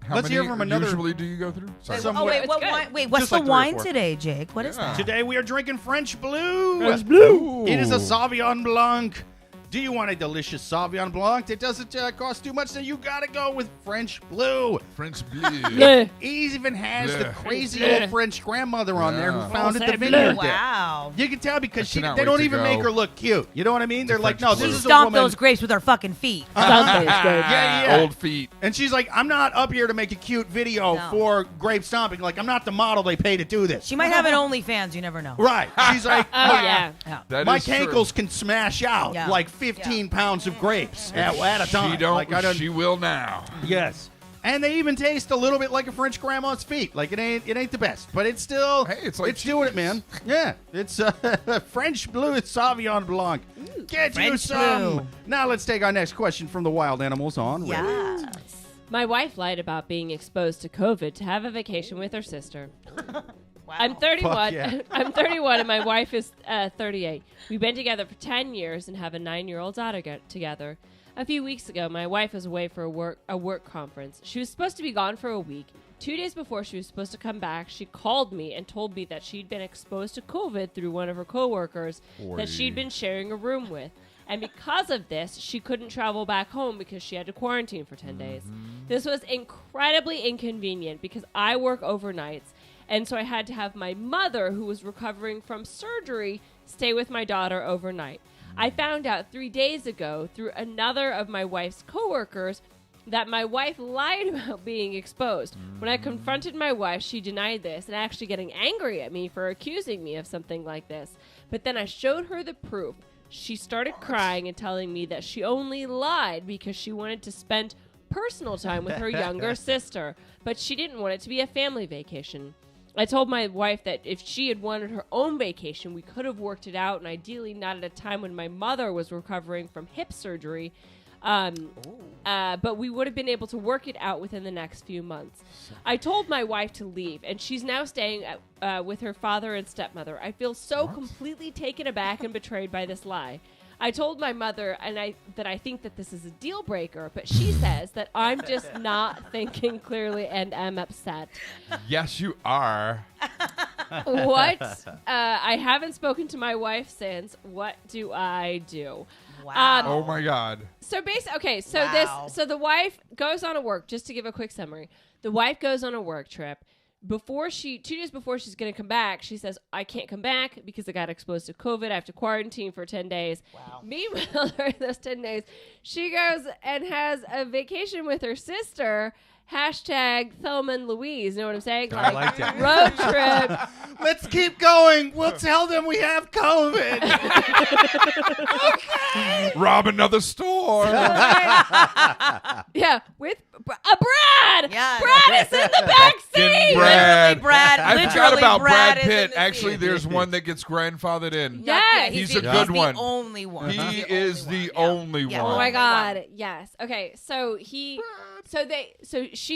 A: how
B: Let's
A: many
B: hear from another-
A: usually do you go through? Sorry.
B: Some-
C: Oh, wait,
E: It's
C: what
E: good.
C: wine? Wait, what's
B: Just
C: the
B: like 3 or
C: wine
B: 4.
C: today, Jake? What is
A: Yeah.
C: that?
B: Today we are drinking French Blue.
E: French
A: Blue.
B: It is a Sauvignon Blanc. Do you want a delicious Sauvignon Blanc that doesn't cost too much? Then you gotta go with French Blue.
A: French blue.
E: Bleh.
B: He even has the
A: Yeah.
B: crazy
E: Yeah.
B: old French grandmother on there
A: Yeah.
B: who founded
E: Oh,
B: the
E: say
B: vineyard there.
C: Wow.
B: You can tell because
A: I cannot
B: they
A: wait
B: don't
A: to
B: even
A: go
B: make her look cute. You know what I mean? They're like,
A: French
B: no,
A: Blue.
B: this is a
C: Stomp
B: woman.
C: those grapes with our fucking feet.
E: Something's good.
B: Yeah.
A: Old feet.
B: And she's like, I'm not up here to make a cute video
C: No.
B: for grape stomping. Like, I'm not the model they pay to do this.
C: She might have an OnlyFans. You never know.
B: Right. She's like,
E: Oh yeah.
C: Yeah.
A: That
B: my
A: is true.
B: cankles can smash out
C: Yeah.
B: like 15 pounds of grapes at a time.
A: She don't.
B: Like, I don't.
A: She will now.
B: Yes. And they even taste a little bit like a French grandma's feet. Like it ain't the best, but it's still
A: Hey, it's like
B: it's doing it,
A: cheese.
B: man. Yeah, it's French Blue Sauvignon Blanc. Get you
C: French
B: some.
C: Blue.
B: Now let's take our next question from the wild animals on. Reddit.
C: Yeah.
E: My wife lied about being exposed to COVID to have a vacation with her sister.
C: Wow.
E: I'm 31.
B: Fuck yeah.
E: I'm 31, and my wife is 38. We've been together for 10 years and have a 9-year-old daughter together. A few weeks ago, my wife was away for a work conference. She was supposed to be gone for a week. 2 days before she was supposed to come back, she called me and told me that she'd been exposed to COVID through one of her coworkers that she'd been sharing a room with. And because of this, she couldn't travel back home because she had to quarantine for 10 days. This was incredibly inconvenient because I work overnights. And so I had to have my mother, who was recovering from surgery, stay with my daughter overnight. I found out 3 days ago through another of my wife's coworkers that my wife lied about being exposed. When I confronted my wife, she denied this and actually getting angry at me for accusing me of something like this. But then I showed her the proof. She started crying and telling me that she only lied because she wanted to spend personal time with her younger sister, but she didn't want it to be a family vacation. I told my wife that if she had wanted her own vacation, we could have worked it out, and ideally not at a time when my mother was recovering from hip surgery. But we would have been able to work it out within the next few months. I told my wife to leave, and she's now staying with her father and stepmother. I feel so completely taken aback and betrayed by this lie. I told my mother that I think that this is a deal breaker, but she says that I'm just not thinking clearly and am upset.
A: Yes, you are.
E: What? I haven't spoken to my wife since. What do I do?
C: Wow.
A: Oh my God.
E: So basically, okay. So
C: Wow.
E: so the wife goes on a work. Just to give a quick summary, the wife goes on a work trip. 2 days before she's going to come back, she says, I can't come back because I got exposed to COVID. I have to quarantine for 10 days.
C: Wow.
E: Meanwhile, during those 10 days, she goes and has a vacation with her sister. Hashtag Thelma and Louise. You know what I'm saying?
B: I like that.
E: Road trip.
B: Let's keep going. We'll tell them we have COVID.
A: Rob another store.
E: Yeah, with Brad.
C: Yeah.
E: Brad is in the back seat.
A: Brad.
C: Literally, Brad.
A: I forgot
C: Literally,
A: about Brad
C: is in
A: Pitt.
C: the
A: Actually,
C: scene.
A: there's one that gets grandfathered in.
E: Yeah,
A: He's a good one.
C: He's the only one.
A: He
C: He's
A: is the
C: one.
A: only
C: Yeah.
A: one.
E: Oh my
C: Only
E: God!
C: one.
E: Yes. Okay. So she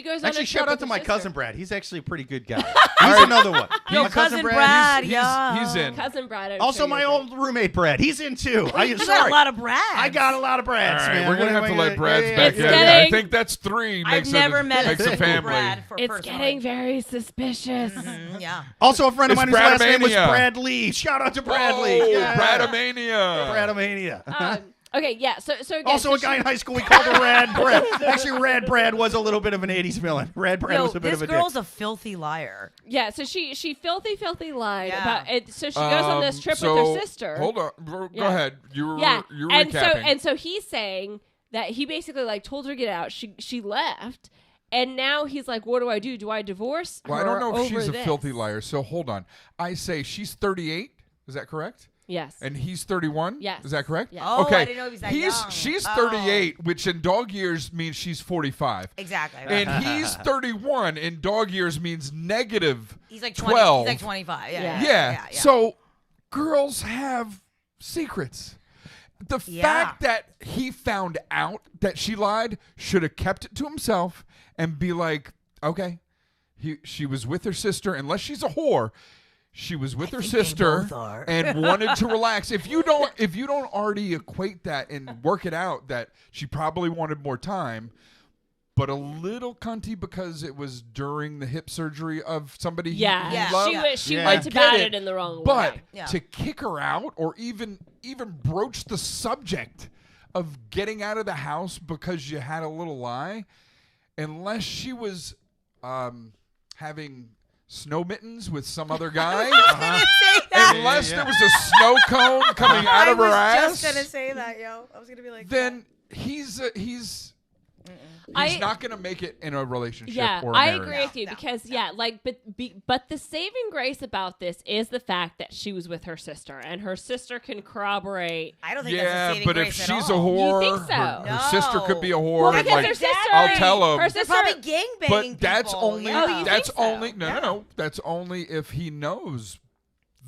E: goes on
B: Actually,
E: a trip
B: shout out
E: with
B: to
E: her
B: my
E: sister.
B: cousin Brad. He's actually a pretty good guy. He's another one.
C: Yo,
B: My
C: cousin Brad.
A: He's in.
E: Cousin Brad. I'm
B: Also,
E: sure
B: my
E: you're
B: old roommate Brad. He's in too.
C: You got a lot of Brads.
B: I got a lot of
A: All
B: Brads,
A: right,
B: man.
A: we're gonna
B: What
A: have
B: am
A: to
B: I
A: let
B: gonna-
A: Brad's
B: yeah,
A: back
E: It's
A: in.
E: getting-
A: I think that's 3.
C: I've
A: Makes
C: never met a
A: makes a
C: single
A: family.
C: Brad for
E: It's
C: personally.
E: getting very suspicious.
C: Yeah.
B: Also, a friend of
A: It's
B: mine whose last name was
A: Bradamania.
B: Brad Lee. Shout out to Brad Lee.
A: Oh,
B: Yeah.
A: Bradamania.
B: Bradamania.
E: Okay. Yeah. So again,
B: Also,
E: so
B: a guy in high school we called her Rad Brad. Actually, Rad Brad was a little bit of an 80s villain. Rad Brad
C: Yo,
B: was a bit
C: this
B: of a
C: girl's
B: dick.
C: a filthy liar.
E: Yeah. So she filthy lied
C: Yeah.
E: about it. So she goes on this trip with her sister.
A: Hold on. Go
E: Yeah.
A: ahead. You were
E: Yeah. and
A: recapping.
E: so he's saying that he basically like told her to get out. She left. And now he's like, what do I do? Do I divorce her
A: Well, I don't know if
E: over
A: she's a
E: this?
A: filthy liar. So hold on. I say she's 38. Is that correct?
E: Yes.
A: And he's 31?
E: Yes.
A: Is that correct?
E: Yes.
C: Oh,
A: okay.
C: I didn't know he was that young.
A: She's
C: Oh.
A: 38, which in dog years means she's 45.
C: Exactly.
A: And he's 31 in dog years means negative
C: he's like 20.
A: 12.
C: He's like 25. Yeah.
A: Yeah. So girls have secrets. The
C: Yeah.
A: fact that he found out that she lied should have kept it to himself and be like, okay, she was with her sister, unless she's a whore. She was with her
C: think they
A: sister
C: both are.
A: and wanted to relax. If you don't already equate that and work it out that she probably wanted more time, but a little cunty because it was during the hip surgery of somebody he
C: Yeah.
A: loved.
E: She
B: Yeah.
E: went
A: I
E: about
A: get
E: it in the wrong
A: But
E: way.
C: Yeah.
A: to kick her out or even broach the subject of getting out of the house because you had a little lie, unless she was having snow mittens with some other guy,
C: Say that.
A: unless there was a snow cone coming out of her
C: I
A: ass,
C: was just gonna say that, yo. I was gonna be like,
A: then he's not going to make it in a relationship
E: Yeah,
A: or a
E: I
A: marriage.
E: agree with you
C: No,
E: because but the saving grace about this is the fact that she was with her sister and her sister can corroborate.
C: I don't think
A: Yeah,
C: that's a saving
A: but if
C: grace
A: she's
C: at
A: a
C: all.
A: whore,
E: You think so?
A: her sister could be a whore.
E: Well,
A: and
E: because
A: like,
E: her sister,
A: I'll tell him.
E: her
C: They're
E: sister,
C: probably gangbanging
A: But that's
C: people.
A: only
C: Yeah.
E: Oh, you
A: that's
E: think so?
A: only no. That's only if he knows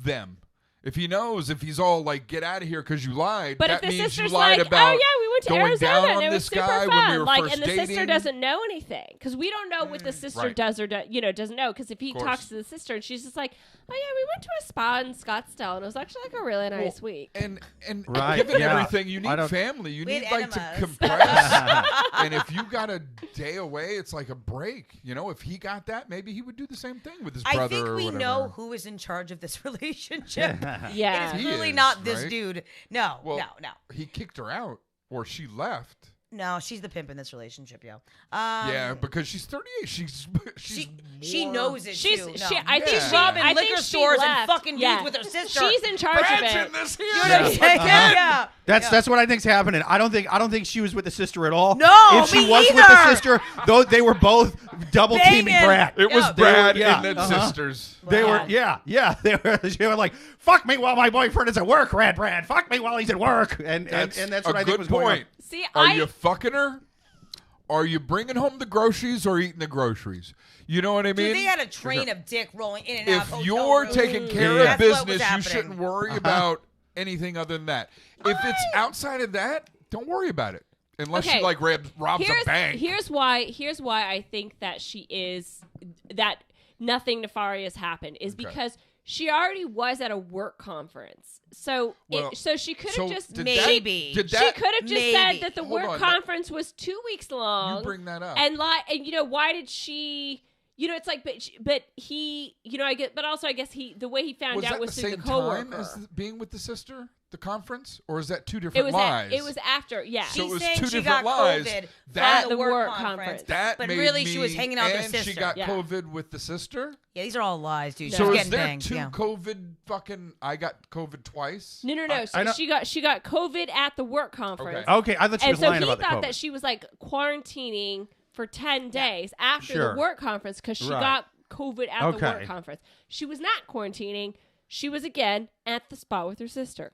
A: them. If he knows, if he's all like, "Get out of here because you lied,"
E: but
A: that
E: if the
A: means
E: sister's
A: you lied
E: like,
A: about
E: oh yeah, we went to
A: going
E: Arizona
A: down
E: and
A: on
E: it was
A: this
E: super
A: guy
E: fun,
A: when we were
E: like,
A: first
E: and the
A: dating.
E: sister doesn't know anything because we don't know what the sister
A: Right.
E: does or doesn't know because if he
A: course.
E: talks to the sister and she's just like, oh yeah, we went to a spa in Scottsdale and it was actually like a really nice week.
A: And
B: Right,
A: given
B: yeah.
A: everything, you
B: I
A: need
B: don't-
A: family. You
C: We
A: need
C: had
A: like to
C: enemas.
A: compress. And if you got a day away, it's like a break. You know, if he got that, maybe he would do the same thing with his brother.
C: I think
A: or
C: we
A: whatever.
C: know who is in charge of this relationship.
E: Yeah.
C: It is
A: He
C: clearly
A: is,
C: not this
A: right?
C: dude. No,
A: Well,
C: no.
A: he kicked her out, or she left.
C: No, she's the pimp in this relationship, yo.
A: Yeah, because she's 38.
C: She knows it
E: She's
C: too.
E: she.
C: No.
E: I think
A: Yeah.
E: she.
C: robbing
E: I
C: liquor
E: think
C: stores
E: she
C: and
E: left.
C: fucking dudes with her sister.
E: She's in charge
A: Brad's
E: of
A: in
E: it.
A: this here.
C: You know what I'm saying? Yeah.
B: That's what I think's happening. I don't think she was with the sister at all.
C: No,
B: if she
C: me
B: was with
C: either.
B: the sister, though, they were both double teaming
C: Banging.
B: Brad.
A: It was
C: Yeah.
A: Brad
B: Yeah.
A: and the sisters.
B: They were,
C: Wow.
B: yeah. They were like, fuck me while my boyfriend is at work, Brad. Fuck me while he's at work, and that's what I think was going on.
A: point.
E: See,
A: Are you fucking her? Are you bringing home the groceries or eating the groceries? You know what I mean?
C: Dude, they had a train of dick rolling in and out.
A: If
C: of hotel
A: you're
C: rooms.
A: taking care
B: Yeah.
A: of
C: That's what was
A: business, you
C: happening.
A: shouldn't worry about anything other than that. If it's outside of that, don't worry about it. Unless
E: Okay.
A: she like robs a bank.
E: Here's why I think that she is that nothing nefarious happened is because she already was at a work conference. So
A: Well,
E: so she could have just
A: did
C: maybe.
A: Did
E: she
A: that,
E: could have just
C: maybe.
E: said that the
A: Hold
E: work
A: on,
E: conference was 2 weeks long.
A: you bring that up.
E: And why did she? It's like, but he, but also I guess the way he found
A: was
E: out
A: that
E: was
A: the
E: through
A: same
E: the coworker.
A: time as being with the sister, the conference, or is that two
E: It
A: different
E: was
A: lies?
E: it was after, yeah.
A: So it
C: She's
A: was
C: saying
A: two
C: she
A: different
C: got
A: lies.
C: COVID
A: That-
C: from the
E: The
C: work
E: work
C: conference.
E: conference.
A: that
C: but
A: made
C: really
A: me,
C: she was hanging out with her
A: and
C: sister.
A: she got
E: Yeah.
A: COVID with the sister.
C: Yeah, these are all lies, dude.
A: So
C: She's
A: is
C: getting
A: there
C: banged.
A: two
C: Yeah.
A: COVID fucking? I got COVID twice.
E: No.
B: I know-
E: She got COVID at the work conference.
B: Okay, I thought she
E: And
B: was
E: so
B: lying
E: he
B: about the
E: thought
B: COVID.
E: that she was like quarantining for 10 days after
B: Sure.
E: the work conference because she
B: Right.
E: got COVID at the work
B: Okay.
E: conference. She was not quarantining. She was again at the spot with her sister.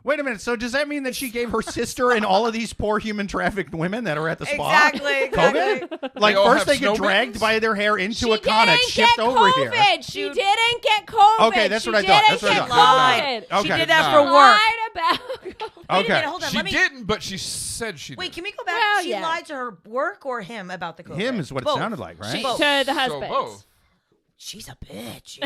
B: Wait a minute. So does that mean that she gave her sister and all of these poor human trafficked women that are at the spa
C: Exactly.
B: COVID? Like
A: They all
B: first
A: have
B: they
A: snow
B: get dragged
A: mittens?
B: by their hair into
E: She
B: a Connex,
E: didn't
B: shipped
E: get
B: over
E: COVID.
B: here.
E: She
C: Dude.
E: didn't get COVID.
B: Okay, that's
E: she
B: what I thought.
E: didn't
B: That's what I
E: get
B: thought.
E: COVID.
B: Okay.
C: She did that
A: Nah.
C: for work.
E: Lied about
C: Wait a
B: Okay.
C: minute, hold on.
A: She
C: Let me.
A: didn't, but she said she did.
C: Wait, can we go back?
E: Well,
C: She
E: yeah.
C: lied to her work or him about the COVID?
B: Him is what it
C: Both.
B: sounded like, right?
C: Both.
E: to the
A: So
E: husband.
A: both.
C: She's a bitch.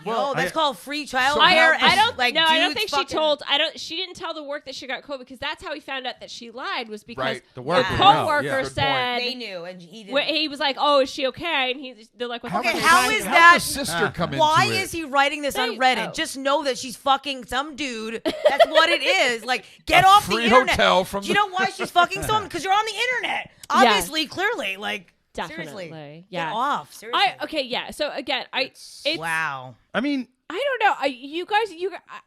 C: Yo, that's called free child
A: So
C: care.
A: how-
E: I don't
C: like,
E: no, I don't
C: dudes
E: think
C: fucking-
E: she told. She didn't tell the work that she got COVID because that's how he found out that she lied was because
A: Right.
B: The
E: the
B: worker,
E: coworker
B: yeah.
A: Good
E: said
C: They knew, and he didn't.
E: he was like, "Oh, is she okay?" And they're like, "What the
C: Okay,
E: fuck?"
C: how
E: you
C: is
E: talking
C: that-
A: How'd the sister come into
C: Why
A: it?
C: is he writing this on
E: They-
C: Reddit?
E: oh.
C: Just know that she's fucking some dude. That's what it is. Like, get
A: A
C: off the
A: free
C: internet.
A: hotel from
C: Do you
A: the-
C: know why she's fucking someone? Because you're on the internet. Obviously, clearly, like,
E: Definitely,
C: seriously,
E: yeah.
C: get off. Seriously.
E: So again, it's
C: wow.
B: I mean,
E: I don't know. You guys,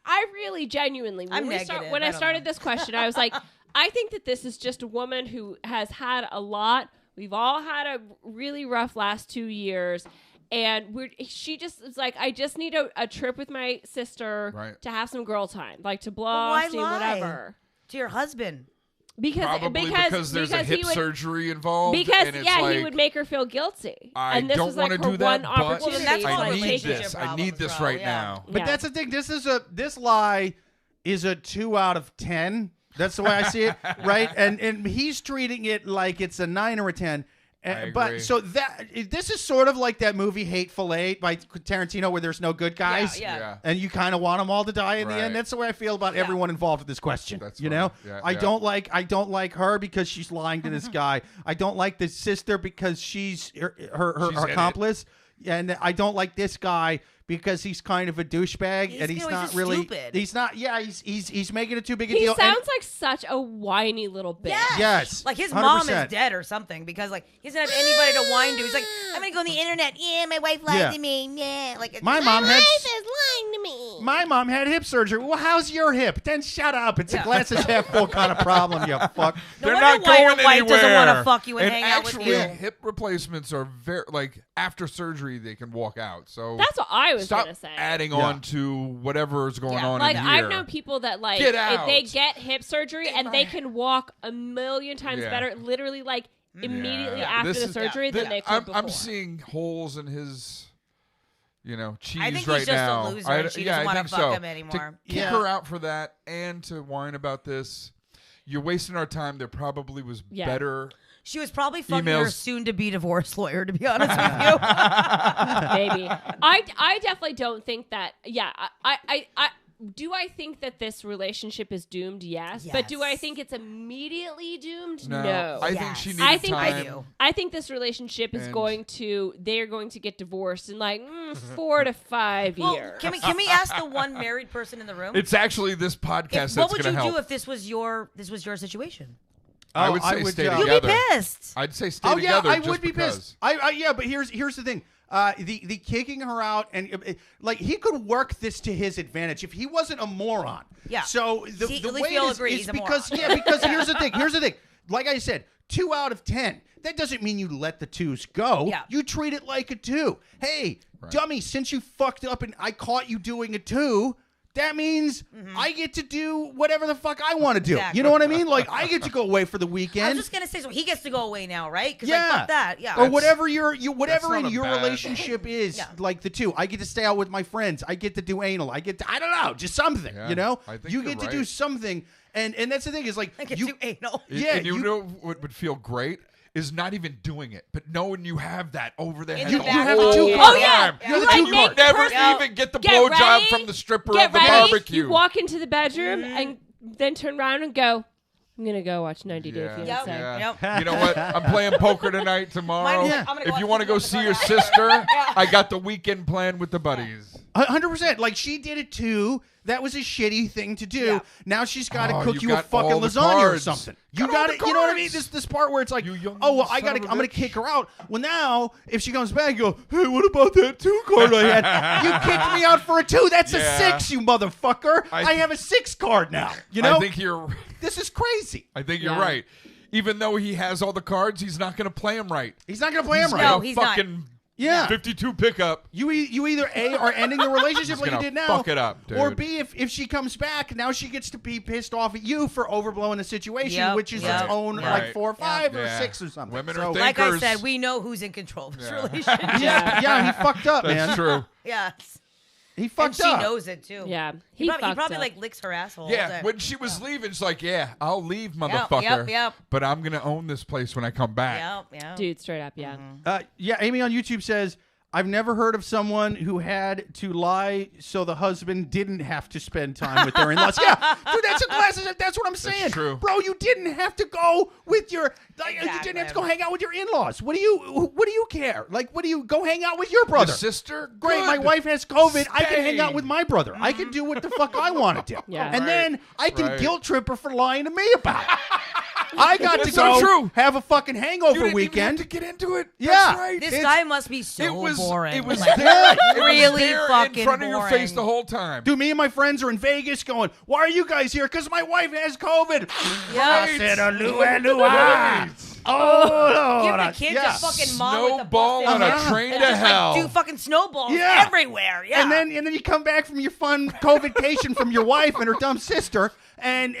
E: I really genuinely
C: I'm
E: when
C: negative.
E: when
C: I
E: I
C: don't
E: started
C: know.
E: this question, I was like, I think that this is just a woman who has had a lot. We've all had a really rough last 2 years. And she just is like, I just need a trip with my sister
A: Right.
E: to have some girl time, like to blow
C: why
E: off, do
C: lie?
E: whatever.
C: To your husband.
A: Probably because there's a hip
E: he would,
A: surgery involved.
E: because
A: and it's
E: he
A: like,
E: would make her feel guilty.
A: I
E: and this
A: don't
E: was like
A: want
E: her
A: to do that,
E: one
A: but
E: opportunity.
C: Well, then that's
E: to,
C: all
A: I
E: like,
A: need
E: take
C: relationship
A: this. I
C: problems,
A: need this
C: bro.
A: right
C: Yeah.
A: now.
B: but
E: Yeah.
B: that's the thing. This lie is a 2 out of 10. That's the way I see it, right? And he's treating it like it's a 9 or a 10.
A: I
B: But
A: agree.
B: so this is sort of like that movie Hateful Eight by Tarantino, where there's no good guys,
C: Yeah.
B: and you kind of want them all to die in the
A: Right.
B: end. That's the way I feel about everyone involved with this question.
A: That's
B: you
A: funny.
B: know,
A: Yeah,
B: I
A: yeah.
B: don't like her because she's lying to this guy. I don't like the sister because she's her
A: She's in it.
B: accomplice, and I don't like this guy because he's kind of a douchebag and he's
C: he's
B: not
C: just
B: really.
C: stupid.
B: He's not. Yeah, he's making it too big a
E: He
B: deal.
E: sounds like such a whiny little bitch.
B: Yes,
C: Like his mom
B: 100%.
C: is dead or something because like he doesn't have anybody to whine to. He's like, I'm gonna go on the internet. Yeah, my wife lied
B: Yeah.
C: to me. Yeah, like
B: My mom had.
E: lying to me.
B: My mom had hip surgery. Well, how's your hip? Then shut up. It's a glass is half full kind of problem, you fuck.
C: No
A: They're
C: wonder
A: not
C: why your
A: going
C: wife
A: anywhere.
C: doesn't want to fuck you and,
A: and
C: hang out with
A: actually,
C: you.
A: hip replacements are very like after surgery they can walk out. So
E: That's what I was
A: stop
E: gonna say.
A: adding
B: Yeah.
A: on to whatever is going
C: Yeah.
A: on
E: Like
A: in
E: I've
A: here.
E: known people that like
A: Get
E: if they
A: out.
E: get hip surgery and they can walk a million times
A: Yeah.
E: better, literally like immediately
A: Yeah.
E: after
A: This
E: the
A: is-
E: surgery than they could before.
A: I'm seeing holes in his, cheese
C: I think
A: right
C: he's just
A: now.
C: a loser and she doesn't
A: I
C: wanna
A: think
C: fuck
A: so.
C: him anymore.
A: To kick her out for that and to whine about this, you're wasting our time. There probably was
E: Yeah.
A: better.
C: She was probably fucking her
A: Emails.
C: soon-to-be divorce lawyer, to be honest with you.
E: Maybe. I definitely don't think that. Yeah. I do. I think that this relationship is doomed. Yes. But do I
C: Yes.
E: think it's immediately doomed?
A: No, I think
C: Yes.
A: she needed
E: I think
A: time.
C: I do.
E: I think this relationship is
A: And-
E: they're going to get divorced in like 4 to 5
C: Well,
E: years.
C: can we ask the one married person in the room?
A: It's actually this podcast
C: What
A: that's
C: would
A: going
C: you
A: to
C: do
A: help.
C: if this was your situation?
A: I would say stay
C: You'd
A: together.
C: be pissed.
A: I'd say stay
B: Oh
A: together.
B: yeah, I
A: just
B: would be
A: because.
B: pissed. Yeah, but here's the thing. The kicking her out and like he could work this to his advantage if he wasn't a moron.
C: Yeah.
B: So the
C: See, at
B: way
C: least we all
B: it is,
C: agree
B: is
C: he's a
B: because
C: moron.
B: because here's the thing. Here's the thing. Like I said, 2 out of 10. That doesn't mean you let the 2s go.
C: Yeah.
B: You treat it like a 2. Hey, dummy, since you fucked up and I caught you doing a 2. That means I get to do whatever the fuck I want to do.
C: Exactly.
B: You know what I mean? Like I get to go away for the
C: I
B: weekend.
C: was just gonna say, so he gets to go away now, right? Because
B: Yeah.
C: like, fuck that. Yeah.
B: Or whatever whatever
A: that's
B: in
A: not a
B: your
A: bad-
B: relationship is,
C: Yeah.
B: like the 2. I get to stay out with my friends. I get to do anal. I don't know, just something.
A: Yeah,
B: You know,
A: I think
B: you
A: you're
B: get to do
A: right.
B: something, and that's the thing is like
C: I get
B: you.
C: to anal.
B: Yeah,
A: and you
B: you-
A: know what would feel great is not even doing it, but knowing you have that over their
C: In
A: head
C: the
A: the
C: back.
A: whole
B: Oh, yeah.
E: Oh, yeah.
A: time.
B: You're the
E: Like,
B: two
E: make
B: card.
E: the
A: Never
E: person-
A: even get the
E: Get
A: blowjob
E: ready,
A: from the stripper
E: Get
A: at the
E: ready.
A: barbecue.
E: You walk into the bedroom and then turn around and go, I'm going to go watch 90 Day
A: Yeah,
E: Fiancé.
C: Yep.
A: yeah. You know what? I'm playing poker tonight, tomorrow.
C: Mine is like, I'm gonna go
A: If you
C: watch
A: want to go
C: football
A: see your
C: tomorrow.
A: sister, I got the weekend plan with the buddies.
B: 100%. Like she did it too. That was a shitty thing to do.
C: Yeah.
B: Now she's got to
A: Oh,
B: cook
A: you
B: you a
A: got
B: fucking
A: all the
B: lasagna or
A: cards.
B: something.
A: Got
B: You
A: all
B: got
A: the
B: it. You know what I mean?
A: cards.
B: This part where it's like,
A: You young
B: oh well,
A: son
B: I'm
A: of a
B: gonna
A: bitch.
B: kick her out. Well, now if she comes back, you go, hey, what about that 2 card I had? You kicked me out for a 2. That's a
A: Yeah.
B: 6, you motherfucker. I have a 6 card now. You know,
A: I think you're
B: this is crazy.
E: Yeah.
A: right. Even though he has all the cards, he's not going to play them right.
B: He's not gonna play him right.
C: No, he's not.
A: fucking
B: Yeah.
A: 52 pickup.
B: You either A, are ending the relationship like you
A: gonna
B: did now,
A: fuck it up, dude.
B: or B, if she comes back, now she gets to be pissed off at you for overblowing the situation,
C: Yep,
B: which is
C: yep,
B: its own
A: yep.
B: like 4 or 5 or
A: Yeah.
B: 6 or something.
A: Women
B: So-
A: are
C: Like I
A: thinkers.
C: said, we know who's in control of this
A: Yeah.
C: relationship.
B: yeah, he fucked up,
A: That's
B: man.
A: true.
C: Yes.
B: He
C: And
B: fucked
C: she
B: up.
C: knows it too.
E: Yeah.
C: He probably
E: fucked up.
C: like licks her asshole. all
A: Yeah,
C: day.
A: when she was leaving, she's like, yeah, I'll leave, motherfucker.
C: yep.
A: But I'm going to own this place when I come back.
C: Yeah.
E: Dude, straight up, yeah.
B: Yeah, Amy on YouTube says, I've never heard of someone who had to lie so the husband didn't have to spend time with their in-laws. Yeah, dude, that's what I'm saying.
A: true.
B: Bro, you didn't have to go with your you didn't have to go hang out with your in-laws. What do you care? Like, what do you go hang out with your brother?
A: The sister?
B: Great,
A: Good.
B: my wife has COVID. I can hang
A: Stay.
B: out with my brother. I can do what the fuck I want to do.
E: Yeah.
B: And then I can
A: Right.
B: guilt trip her for lying to me about it. I got to
A: It's so
B: go
A: true.
B: have a fucking
A: You
B: hangover
A: didn't even
B: weekend.
A: have to get into it.
B: Yeah.
A: That's right.
C: This
B: It's-
C: guy must be so
A: it was
C: boring.
A: It was
C: Like,
A: there. It was
C: really
A: there
C: fucking
A: in front of your face
C: boring.
A: the whole time.
B: Dude, me and my friends are in Vegas going, why are you guys here? Because my wife has COVID.
C: Yeah.
B: I said, "Alua." Oh,
C: Give the
B: Lord.
C: kids
B: Yeah.
C: a fucking mom with a
A: Snowball
C: busted
A: on a
C: head
A: train
C: and
A: to
C: just,
A: hell.
C: Like, do fucking snowballs
B: Yeah.
C: everywhere. Yeah.
B: And then you come back from your fun COVID-cation from your wife and her dumb sister, and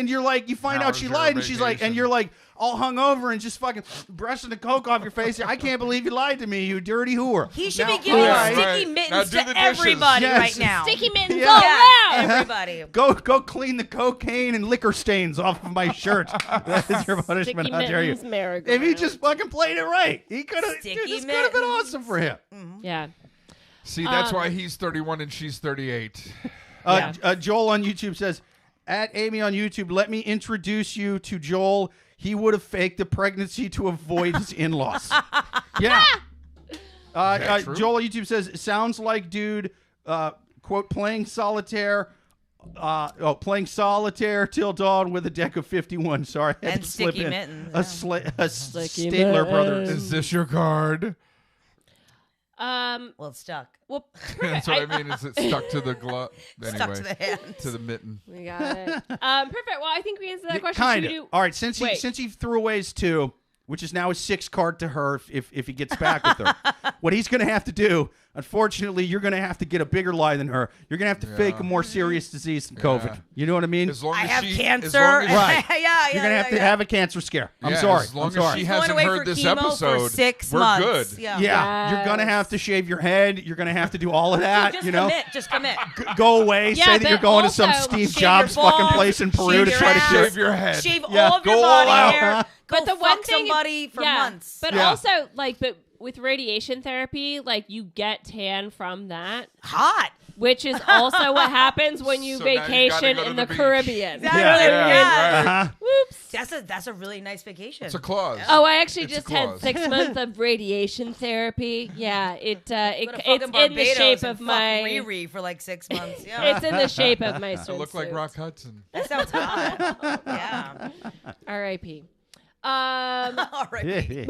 B: you're like, you find out
A: How's
B: she
A: your
B: lied, and she's like, and
A: vacation?
B: you're like all hungover and just fucking brushing the coke off your face. I can't believe you lied to me, you dirty whore.
C: he should
B: Now,
C: be giving
B: alright,
C: sticky
A: Right. Now
C: mittens
A: do
C: to
A: the dishes.
C: everybody
B: Yes.
C: right now.
E: Sticky mittens
B: Yeah.
E: all
C: Yeah,
E: around.
C: everybody.
B: Go clean the cocaine and liquor stains off of my shirt. That is your punishment.
E: Sticky
B: How dare you?
E: mittens, merry-go-round.
B: If he just fucking played it right, he could have.
C: Sticky
B: This could have been
C: mittens.
B: awesome for him.
E: Yeah.
A: See, that's why he's 31 and she's 38.
B: Joel on YouTube says, at Amy on YouTube, let me introduce you to Joel. He would have faked the pregnancy to avoid his in-laws. Yeah.
A: true?
B: Joel on YouTube says, sounds like dude, quote, playing solitaire. Playing solitaire till dawn with a deck of 51. Sorry, I had
C: And
B: to slip
C: sticky
B: in
C: mittens,
B: a
C: yeah.
E: Sticky
B: Stabler
E: mittens.
B: Brothers.
A: Is this your card?
E: Well,
C: Well, it's stuck.
A: That's what I mean. Is it stuck to the glove? Anyway,
C: Stuck to the hand.
A: to the mitten.
E: we got it. Perfect. Well, I think we answered that question.
B: Kind
E: Should
B: of.
E: we do-
B: All right, since
E: Wait.
B: he threw away his 2, which is now a 6 card to her if he gets back with her. What he's going to have to do, unfortunately, you're going to have to get a bigger lie than her. You're going to have to fake a more serious disease than COVID.
A: Yeah.
B: You know what I mean?
A: As long
C: I
A: as
C: have
A: she,
C: cancer.
A: As long as,
B: Right.
C: yeah.
B: You're going to have to have a cancer scare. I'm
A: yeah,
B: sorry.
A: As long
B: I'm sorry.
A: as she
C: He's going
A: hasn't
C: away
A: heard
C: for
A: this
C: chemo
A: episode,
C: for 6
A: we're
C: months.
A: good.
C: Yeah.
B: Yeah, you're going to have to shave your head. You're going to have to do all of that,
C: Just
B: you know?
C: commit. Just commit.
B: Go away,
E: Yeah,
B: say that
E: but
B: you're going to some
E: also
B: Steve
C: shave
B: Jobs
C: your
B: fucking
C: balls,
B: place in Peru
C: shave
B: to
C: your
B: try to
C: ass.
B: cure.
A: Shave your head.
C: Shave
B: Yeah.
C: all of your
B: Go all
C: body
B: out.
C: hair.
E: But
C: Go
E: the one
C: fuck
E: thing,
C: somebody for months.
E: But
B: Yeah.
E: also, but with radiation therapy, like you get tan from that,
C: Hot.
E: which is also what happens when you
A: So now you gotta
E: vacation
A: go to
E: in
A: the
E: the
A: beach.
E: Caribbean.
C: Exactly.
B: Yeah.
C: Yeah.
B: Uh-huh.
E: Whoops.
C: That's a really nice vacation.
A: It's a clause.
E: Oh, I actually
A: It's a
E: just had
A: clause.
E: 6 months of radiation therapy. Yeah,
C: Go to
E: it's
C: fucking
E: in the
C: Barbados
E: shape
C: and
E: of
C: fuck
E: my.
C: Riri for like 6 months. Yeah.
E: It's in the shape of my.
A: I look like Rock Hudson.
C: That sounds hot. Yeah.
E: R.I.P.
C: All right.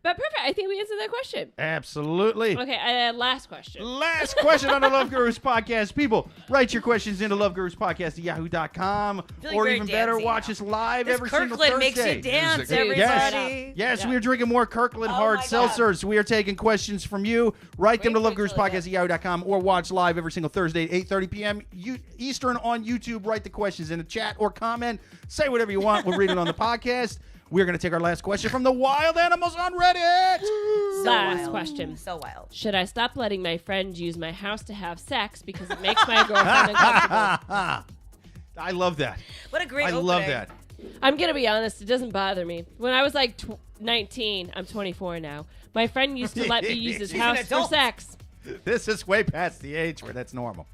E: But perfect. I think we answered that question.
B: Absolutely.
E: Okay, last question.
B: Last question on the Love Gurus podcast. People, write your questions into loveguruspodcast@yahoo.com.
C: Feeling
B: Or
C: very
B: even better,
C: dancey
B: watch
C: now.
B: us live
C: This
B: every single
C: Kirkland
B: Thursday.
C: makes you dance,
A: Music.
C: everybody.
B: Yes,
E: Yeah.
B: we are drinking more Kirkland
C: Oh
B: hard
C: my God.
B: seltzers. We are taking questions from you. Write them to
E: Wait till I
B: loveguruspodcast@yahoo.com or watch live every single Thursday at 8:30 p.m. Eastern on YouTube. Write the questions in the chat or comment. Say whatever you want. We'll read it on the podcast. We're going to take our last question from the wild animals on Reddit.
E: Last
C: wild.
E: question.
C: So wild.
E: Should I stop letting my friend use my house to have sex because it makes my girlfriend uncomfortable?
B: I love that.
C: What a great
B: I
C: opening.
B: love that.
E: I'm going to be honest. It doesn't bother me. When I was like 19, I'm 24 now. My friend used to let me use his
C: He's
E: house
C: an
E: for
C: adult.
E: sex.
B: This is way past the age where that's normal.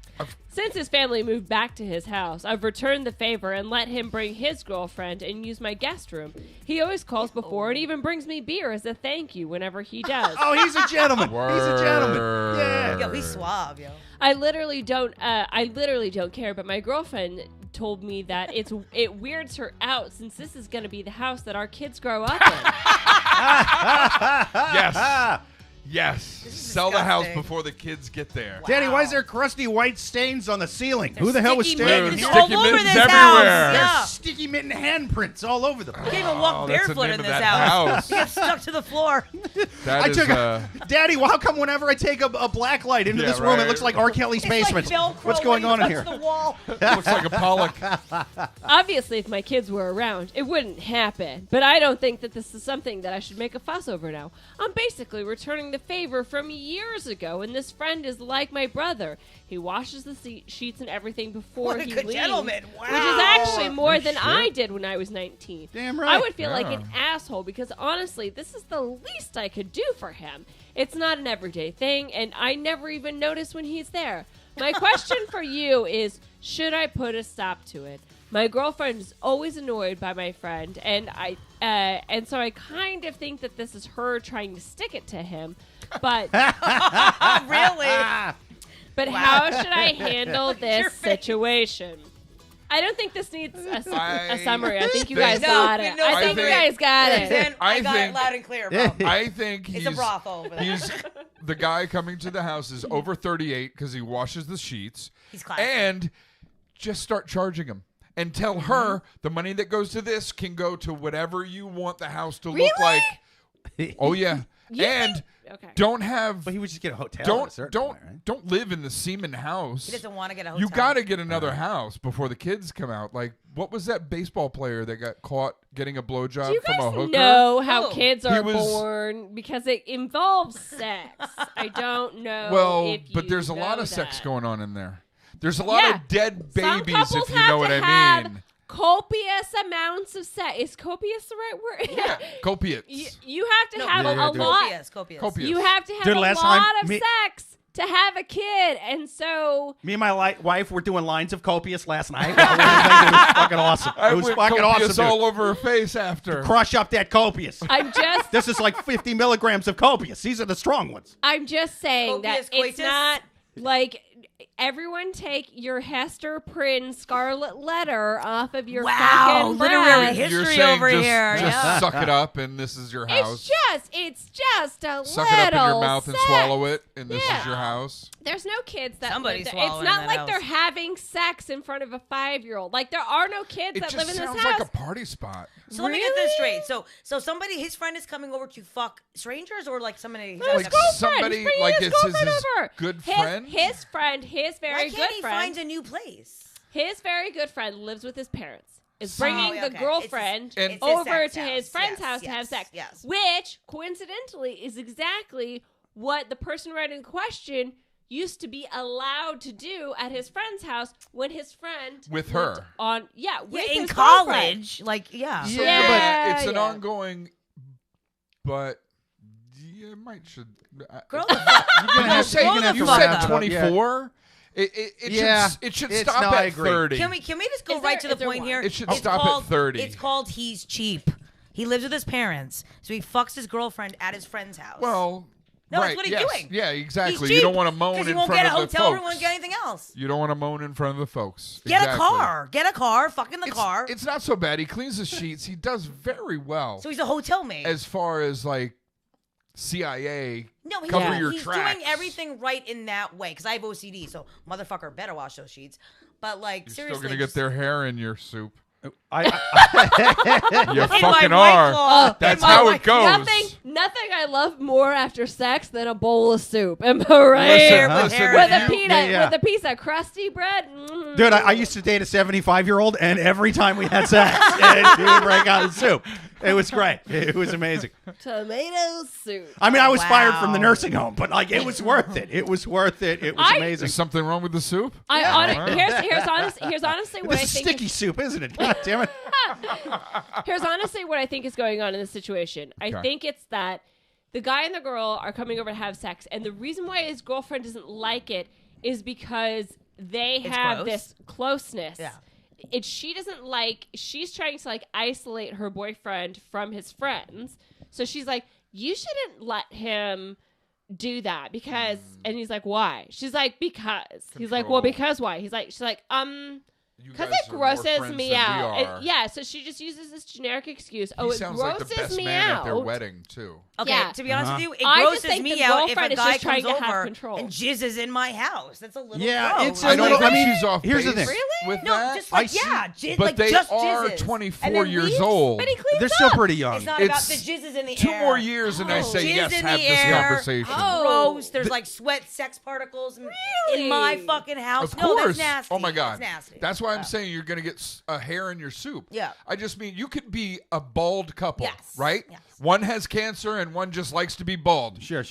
E: Since his family moved back to his house, I've returned the favor and let him bring his girlfriend and use my guest room. He always calls before and even brings me beer as a thank you whenever he does.
B: Oh, he's a gentleman. He's a gentleman. Yeah.
C: Yo, he's suave, yo.
E: I literally don't care, but my girlfriend told me that it weirds her out since this is going to be the house that our kids grow up in.
A: Yes. Yes. Sell the house
C: disgusting.
A: before the kids get there.
B: Daddy, why is there crusty white stains on the ceiling? Who the hell was
C: Sticky
B: staying
C: mittens
B: here?
C: all
A: Sticky
C: over
A: mittens
C: this
A: everywhere.
C: house. Yeah.
B: Sticky mitten handprints all over the place.
C: You can't even walk
A: Oh, that's the
C: barefoot
A: name
C: in
A: of
C: this
A: that
C: house.
A: house.
C: You get stuck to the floor.
A: That is,
B: Daddy, how come whenever I take a black light into
A: Yeah,
B: this room, it
A: right.
B: looks like R. Kelly's
C: It's
B: basement?
C: like Velcro
B: What's going
C: when
B: on
C: you
B: in
C: touch
B: here?
C: The wall.
A: looks like a Pollock.
E: Obviously, if my kids were around, it wouldn't happen. But I don't think that this is something that I should make a fuss over now. I'm basically returning the favor from years ago, and this friend is like my brother. He washes the sheets and everything before
C: What a
E: he
C: good
E: leaves,
C: gentleman.
E: which is
C: Wow.
E: actually more than
A: shit.
E: I did when I was 19.
B: Damn right.
E: I would feel like
A: Yeah.
E: an asshole because honestly, this is the least I could do for him. It's not an everyday thing, and I never even notice when he's there. My question for you is, should I put a stop to it? My girlfriend is always annoyed by my friend, and so I kind of think that this is her trying to stick it to him. But
C: Really?
E: but how should I handle
C: Your
E: this
C: face.
E: situation? I don't think this needs a summary. I think you
A: think-
E: guys
C: No,
E: got it.
C: no
E: I think you
A: summary.
E: guys got it.
C: Then I
A: I
C: got it
A: think-
C: loud and clear, bro.
A: I think
C: It's a brothel over there.
A: he's the guy coming to the house is over 38 because he washes the sheets.
C: He's classy.
A: And just start charging him. And tell her the money that goes to this can go to whatever you want the house to look like. Oh yeah. And
E: Okay.
A: don't have
B: But he would just get a hotel. at a certain point, right?
A: don't live in the semen house.
C: He doesn't want to get a hotel.
A: You got to get another house before the kids come out. Like, what was that baseball player that got caught getting a blowjob
E: Do you
A: from a
E: guys
A: hooker?
E: know how
C: Oh.
E: kids
A: He
E: are
A: was-
E: born? Because it involves sex. I don't know.
A: Well,
E: if
A: but
E: you
A: there's a lot
E: know
A: of sex
E: that.
A: going on in there. There's a lot
E: Yeah.
A: of dead
E: Some
A: babies,
E: couples
A: if you
E: have
A: know what
E: to
A: I
E: have
A: mean.
E: copious amounts of sex. Is copious the right word?
A: Yeah, copiates.
E: You have to have
B: yeah,
E: a
B: do it.
E: lot.
C: Copious.
A: Copious.
E: You have to have
B: Dude,
E: a
B: last
E: lot
B: time
E: of
B: me-
E: sex to have a kid, and so
B: Me and my wife were doing lines of copious last night. It was fucking awesome.
A: I
B: It was
A: went
B: fucking
A: copious
B: awesome. Dude.
A: all over her face after.
B: Crush up that copious.
E: I'm just
B: This is like 50 milligrams of copious. These are the strong ones.
E: I'm just saying that
C: Copious
E: it's
C: coitus?
E: not like everyone take your Hester Prynne Scarlet Letter off of your
C: Wow,
E: fucking
C: literary
E: breath.
C: history
A: You're saying
C: over
A: just,
C: here.
A: just
C: Yeah.
A: suck it up and this is your house.
E: It's just a
A: Suck
E: little
A: it up in your mouth and
E: sex.
A: swallow it, and this
E: Yeah.
A: is your house.
E: There's no kids that
C: Somebody's
E: live there.
C: swallowing
E: It's not
C: in
E: like
C: that
E: they're
C: house.
E: having sex in front of a 5-year-old. Like there are no kids
A: It
E: that
A: just
E: live in this
A: sounds
E: house.
A: like a party spot.
C: So let me get this straight. So somebody, his friend is coming over to fuck strangers, or like somebody.
E: No, his
A: Like
E: girlfriend.
A: somebody-
E: He's bringing
A: like
E: his
A: it's his
E: girlfriend over.
A: good
E: His-
A: friend?
E: His friend, his very
C: Why
E: good
C: can't he
E: friend.
C: find a new place?
E: His very good friend lives with his parents. Is
C: Oh,
E: bringing
C: okay.
E: the girlfriend
A: It's his-
C: it's his
E: over
C: sex
E: to
C: house.
E: his friend's
C: Yes,
E: house to
C: yes,
E: have sex.
C: yes.
E: Which, coincidentally, is exactly what the person writing the question used to be allowed to do at his friend's house when his friend
A: With
E: lived
A: her.
E: on with
C: in
E: his girlfriend.
C: college, like yeah.
E: Yeah,
A: but it's an
E: yeah.
A: ongoing. But you should.
C: Girl,
A: Did you say
C: Grow the
A: you
C: fuck
A: said
C: up.
A: 24? It
B: Yeah,
A: should
B: it's-
A: stop
B: no, I
A: at
B: agree.
A: 30.
C: can we just go
E: Is
C: right
E: there-
C: to the
E: is there
C: point
E: one?
C: here?
A: It should
C: It's
A: stop at
C: called-
A: 30.
C: It's called he's cheap. He lives with his parents, so he fucks his girlfriend at his friend's house.
A: Well,
C: No,
A: right,
C: that's what he's
A: yes.
C: doing.
A: Yeah, exactly.
C: He's
A: You don't
C: cheap,
A: want to moan
C: 'cause
A: in
C: he won't
A: front
C: get a
A: of the
C: hotel
A: folks.
C: room, won't get anything else.
A: You don't want to moan in front of the folks.
C: Get
A: Exactly.
C: a car. Get a car. Fuck in the car.
A: It's not so bad. He cleans the sheets. He does very well.
C: So he's a hotel maid.
A: As far as like CIA,
C: No, he's,
A: cover your
C: he's
A: tracks.
C: doing everything right in that way. Because I have OCD, so motherfucker better wash those sheets. But like,
A: You're
C: seriously,
A: still gonna get
C: just-
A: their hair in your soup. You
C: In
A: fucking
C: my White
A: are.
C: Claw.
A: That's
C: In my
A: how
C: White-
A: it goes.
E: Nothing I love more after sex than a bowl of soup. Am I right?
A: Listen,
E: with
A: if
E: a
A: you-
E: peanut,
B: Yeah.
E: with a piece of crusty bread. Mm.
B: Dude, I used to date a 75-year-old, and every time we had sex, she would break out in soup. It was great. It was amazing.
E: Tomato soup.
B: I mean, I was fired from the
C: Wow.
B: nursing home, but like, it was worth it. It was worth it. It was amazing.
A: Is something wrong with the soup?
E: Here's honestly what
B: This
E: I
B: is
E: think.
B: sticky soup, isn't it? God damn it.
E: Here's honestly what I think is going on in this situation. I
A: Okay.
E: think it's that the guy and the girl are coming over to have sex, and the reason why his girlfriend doesn't like it is because they
C: It's
E: have
C: gross.
E: this closeness.
C: Yeah.
E: She's trying to like isolate her boyfriend from his friends. So she's like, you shouldn't let him do that because, and he's like, why? She's like, because. He's like, well,
A: Control.
E: because why? She's like,
A: You
E: because
A: guys
E: it
A: are more
E: grosses
A: friends
E: me
A: than we
E: out.
A: are.
E: Yeah, so she just uses this generic excuse.
A: He
E: Oh, it
A: sounds like the
E: grosses
A: best
E: me
A: man
E: out.
A: at their wedding too.
C: Okay,
E: Yeah.
C: to be honest with you, it
E: I just
C: grosses
E: think
C: me
E: the
C: out if
E: girlfriend
C: a
E: is
C: guy
E: just trying
C: comes
E: to have
C: over
E: control.
C: and jizzes in my house. That's a little
B: Yeah,
C: gross.
B: it's a
A: I know
B: little-
A: that
B: I mean,
A: she's off
B: here's the
A: base
B: thing.
A: with
C: No,
A: that.
C: just like,
B: I see-
C: jizz,
A: but
C: like
A: they
C: just
A: are
C: jizzes.
A: 24
C: And then
A: years
C: leaves,
A: old.
C: But he cleans
B: They're still
C: up.
B: pretty young.
C: It's not
A: It's
C: about the jizzes in the
A: 2
C: air.
A: more years, and I say
C: Jizz
A: yes.
C: in
A: Have
C: the
A: this
C: air.
A: conversation.
C: Gross. There's like sweat, sex particles in my fucking house.
A: Of
C: No,
A: course.
C: that's nasty.
A: Oh my God.
C: That's nasty.
A: That's why I'm saying you're gonna get a hair in your soup.
C: Yeah.
A: I just mean you could be a bald couple,
C: Yes.
A: right?
C: Yes.
A: One has cancer and one just likes to be bald.
B: Sure.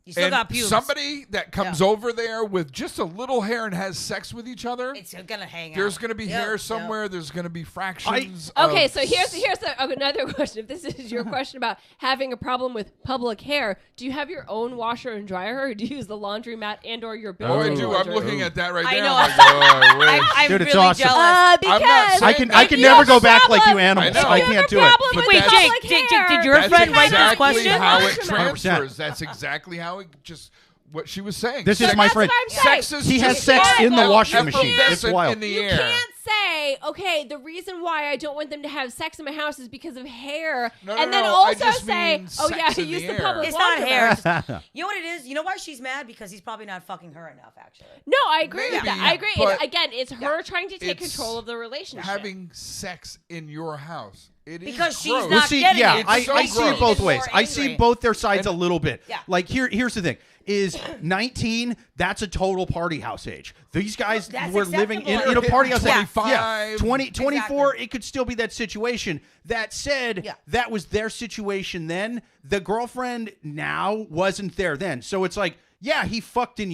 C: You still
A: And
C: got pubes.
A: somebody that comes
C: Yeah.
A: over there with just a little hair and has sex with each other,
C: It's gonna hang out.
A: there's going to be
C: Yep,
A: hair
C: yep.
A: somewhere. There's going to be fractions.
E: Okay,
A: of-
E: so here's another question. If this is your question about having a problem with public hair, do you have your own washer and dryer, or do you use the laundromat and/or your
A: Oh,
E: building?
A: I do. I'm
E: laundry?
A: looking at that right
C: I
A: there.
C: know.
A: I'm like, oh, I wish.
C: I'm
B: Dude, it's
C: really
B: awesome.
C: jealous.
E: Because
A: saying
B: I can
A: that.
E: if you
B: never
E: have
B: go
E: a
B: back like
E: problem-
B: you animals.
E: if you
B: I
E: have
B: can't
E: a
B: do it.
E: problem
A: But
E: with
A: that's-
C: Wait,
E: public
C: Jake,
E: hair,
C: did your
A: That's
C: friend write this
A: exactly
C: question?
A: how it
B: 100%.
A: transfers. That's exactly how it just what she was saying.
B: This is
E: So
B: my
E: that's
B: friend.
E: what I'm saying.
A: Sex is
B: He has
A: just
B: sex in the washing
A: effervescent
B: machine. It's wild.
A: in the
E: You
A: air.
E: can't say, okay, the reason why I don't want them to have sex in my house is because of hair,
A: No,
E: and
A: no,
E: then
A: no, I
E: also
A: just
E: say,
A: mean
E: oh yeah,
A: sex
E: he
A: in
E: used
A: the
E: the
A: air.
E: public
C: It's not hair.
E: laundromat.
C: It's just- you know what it is? You know why she's mad? Because he's probably not fucking her enough, actually.
E: No, I agree with
A: Maybe,
E: that. I agree.
A: but
E: Again, it's her trying to take
A: it's
E: control of the relationship.
A: Having sex in your house. It is
C: Because she's
A: gross.
C: not getting
B: yeah,
C: it.
A: It's so
B: I see it
A: gross.
B: both
C: Even
B: ways.
C: more
B: I see
C: angry.
B: both their sides a little bit.
C: Yeah.
B: Like here's the thing: is 19? That's a total party house age. These guys
C: That's
B: were living in
C: acceptable.
B: a party house age.
A: 25.
B: Yeah, 20, 24.
C: Exactly.
B: It could still be that situation. That said,
C: Yeah.
B: that was their situation then. The girlfriend now wasn't there then. So it's like. Yeah, you fucked in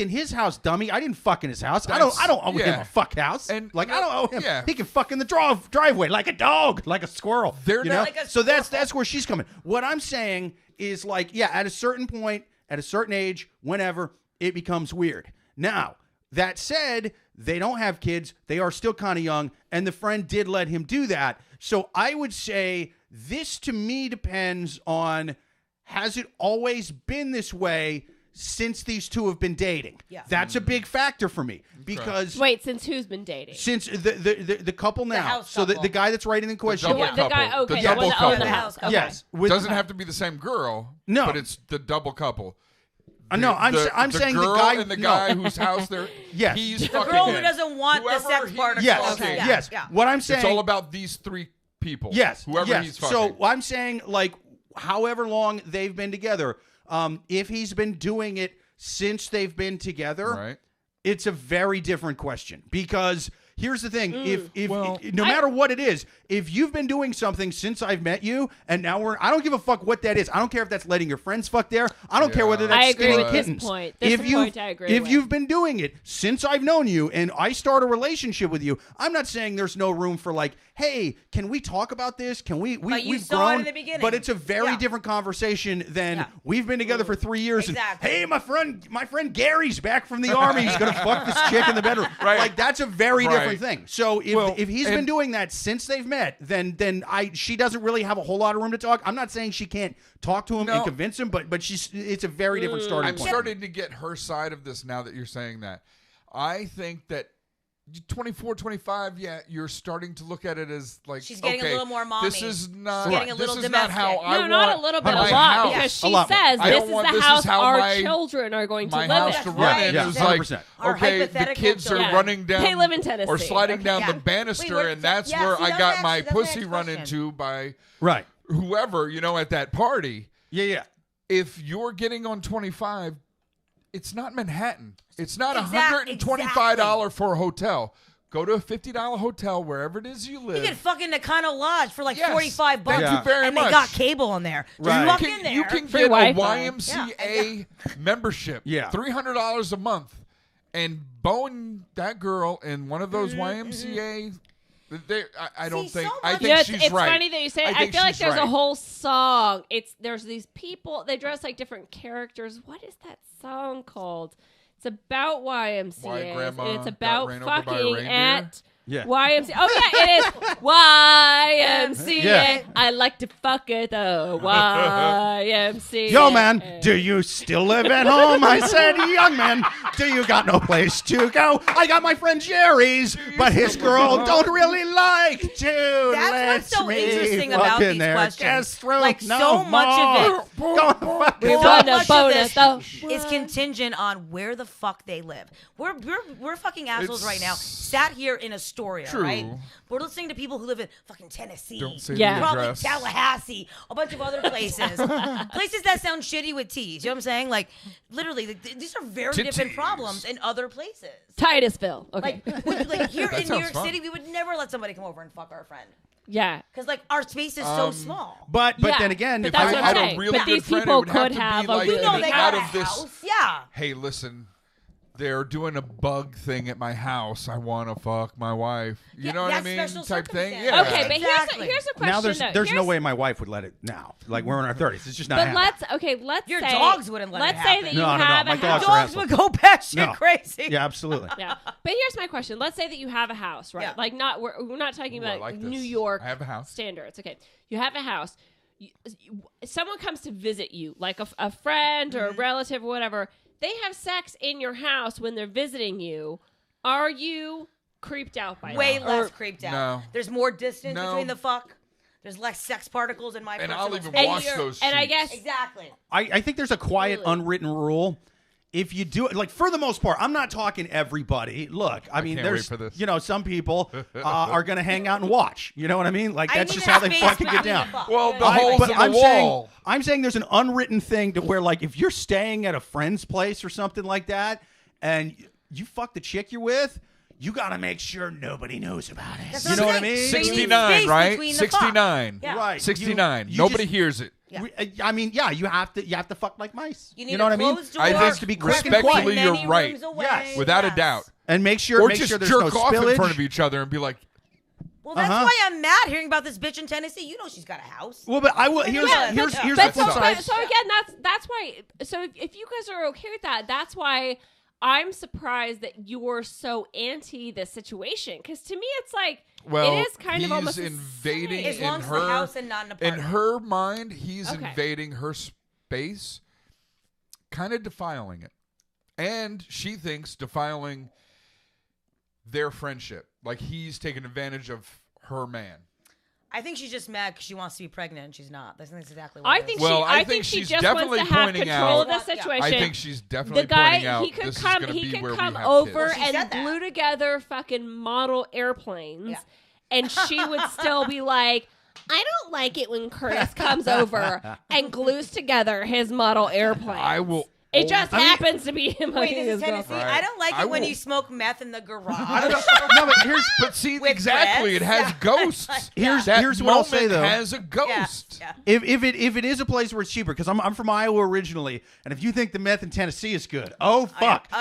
B: his house, dummy. I didn't fuck in his house. I don't owe him
A: yeah.
B: a fuck house.
A: And,
B: like
A: you
B: I
A: know,
B: don't owe him.
A: yeah.
B: He can fuck in the driveway like a dog, like a squirrel.
A: They're
B: you
A: not-
B: know?
C: Like a
B: So that's
C: squirrel.
B: where she's coming. What I'm saying is like, yeah, at a certain point, at a certain age, whenever, it becomes weird. Now, that said, they don't have kids. They are still kind of young, and the friend did let him do that. So I would say this to me depends on, has it always been this way since these two have been dating?
C: Yeah.
B: That's a big factor for me because
E: Wait, since who's been dating?
B: since the couple now,
C: house
B: so the
C: couple.
B: guy that's writing the question,
A: double
E: the guy,
A: couple.
E: okay,
A: The
E: the
A: double
E: one that owned
A: couple.
E: the house. Okay.
B: yes, with,
A: Doesn't have to be the same girl.
B: No.
A: But it's the double couple.
B: no, I'm saying the
A: girl
B: guy
A: and the
B: no.
A: guy whose house they're
B: Yes.
A: he's
C: The
A: fucking
C: girl who
A: in.
C: doesn't want
A: Whoever
C: the sex
A: he's
C: particles.
B: Yes,
A: fucking.
C: Yeah,
B: yes.
C: yeah.
B: What I'm saying,
A: It's all about these three people.
B: yes,
A: Whoever
B: yes.
A: he's fucking.
B: So I'm saying, like, however long they've been together, if he's been doing it since they've been together,
A: Right.
B: it's a very different question because. Here's the thing:
A: Well,
B: no matter what it is, if you've been doing something since I've met you, and now I don't give a fuck what that is. I don't care if that's letting your friends fuck there. I don't care whether
A: Yeah.
B: that's
E: I agree
B: skinning
E: with this
B: kittens.
E: point. This
B: If you
E: point I agree
B: if
E: with.
B: you've been doing it since I've known you, and I start a relationship with you, I'm not saying there's no room for like, hey, can we talk about this? Can we
C: But you
B: we've
C: saw it
B: grown,
C: in the beginning.
B: but it's a very
C: Yeah.
B: different conversation than
C: Yeah.
B: we've been together for 3 years.
C: Exactly.
B: And, hey, my friend Gary's back from the army. He's gonna fuck this chick in the bedroom.
A: Right.
B: Like that's a very
A: Right.
B: different thing. So if he's been doing that since they've met, then she doesn't really have a whole lot of room to talk. I'm not saying she can't talk to him and convince him, but it's a very different starting
A: I'm
B: point.
A: starting to get her side of this now that you're saying that. I think that 24, 25, yeah, you're starting to look at it as like,
C: She's getting a
A: okay,
C: little more mommy.
A: this is not,
C: She's getting a little
A: this is not how
C: domestic.
A: I
E: No,
A: want
E: not a little bit, a
A: my
E: lot,
A: house.
E: because she
B: A lot more.
E: says
A: I
E: this
A: don't
E: is
A: want-
E: the
A: this is
E: house
A: how
E: our
A: my-
E: children are going to
A: my
E: live
A: house
E: in.
A: to
C: Right.
A: run in
B: Yeah,
A: is
B: 100%.
A: like,
C: Our
A: okay, the
C: hypothetical
A: kids are
C: children.
A: running down
E: They live in Tennessee.
A: or sliding
E: Okay.
A: down
C: Yeah.
A: the banister,
C: Wait,
A: and that's
C: yeah,
A: where
C: see,
A: I
C: that's
A: got
C: my
A: my
C: next- that's my
A: pussy
C: next
A: run
C: question.
A: into by
B: Right.
A: whoever, at that party.
B: Yeah.
A: If you're getting on 25, it's not Manhattan. It's not $125 for a hotel. Go to a $50 hotel wherever it is you live.
C: You can fucking Nakano Lodge for like
A: Yes.
C: $45.
A: Thank
B: you
A: very
C: and
A: much.
C: they got cable in there. Just
B: Right.
C: walk
A: You
C: in
A: can,
C: there.
A: you can
E: Free
A: get a
E: Wi-Fi.
A: YMCA membership.
B: Yeah.
A: $300 a month. And bone that girl in one of those YMCA. I don't
C: See,
A: think.
C: so
A: I
C: much-
A: think
E: Yeah,
A: she's
E: it's
A: right.
E: funny that you say it. I
A: think
E: feel like
A: she's
E: there's
A: right.
E: a whole song. There's these people, they dress like different characters. What is that song called? It's about YMCA.
A: Why Grandma
E: And it's
A: got
E: about
A: ran over by a
E: fucking
A: reindeer?
E: at
B: Yeah.
E: YMCA. Oh yeah, it is YMCA.
B: Yeah.
E: I like to fuck at the YMCA.
B: Yo, man, do you still live at home? I said, young man, do you got no place to go? I got my friend Jerry's, but his girl don't really like to
C: That's
B: let
C: what's so
B: me
C: interesting
B: fuck
C: about
B: in
C: these
B: their
C: questions.
B: guest room
C: Like,
B: no
C: so much of
B: more.
C: it-
B: Go fuck
E: We
B: it.
C: So
E: want a
C: much of
E: bonus,
C: this
E: though.
C: is contingent on where the fuck they live. We're fucking assholes right now. Sat here in Astoria,
A: True.
C: right? We're listening to people who live in fucking Tennessee.
A: Don't say
E: Yeah.
A: the
C: Probably
A: address.
C: Tallahassee, a bunch of other places. Places that sound shitty with T's. You know what I'm saying? Like, literally, these are very different
A: Titties.
C: problems in other places.
E: Titusville. Okay.
C: Like here
A: That
C: in New
A: sounds
C: York
A: fun.
C: City, we would never let somebody come over and fuck our friend.
E: Yeah.
C: Because, like, our space is so small.
B: But
E: Yeah,
B: then again,
E: but
B: if
E: that's
B: I
E: what I'm
A: had
E: saying.
A: a really
E: But
A: good
E: these
A: friend,
E: people
A: it would have
E: could
A: to
E: have
A: be
E: a
A: like
C: You
E: really
C: know
E: big
C: they
A: out
C: got a
A: of this.
C: house. Yeah.
A: Hey, listen. They're doing a bug thing at my house. I want to fuck my wife. You
C: Yeah,
A: know what I
C: that's
A: mean?
C: special
A: Type thing.
C: circumstance.
A: Yeah.
E: Okay, but
C: Exactly.
E: here's a question.
B: now there's
E: though.
B: no
E: Here's-
B: way my wife would let it now. Like we're in our 30s. It's just not
E: But
B: happening.
E: let's
C: Your
E: say
C: dogs wouldn't let it
E: let's say
C: happen.
E: that you
B: No, no,
E: have
B: my
E: a
B: dogs
E: house.
B: are
C: Dogs would go batshit
B: No.
C: crazy.
B: Yeah, absolutely.
E: Yeah, but here's my question. Let's say that you have a house, right?
C: Yeah.
E: Like we're not talking
A: Ooh, I
E: about
A: like this.
E: New York
A: I have a house.
E: standards. Okay, you have a house. Someone comes to visit you, like a friend or a relative or whatever. They have sex in your house when they're visiting you. Are you creeped out by
C: Way
E: that?
C: less
E: Or-
C: creeped out.
A: No.
C: There's more distance
A: No.
C: between the fuck. There's less sex particles in my
A: And
C: personal
A: I'll even
C: space.
A: wash those
E: and I
A: sheets.
E: guess
C: Exactly.
B: I think there's a quiet,
E: Really?
B: unwritten rule. If you do it, like for the most part, I'm not talking everybody. Look, I mean,
A: can't wait
B: there's,
A: for this.
B: some people are going to hang out and watch. You know what I mean? Like
C: I
B: that's
C: need
B: just
C: a
B: how they
C: space
B: fucking get
C: between
B: down.
C: the fuck.
A: Well, the
E: I-
A: holes
B: But
A: in the
B: I'm
A: wall.
B: saying there's an unwritten thing to where, like, if you're staying at a friend's place or something like that, and you fuck the chick you're with, you got to make sure nobody knows about it.
C: That's
B: You know what I
C: I'm saying.
B: mean?
C: So you need
A: 69,
C: space
A: right?
C: between the fuck.
A: 69.
C: Yeah.
B: Right.
A: 69.
B: You
A: Nobody
B: just-
A: hears it.
C: Yeah.
B: I mean, yeah, you have to fuck like mice.
C: You need
B: know
C: a
B: what I mean?
C: closed door.
A: I
B: It
A: think
B: has to be quick and
A: respectfully,
B: quiet.
A: you're
C: many
A: right.
C: rooms away.
B: Yes.
A: Without a
C: Yes.
A: doubt.
B: And make sure
A: Or
B: there's
A: just
B: no
A: jerk off
B: spillage.
A: in front of each other and be like,
C: Well, that's
B: Uh-huh.
C: why I'm mad hearing about this bitch in Tennessee. You know she's got a house.
B: Well, but I will. Here's
C: Yeah,
B: here's
C: but-
B: here's
E: But
B: the flip side.
E: so again, that's why. So if you guys are okay with that, that's why I'm surprised that you're so anti this situation. Because to me, it's like
A: well,
E: it is kind
A: he's
E: of almost
A: invading
C: As
A: in
C: long as
A: her
C: the house and not an
A: in
C: apartment.
A: her mind. He's
E: Okay.
A: invading her space, kind of defiling it, and she thinks defiling their friendship. Like he's taking advantage of her man.
C: I think she's just mad because she wants to be pregnant and she's not. That's exactly what
E: I
C: it
E: think
C: is.
A: Well,
E: I
A: I
E: think
A: think
E: she
A: she's
E: just wants
A: definitely
E: to have
A: pointing
E: control
A: out-
E: of the
C: Yeah.
E: situation.
A: I think she's definitely
E: the guy
A: pointing out
E: he could
A: this
E: come
A: is going to
E: he
A: be
E: could
A: where
E: come
A: we have
E: over
A: kids.
C: She said
E: and
C: that.
E: glue together fucking model airplanes
C: Yeah.
E: and she would still be like, I don't like it when Curtis comes over and glues together his model airplane.
A: I will
E: It just
B: mean-
E: happens to be him.
C: Wait,
E: hugging
C: this
E: his
C: is Tennessee.
E: girlfriend.
C: I don't like
A: I
C: it when
A: will-
C: you smoke meth in the garage.
B: I don't know. No,
A: But see,
C: With
A: exactly,
C: breads?
A: it has
C: Yeah.
A: ghosts.
B: Here's
A: That
B: here's what I'll say
A: moment
B: though.
A: has a ghost.
C: Yeah.
B: If it is a place where it's cheaper, because I'm from Iowa originally, and if you think the meth in Tennessee is good, fuck.
C: Oh,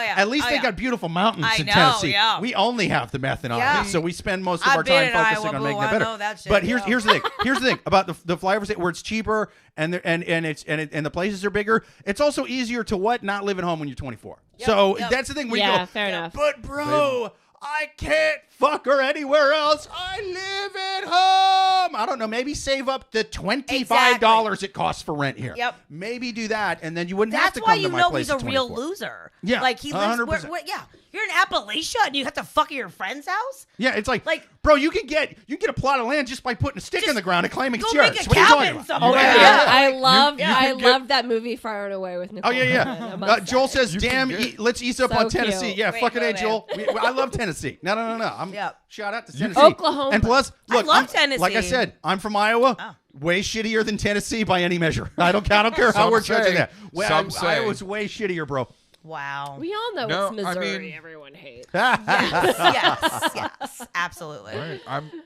C: yeah.
B: At least
C: Oh,
B: they
C: yeah.
B: got beautiful mountains
C: I
B: in
C: know,
B: Tennessee.
C: yeah.
B: We only have the meth in Iowa,
C: Yeah.
B: so we spend most of
C: I've
B: our
C: been
B: time
C: in
B: focusing
C: Iowa,
B: on
C: boo.
B: making it
C: I
B: better.
C: know that shit,
B: But
C: yeah.
B: here's the thing. Here's the thing about the flavors where it's cheaper and the places are bigger. It's also easier to not live at home when you're 24. So
C: yep.
B: that's the thing. We
E: Yeah,
B: go,
E: fair enough.
B: But bro, I can't fuck her anywhere else. I live at home. I don't know. Maybe save up the $25 it costs for rent here.
C: Yep.
B: Maybe do that, and then you wouldn't have
C: That's
B: to
C: why
B: come
C: you
B: to my
C: know
B: place
C: he's a
B: at
C: real
B: 24.
C: loser.
B: Yeah,
C: Like he lives.
B: 100%.
C: Yeah, you're in Appalachia and you have to fuck at your friend's house.
B: Yeah, it's like,
C: Like-
B: bro, you can get a plot of land just by putting a stick in the ground and claiming it's
C: Go
B: yours.
C: make a
B: What are you talking
C: cabin
B: about?
C: somewhere.
E: Oh,
A: Yeah.
E: yeah. I love
A: you can get-
E: love that movie Far and Away with Nicole.
B: Oh yeah,
E: Kidman, I
B: yeah.
E: must
B: Joel
E: say.
B: says,
A: You can
B: "Damn,
A: get-
B: let's ease up
E: So
B: on Tennessee."
E: cute.
B: Yeah,
C: Wait,
B: fucking
C: go
B: A,
C: there.
B: Joel. I love Tennessee. No. I'm
C: Yep.
B: shout out to Tennessee,
E: Oklahoma.
B: and plus, look,
C: love
B: I'm-
C: Tennessee.
B: Like I said, I'm from Iowa.
C: Oh.
B: Way shittier than Tennessee by any measure. I don't care how
A: Some
B: we're
A: say.
B: judging that.
A: Some say.
B: Iowa's way shittier, bro.
C: Wow.
E: We all know
A: No,
E: it's
A: I
E: Missouri.
A: mean-
E: Everyone hates.
C: yes, absolutely.
A: Right.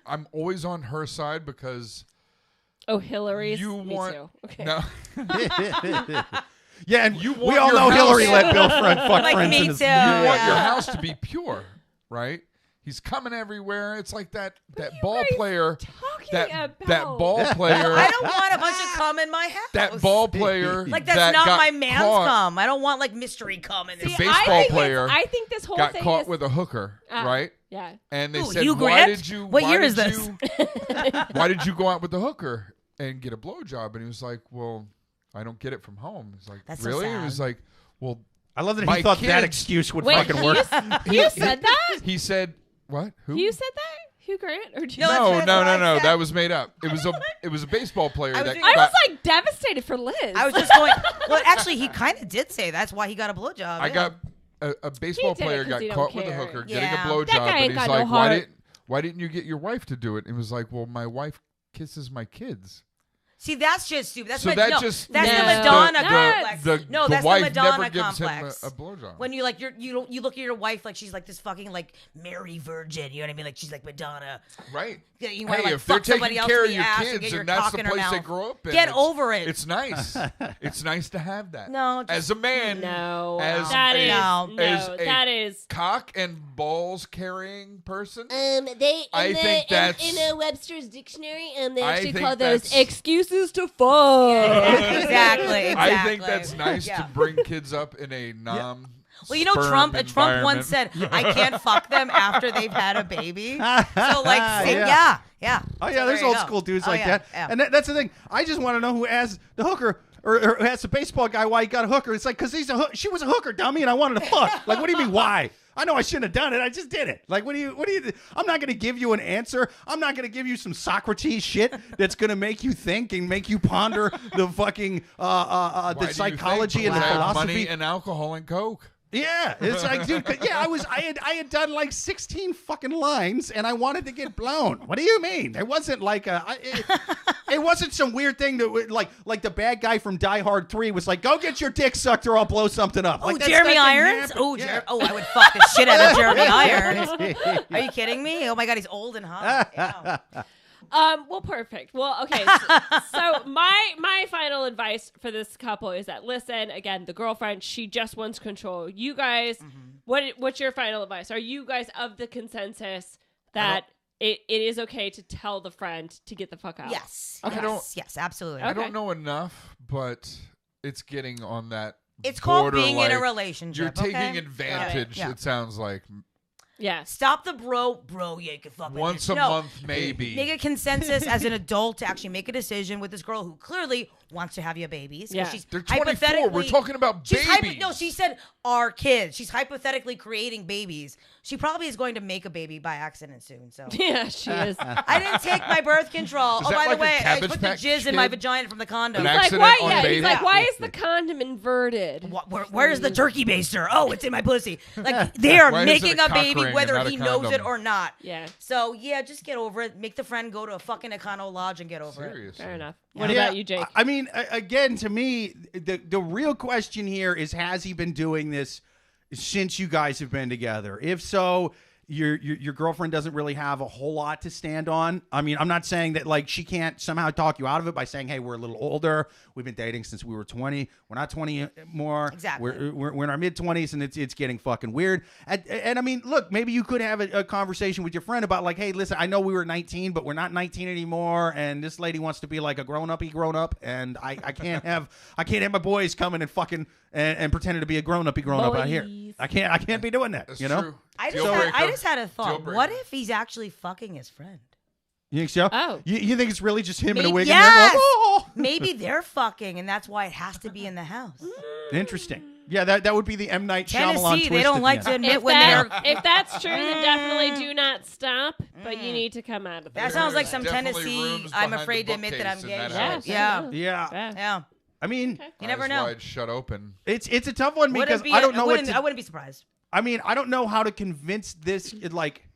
A: I'm always on her side because
E: Oh, Hillary's.
A: you
E: Me
A: want
E: too. Okay.
A: no.
B: Yeah, and
A: You
B: we
A: want
B: all
A: your
B: know
A: house-
B: Hillary let Bill fuck
C: Like
B: friends
C: me
B: in his.
C: too.
A: You want
C: Yeah.
A: your house to be pure, right? He's coming everywhere. It's like that
E: you
A: ball
E: guys
A: player.
E: talking
A: That
E: about?
A: ball player.
C: I don't want a bunch of cum in my house.
A: That ball player.
C: Like that's
A: that
C: not
A: got
C: my man's
A: caught,
C: cum. I don't want like mystery cum in this.
A: The
E: See,
A: baseball
E: I think
A: player
E: I think this whole
A: Got
E: thing
A: caught
E: is,
A: with a hooker, right?
E: Yeah.
A: And they
C: Ooh,
A: said,
C: Hugh
A: "Why
C: Grant?
A: did you?
C: What
A: why
C: year
A: did
C: is this?"
A: you- Why did you go out with the hooker and get a blowjob?" And he was like, "Well, I don't get it from home." He's like,
C: That's so
A: "Really?"
C: sad.
A: He was like, "Well,
B: I love that
A: My
B: he thought that
A: kids-
B: excuse would
E: Wait,
B: fucking work.
E: You said that?
A: he said what? Who?
E: You said that? Hugh Grant? Or did you
C: No,
A: No,
C: that's
A: no,
C: what
A: no,
C: I
A: no.
C: said.
A: That was made up. It was a baseball player
C: I was
A: that
C: just-
E: I
A: got.
E: was like devastated for Liz.
C: I was just going. Well, actually, he kind of did say that's why he got a blowjob.
A: I
C: yeah.
A: got a baseball
E: did it
A: player
E: 'cause
A: got
E: he don't
A: caught with a
E: care.
A: hooker getting a
C: Yeah.
A: blowjob,
E: That guy
A: and
E: ain't
A: he's
E: got no
A: like,
E: heart.
A: why didn't you get your wife to do it?" And he was like, "Well, my wife kisses my kids."
C: See, that's just stupid. That's
A: So
C: my,
A: that
C: no,
A: that's
C: that's
E: No.
C: the Madonna
E: The-
C: complex.
A: The
C: no, that's
A: wife
C: the Madonna
A: never gives
C: complex.
A: him a blowjob.
C: When you like you look at your wife like she's like this fucking like Mary Virgin, you know what I mean? Like she's like Madonna.
A: Right.
C: Yeah, you wanna,
A: Hey,
C: like,
A: if they're
C: fuck somebody
A: taking
C: else
A: care
C: in
A: of
C: the
A: your
C: ass and
A: kids
C: get your
A: and that's
C: cock
A: the
C: in her
A: place they
C: mouth.
A: grow up in,
C: Get
A: it's-
C: over it.
A: It's nice. It's nice to have that.
C: No,
A: as a man,
E: No.
A: as
E: That
A: a,
E: is
C: No.
A: as
E: no.
A: a
E: That is
A: cock and balls carrying person.
E: they
A: I think that's.
E: in a Webster's dictionary they
A: I
E: actually
A: think
E: call those
A: that's-
E: excuses to fuck.
C: exactly.
A: I think that's nice
C: Yeah.
A: to bring kids up in a non.
C: Well, you know, Trump once said, "I can't fuck them after they've had a baby." So, like,
B: Yeah.
C: yeah.
B: Oh
C: So
B: yeah, there's
C: there you
B: old
C: go.
B: school dudes
C: Oh,
B: like
C: yeah,
B: that.
C: yeah.
B: And that's the thing. I just want to know who asked the hooker or who asked the baseball guy why he got a hooker. It's like because she was a hooker, dummy, and I wanted to fuck. Like, what do you mean why? I know I shouldn't have done it. I just did it. Like, what do you? I'm not going to give you an answer. I'm not going to give you some Socrates shit that's going to make you think and make you ponder the fucking
A: Why do
B: the
A: you
B: psychology
A: think?
B: and the
A: Because I have
B: philosophy.
A: money and alcohol and coke.
B: Yeah, it's like, dude. Yeah, I had done like 16 fucking lines, and I wanted to get blown. What do you mean? It wasn't like it wasn't some weird thing that like the bad guy from Die Hard 3 was like, go get your dick sucked or I'll blow something up.
C: Oh,
B: Like,
C: Jeremy
B: that didn't
C: Irons.
B: happen.
C: Oh,
B: Yeah.
C: I would fuck the shit out of Jeremy Irons. Are you kidding me? Oh my god, he's old and hot. Yeah.
E: Well, perfect. Well, okay. So my final advice for this couple is that listen, again, the girlfriend, she just wants control. You guys, what's your final advice? Are you guys of the consensus that it is okay to tell the friend to get the fuck out?
C: Yes.
A: I don't-
C: Yes, absolutely.
A: I
E: Okay.
A: don't know enough, but it's getting on that.
C: It's called
A: border,
C: being in a
A: like,
C: relationship.
A: You're taking
C: okay?
A: advantage.
C: Yeah.
A: It sounds like
E: Yes.
C: Stop the bro. Yeah, you can fuck with
A: once
C: this.
A: a
C: No.
A: month, maybe.
C: Make a consensus as an adult to actually make a decision with this girl who clearly wants to have your babies. 'cause
E: Yeah.
C: she's
A: They're 24. We're
C: hypothetically-
A: talking about
C: she's
A: babies.
C: No, she said our kids. She's hypothetically creating babies. She probably is going to make a baby by accident soon. So
E: Yeah, she is.
C: I didn't take my birth control.
A: Is
C: Oh,
A: that
C: by
A: like
C: the
A: a
C: way, I
A: Cabbage
C: put the
A: Patch
C: jizz in my
A: Kid?
C: vagina from the condom.
A: An
E: He's like,
A: accident
E: why?
A: on
E: Yeah,
A: baby?
E: he's like, why is the condom inverted?
C: Where's the turkey baster? Oh, it's in my pussy. Like they are
A: Why is
C: making
A: it a
C: a
A: cock
C: baby
A: ring and
C: whether
A: not a
C: he knows it
A: condom?
C: or not.
E: Yeah.
C: So yeah, just get over it. Make the friend go to a fucking Econo Lodge and get over it.
A: Seriously.
E: Fair enough. What
B: Yeah,
E: about you, Jake?
B: I mean, mean, again, to me, the real question here is, has he been doing this since you guys have been together? If so, your girlfriend doesn't really have a whole lot to stand on. I mean, I'm not saying that like she can't somehow talk you out of it by saying, hey, we're a little older. We've been dating since we were 20. We're not 20 anymore.
C: Exactly.
B: We're in our mid-20s, and it's getting fucking weird. And I mean, look, maybe you could have a conversation with your friend about like, hey, listen, I know we were 19, but we're not 19 anymore, and this lady wants to be like a grown up, and I can't have my boys coming and fucking and pretending to be a grown up out here. I can't be doing that.
A: That's
B: you know.
A: true.
C: I
A: Deal breaker.
C: just had a thought.
A: Deal
C: What
A: breaker.
C: if he's actually fucking his friend?
B: You think so?
E: Oh.
B: You think it's really just him in a
C: Maybe-
B: wig?
C: yes!
B: And they're like, oh!
C: Maybe they're fucking, and that's why it has to be in the house.
B: Interesting. Yeah, that would be the M. Night Shyamalan
C: Tennessee,
B: twist.
C: they don't
B: at
C: like
B: the
C: to
B: end.
C: admit
E: If,
C: when they're.
E: if that's true, then definitely do not stop. But you need to come out of
C: That
E: it.
C: sounds like
A: There's
C: some
A: definitely
C: Tennessee.
A: rooms
C: I'm
A: behind
C: afraid
A: the
C: to admit that I'm
A: bookcase in
C: gay.
A: that
C: shit.
A: house.
C: Yeah,
B: Yeah.
C: yeah.
B: I mean,
C: You never
A: Eyes
C: know.
A: wide shut open.
B: it's a tough one because
C: Wouldn't be
B: I don't know what
C: I wouldn't be surprised.
B: I mean, I don't know how to convince this. Like,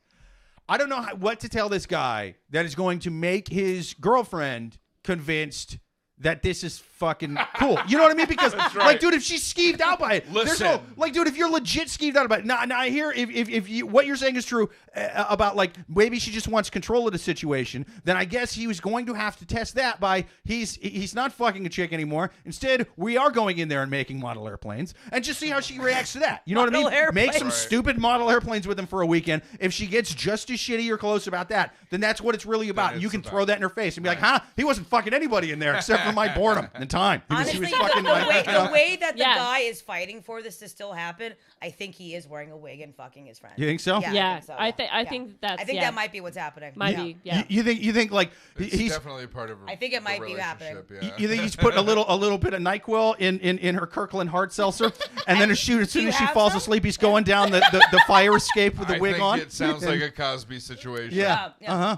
B: I don't know what to tell this guy that is going to make his girlfriend convinced that this is fucking cool. You know what I mean? Because,
A: right.
B: like, dude, if she's skeeved out by it, there's no,
A: Listen.
B: like, dude, if you're legit skeeved out about it, now I hear if you, what you're saying is true about, like, maybe she just wants control of the situation, then I guess he was going to have to test that by he's not fucking a chick anymore. Instead, we are going in there and making model airplanes and just see how she reacts to that. You know what I
C: Model
B: mean? Make some
C: airplanes.
B: stupid model airplanes with him for a weekend. If she gets just as shitty or close about that, then that's what it's really about. And you
A: it's
B: can
A: about-
B: throw that in her face and be like, huh? He wasn't fucking anybody in there except for my boredom and time. He
C: Honestly,
B: was fucking
C: the
B: like, you know.
C: way that the
E: Yeah.
C: guy is fighting for this to still happen, I think he is wearing a wig and fucking his friend.
B: You think so?
C: Yeah,
E: Yeah,
C: I think so.
E: I
C: yeah.
E: think that's
C: I think
E: yeah.
C: that might be what's happening.
E: Might
C: Yeah.
E: be. Yeah.
B: You think like
A: It's
B: he's
A: definitely a part of.
C: I think it
A: the
C: might be happening.
A: relationship,
B: you think he's putting a little bit of NyQuil in her Kirkland hard seltzer, and then as soon as
C: you
B: she
C: have
B: falls
C: some?
B: asleep, he's going down the fire escape with the
A: I
B: wig
A: think
B: on.
A: It sounds like a Cosby situation.
B: yeah.
C: Yeah.
B: Uh huh.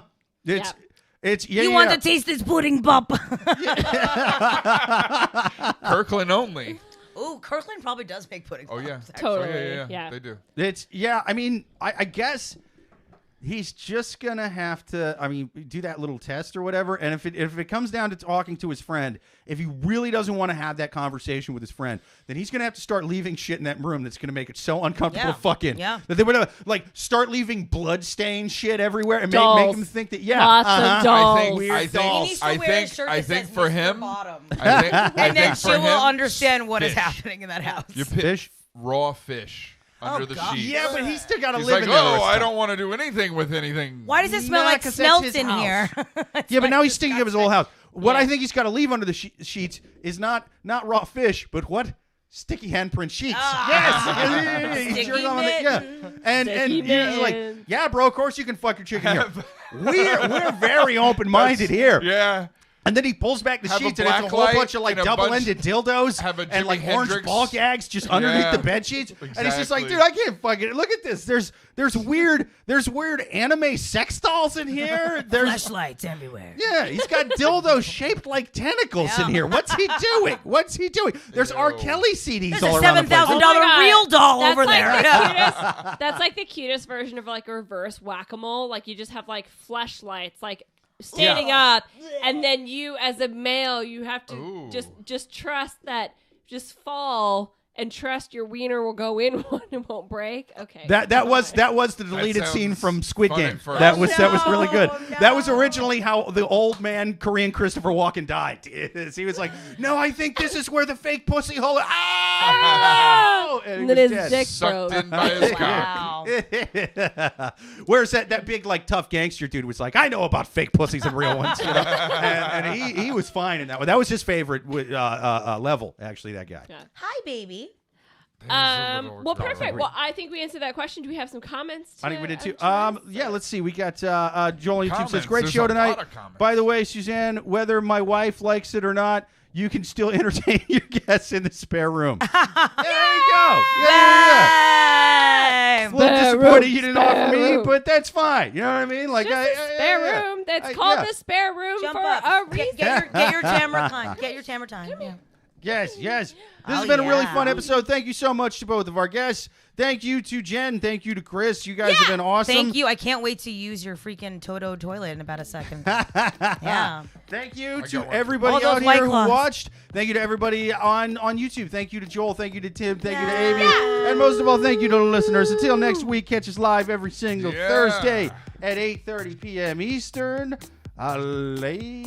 B: It's yeah.
C: You
B: yeah,
C: want
B: yeah.
C: to taste this pudding, Bop?
A: Kirkland only.
C: Ooh, Kirkland probably does make pudding.
A: Oh yeah.
C: pops, actually.
E: Totally.
A: Oh, yeah.
E: Yeah.
A: They do.
B: It's yeah. I mean, I guess he's just gonna have to. I mean, do that little test or whatever. And if it comes down to talking to his friend, if he really doesn't want to have that conversation with his friend, then he's gonna have to start leaving shit in that room that's gonna make it so uncomfortable.
C: Yeah.
B: Fucking
C: Yeah.
B: that they would like start leaving blood-stained shit everywhere and
E: Dolls.
B: make him think that
E: Lots of dolls.
A: I think.
B: Weird
A: I
C: He
B: dolls.
C: needs
A: think.
C: to
A: I
C: wear a
A: think.
C: shirt
A: I
C: that
A: think
C: says
A: for
C: Mr.
A: him.
C: Bottom.
A: I think
C: And then
A: for
C: she will
A: him,
C: understand what is
A: fish.
C: happening in that house.
A: You
B: Fish?
A: raw fish under the
C: God.
A: sheets.
B: Yeah, but he's still got to
A: He's
B: live
A: like,
B: in there.
A: oh,
B: with
A: I
B: stuff.
A: don't want to do anything with anything.
C: Why does it smell
B: Nah,
C: like
B: 'cause that's
C: smelts
B: his
C: in
B: house.
C: here?
B: Yeah, but now he's stinking up his whole house. What
E: Yeah.
B: I think he's got to leave under the sheets is not raw fish, but what? Sticky handprint sheets.
C: Ah.
B: Yes. He's
C: Sticky
B: jerking on it. Yeah.
C: mittens.
B: And
E: Sticky
B: you're just like,
E: mittens.
B: yeah, bro, of course you can fuck your chicken here. We're very open-minded here.
A: Yeah.
B: And then he pulls back the
A: Have a
B: sheets, and it's a
A: black
B: whole
A: light
B: bunch of like
A: and a
B: double-ended dildos
A: have a
B: and
A: Jimi
B: like orange
A: Hendrix.
B: ball gags just underneath
A: Yeah.
B: the bed sheets. And he's just like,
A: Exactly.
B: dude, I can't fucking look at this. There's weird anime sex dolls in here. There's
C: Flashlights everywhere.
B: yeah, he's got dildos shaped like tentacles in
C: Yeah.
B: here. What's he doing? What's he doing? There's R.
A: Ew.
B: Kelly CDs
C: There's
B: all
C: a
B: around the place.
C: $7,000
E: Oh my God.
C: real doll
E: That's
C: over
E: like
C: there.
E: The
C: Yeah.
E: cutest, that's like the cutest version of like a reverse whack-a-mole. Like you just have like fleshlights, like standing up, and then you, as a male, you have to
A: Ooh.
E: just trust that, just fall and trust your wiener will go in one and won't break. Okay,
B: That was the deleted
A: sounds
B: scene from Squid
A: fun
B: Game.
A: at first.
B: That was really good.
C: No,
B: That was
C: no.
B: originally how the old man Korean Christopher Walken died. He was like, "No, I think this is where the fake pussy hole." Oh!
E: And
B: he
E: then
B: was
E: his
B: dead.
E: dick
A: Sucked
E: broke.
A: in by his cock.
C: Wow.
B: Whereas that big like tough gangster dude was like, I know about fake pussies and real ones, you know? and he was fine in that one. That was his favorite level, actually. That guy.
E: Yeah.
C: Hi, baby.
E: Well, perfect. Well, I think we answered that question. Do we have some comments?
B: I think we did too.
E: address?
B: Yeah, let's see. We got Joel on YouTube says,
A: Comments.
B: great
A: There's
B: show
A: a
B: tonight.
A: lot of comments.
B: By the way, Suzanne, whether my wife likes it or not, you can still entertain your guests in the spare room. There you go. Yeah. It's a little
E: Spare
B: disappointed
E: room,
B: you didn't
E: spare
B: offer me,
E: room.
B: but that's fine. You know what I mean? Like,
E: Just a spare room. That's called
B: yeah.
E: the spare room
C: Jump
E: for
C: up.
E: a reason.
C: Get your camera time. Get your camera time. Yeah.
B: Yes. This has been a really fun episode. Thank you so much to both of our guests. Thank you to Jen. Thank you to Chris. You guys have been awesome.
C: Thank you. I can't wait to use your freaking Toto toilet in about a second. Yeah.
B: Thank you to everybody out here who watched. Thank you to everybody on YouTube. Thank you to Joel. Thank you to Tim. Thank you to Amy. And most of all, thank you to the listeners. Until next week, catch us live every single Thursday at 8:30 p.m. Eastern. Later.